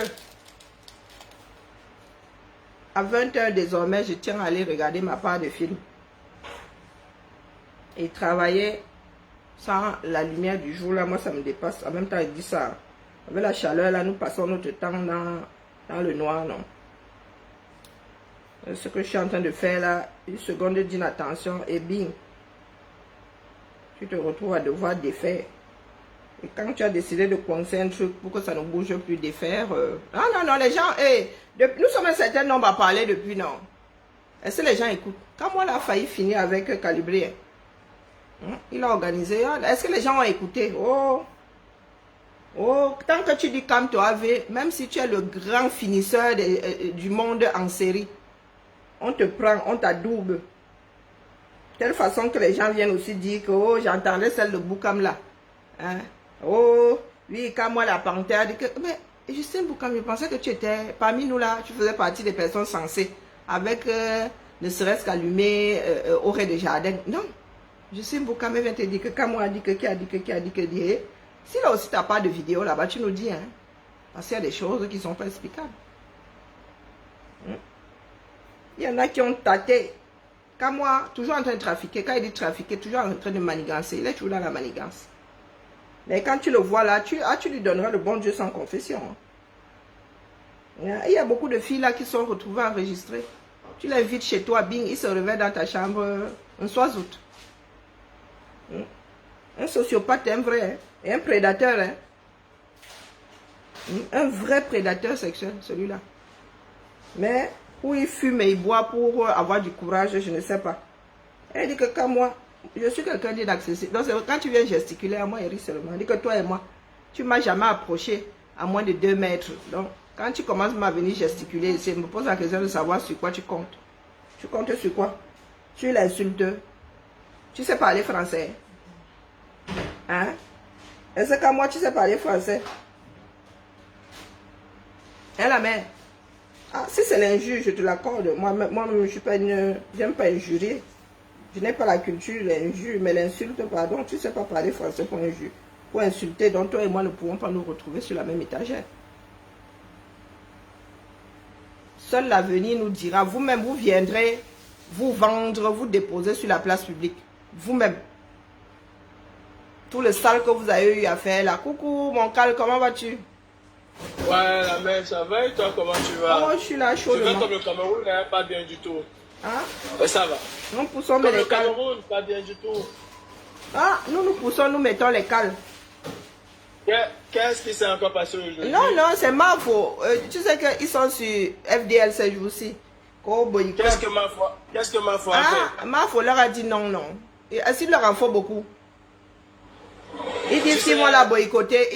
à 20 h désormais, je tiens à aller regarder ma part de film. Et travailler sans la lumière du jour, là, moi, ça me dépasse. En même temps, il dit ça. Avec la chaleur, là, nous passons notre temps dans le noir, non. Ce que je suis en train de faire, là, une seconde d'inattention, et bing. Tu te retrouves à devoir défaire. Et quand tu as décidé de coincer un truc pour que ça ne bouge plus, défaire... Non, les gens... nous sommes un certain nombre à parler depuis, non. Est-ce que les gens écoutent? Quand moi, il a failli finir avec Calibré, il a organisé. Est-ce que les gens ont écouté? Oh, tant que tu dis comme toi, même si tu es le grand finisseur du monde en série, on te prend, on t'adoube. De telle façon que les gens viennent aussi dire que oh, j'entendais celle de Boukam là. Oh, oui, quand moi la panthère dit que. Mais Justin Boukam, je pensais que tu étais parmi nous là, tu faisais partie des personnes sensées, avec ne serait-ce qu'allumer au rez de jardin. Non. Justin Boukam vient te dire que quand moi a dit que qui a dit que dit. Si là aussi tu n'as pas de vidéo là-bas, tu nous dis, parce qu'il y a des choses qui ne sont pas explicables. Il y en a qui ont tâté. Quand moi, toujours en train de trafiquer, quand il dit trafiquer, toujours en train de manigancer, il est toujours dans la manigance. Mais quand tu le vois là, tu lui donneras le bon Dieu sans confession. Il y a beaucoup de filles là qui sont retrouvées enregistrées. Tu l'invites chez toi, bing, il se réveille dans ta chambre un soir août. Un sociopathe, un vrai, et un prédateur. Un vrai prédateur sexuel, celui-là. Mais, où il fume et il boit pour avoir du courage, je ne sais pas. Elle dit que quand moi, je suis quelqu'un d'inaccessible. Donc, quand tu viens gesticuler à moi, il rit seulement. Elle dit que toi et moi, tu ne m'as jamais approché à moins de 2 mètres. Donc, quand tu commences à venir gesticuler, je me pose la question de savoir sur quoi tu comptes. Tu comptes sur quoi? Sur l'insulte. Tu sais parler français? Est-ce qu'à moi, tu sais parler français? La mère. Si c'est l'injure, je te l'accorde. Moi-même, je ne suis pas j'aime pas injurier. Je n'ai pas la culture, l'injure, mais l'insulte, pardon, tu ne sais pas parler français pour injure. Pour insulter, donc toi et moi ne pouvons pas nous retrouver sur la même étagère. Seul l'avenir nous dira, vous-même, vous viendrez vous vendre, vous déposer sur la place publique. Vous-même. Tout le sale que vous avez eu à faire là. Coucou, mon Cal, comment vas-tu? Ouais, la mère, ça va et toi, comment tu vas? Oh, je suis là, chaud. Tu vas comme le Cameroun, n'est pas bien du tout. Ça va. Nous poussons, comme mais les le cales. Cameroun, pas bien du tout. Nous poussons, nous mettons les cales. Qu'est-ce qui s'est encore passé aujourd'hui? Non, c'est ma faute. Tu sais qu'ils sont sur FDL ces jours-ci. Qu'est-ce que ma foi a fait? Ma faute leur a dit non. Est-ce qu'il leur en faut beaucoup? Ils disent qu'ils vont la boycotter.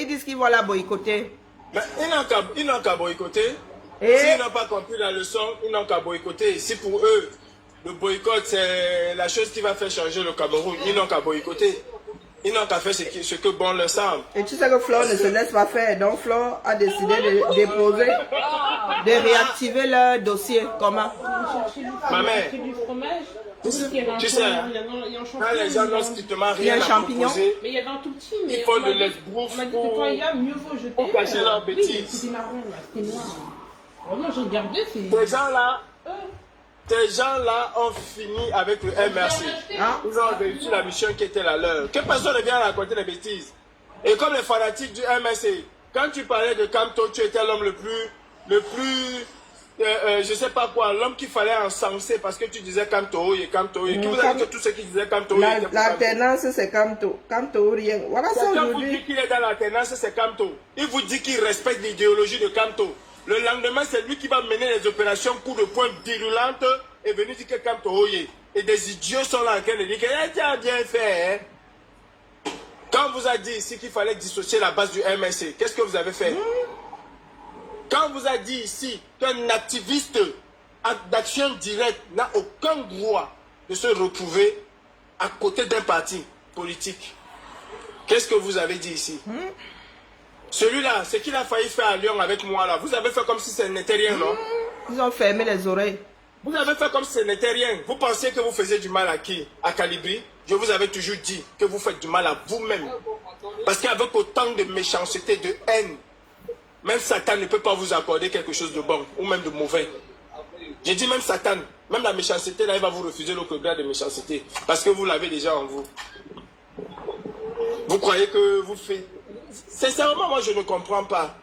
Mais ils n'ont qu'à boycotter. S'ils n'ont pas compris la leçon, ils n'ont qu'à boycotter. Si pour eux, le boycott, c'est la chose qui va faire changer le Cameroun, ils n'ont qu'à boycotter. Ils n'ont qu'à faire ce que bon leur semble. Et tu sais que Flore ne se laisse pas faire. Donc Flore a décidé de déposer, de réactiver leur dossier. Comment? Ma mère. Tu sais, quand les gens n'ont strictement rien à proposer, mais il y avait un tout petit, mais il faut de l'esbrouffe pour cacher leurs bêtises. C'était marron là, c'était noir. Vraiment, je regardais, c'est... Ces gens-là ont fini avec le MRC. Ils ont réussi la mission qui était la leur. Que personne ne vienne raconter des bêtises. Et comme les fanatiques du MRC, quand tu parlais de Kamto, tu étais l'homme le plus je sais pas quoi, l'homme qu'il fallait encenser parce que tu disais Kamto et Kamto. Qui vous a dit que tous ceux qui disaient Kamto l'alternance c'est Kamto. Kamto rien. Voilà ça aujourd'hui. Quand vous aujourd'hui. dites qu'il est dans l'alternance, c'est Kamto. Il vous dit qu'il respecte l'idéologie de Kamto. Le lendemain, c'est lui qui va mener les opérations coup de poing virulentes et venir dire que Kamto Oye. Et des idiots sont là en train de dire que tu as bien fait. Quand on vous a dit ici qu'il fallait dissocier la base du MSC, qu'est-ce que vous avez fait? Quand on vous a dit ici qu'un activiste d'action directe n'a aucun droit de se retrouver à côté d'un parti politique. Qu'est-ce que vous avez dit ici? Celui-là, ce qu'il a failli faire à Lyon avec moi là, vous avez fait comme si ce n'était rien, non? Ils ont fermé les oreilles. Vous avez fait comme si ce n'était rien. Vous pensiez que vous faisiez du mal à qui? À Calibri? Je vous avais toujours dit que vous faites du mal à vous-même. Parce qu'avec autant de méchanceté, de haine, même Satan ne peut pas vous accorder quelque chose de bon ou même de mauvais. J'ai dit même Satan, même la méchanceté, là, il va vous refuser l'autre grade de méchanceté. Parce que vous l'avez déjà en vous. Vous croyez que vous faites... Sincèrement, moi, je ne comprends pas.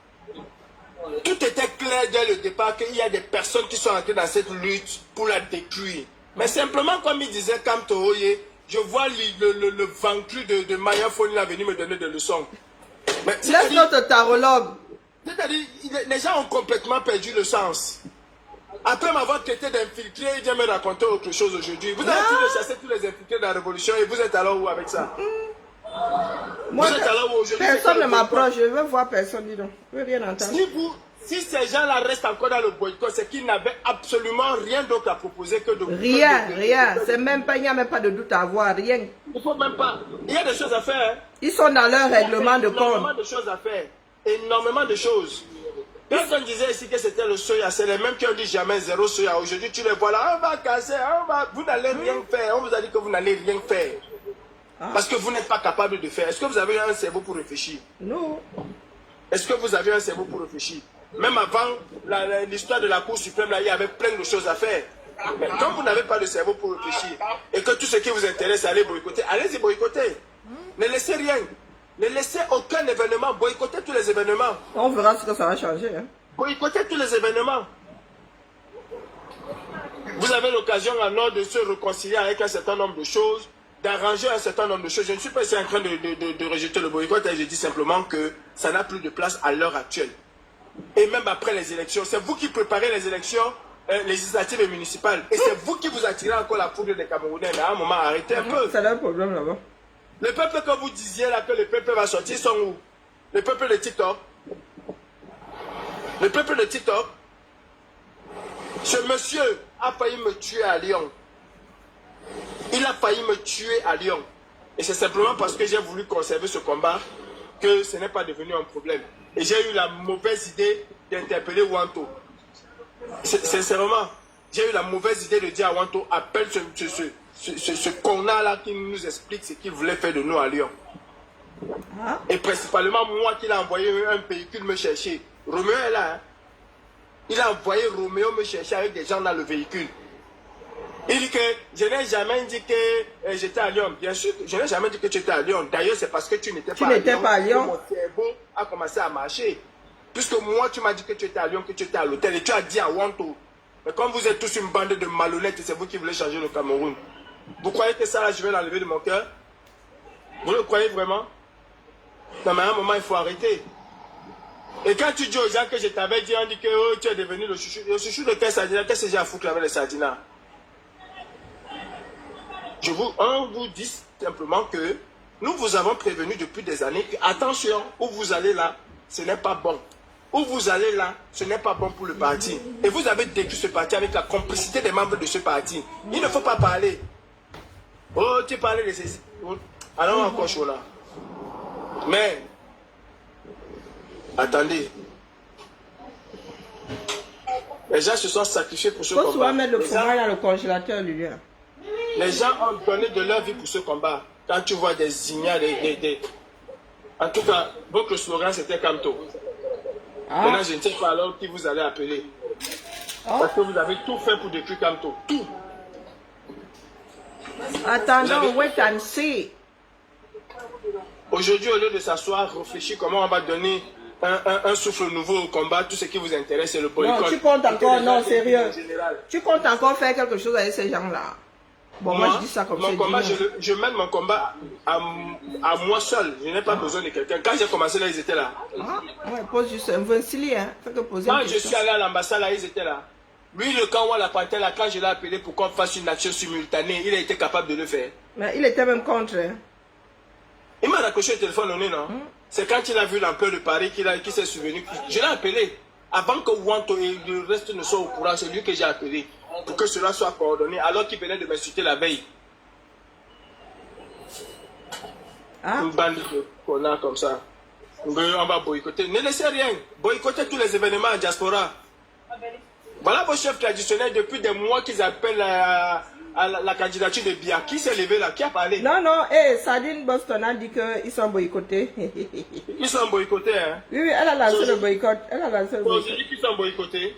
Tout était clair dès le départ qu'il y a des personnes qui sont entrées dans cette lutte pour la détruire. Mais simplement, comme il disait Kamtoye, je vois le vaincu de Maya Foni venir me donner des leçons. Laisse notre tarologue. C'est-à-dire, les gens ont complètement perdu le sens. Après m'avoir traité d'infiltré, il vient me raconter autre chose aujourd'hui. Vous avez tous chassé tous les infiltrés de la révolution et vous êtes alors où avec ça? Moi, personne ne m'approche, je veux voir personne, dis donc. Je veux rien entendre. Si ces gens-là restent encore dans le boycott, c'est qu'ils n'avaient absolument rien d'autre à proposer que de... Rien. C'est même pas, il n'y a même pas de doute à avoir, rien. Il faut même pas. Il y a des choses à faire. Ils sont dans leur règlement de compte. Énormément de choses à faire. Énormément de choses. Personne disait ici que c'était le soya. C'est les mêmes qui ont dit jamais zéro soya. Aujourd'hui, tu les vois là, on va casser, vous n'allez rien faire. On vous a dit que vous n'allez rien faire. Parce que vous n'êtes pas capable de faire. Est-ce que vous avez un cerveau pour réfléchir? Non. Est-ce que vous avez un cerveau pour réfléchir? Même avant l'histoire de la Cour suprême, là, il y avait plein de choses à faire. Mais quand vous n'avez pas de cerveau pour réfléchir et que tout ce qui vous intéresse, allez boycotter, allez-y boycotter. Ne laissez rien. Ne laissez aucun événement. Boycottez tous les événements. On verra ce que ça va changer. Hein. Boycottez tous les événements. Vous avez l'occasion alors de se réconcilier avec un certain nombre de choses, d'arranger un certain nombre de choses. Je ne suis pas ici en train de rejeter le boycott. Je dis simplement que ça n'a plus de place à l'heure actuelle. Et même après les élections, c'est vous qui préparez les élections législatives et municipales. Et c'est vous qui vous attirez encore la foudre des Camerounais. Mais à un moment, arrêtez un peu. C'est un problème là-bas. Le peuple que vous disiez là, que le peuple va sortir, sont où? Le peuple de TikTok. Le peuple de TikTok. Ce monsieur a failli me tuer à Lyon. Il a failli me tuer à Lyon. Et c'est simplement parce que j'ai voulu conserver ce combat que ce n'est pas devenu un problème. Et j'ai eu la mauvaise idée d'interpeller Wanto. Sincèrement, j'ai eu la mauvaise idée de dire à Wanto, appelle ce connard-là qui nous explique ce qu'il voulait faire de nous à Lyon. Et principalement moi qui l'a envoyé un véhicule me chercher. Roméo est là. Hein? Il a envoyé Roméo me chercher avec des gens dans le véhicule. Il dit que je n'ai jamais dit que j'étais à Lyon. Bien sûr, je n'ai jamais dit que tu étais à Lyon. D'ailleurs, c'est parce que tu n'étais pas à Lyon. Mon cerveau a commencé à marcher. Puisque moi, tu m'as dit que tu étais à Lyon, que tu étais à l'hôtel. Et tu as dit à Wanto. Mais comme vous êtes tous une bande de malhonnêtes, c'est vous qui voulez changer le Cameroun. Vous croyez que ça, là, je vais l'enlever de mon cœur? Vous le croyez vraiment? Non, mais à un moment, il faut arrêter. Et quand tu dis aux gens que je t'avais dit, on dit que oh, tu es devenu le chouchou de quel sardinat? Qu'est-ce que j'ai à foutre avec les sardinats? On vous dit simplement que nous vous avons prévenu depuis des années que attention, où vous allez là, ce n'est pas bon. Où vous allez là, ce n'est pas bon pour le parti. Et vous avez détruit ce parti avec la complicité des membres de ce parti. Il ne faut pas parler. Oh, tu parlais de ces... Alors encore chaud là. Mais, attendez. Les gens se sont sacrifiés pour ce combat. Faut souvent mettre le fromage dans le congélateur, lui. Les gens ont donné de leur vie pour ce combat. Quand tu vois des ignares, En tout cas, votre slogan c'était Kamto. Maintenant, je ne sais pas alors qui vous allez appeler. Parce que vous avez tout fait pour détruire Kamto. Tout. Attendons, wait and see. Aujourd'hui, au lieu de s'asseoir, réfléchir comment on va donner un souffle nouveau au combat, tout ce qui vous intéresse, c'est le boycott. Non, tu comptes encore, non, sérieux. Tu comptes encore faire quelque chose avec ces gens-là. Bon, moi je dis ça comme ça. Je mène mon combat à moi seul. Je n'ai pas besoin de quelqu'un. Quand j'ai commencé là, ils étaient là. Ouais, pose juste un ventili, hein. Quand je suis allé à l'ambassade là, ils étaient là. Lui, le camp la panthère là, quand je l'ai appelé pour qu'on fasse une action simultanée, il a été capable de le faire. Mais il était même contre. Hein. Il m'a raccroché le téléphone au nez, non? C'est quand il a vu l'ampleur de Paris qu'il s'est souvenu. Je l'ai appelé. Avant que Wanto et le reste ne soient au courant, c'est lui que j'ai appelé. pour que cela soit coordonné alors qu'il venait de m'insulter la veille. Une bande de connards comme ça. On va boycotter. Ne laissez rien. Boycotter tous les événements en diaspora. Voilà vos chefs traditionnels depuis des mois qu'ils appellent à la candidature de Bia. Qui s'est levé là? Qui a parlé? Non, Sardine Boston a dit qu'ils sont boycottés. Ils sont boycottés, hein? Oui, elle a lancé le boycott. Elle a lancé le boycott. Ils sont boycottés.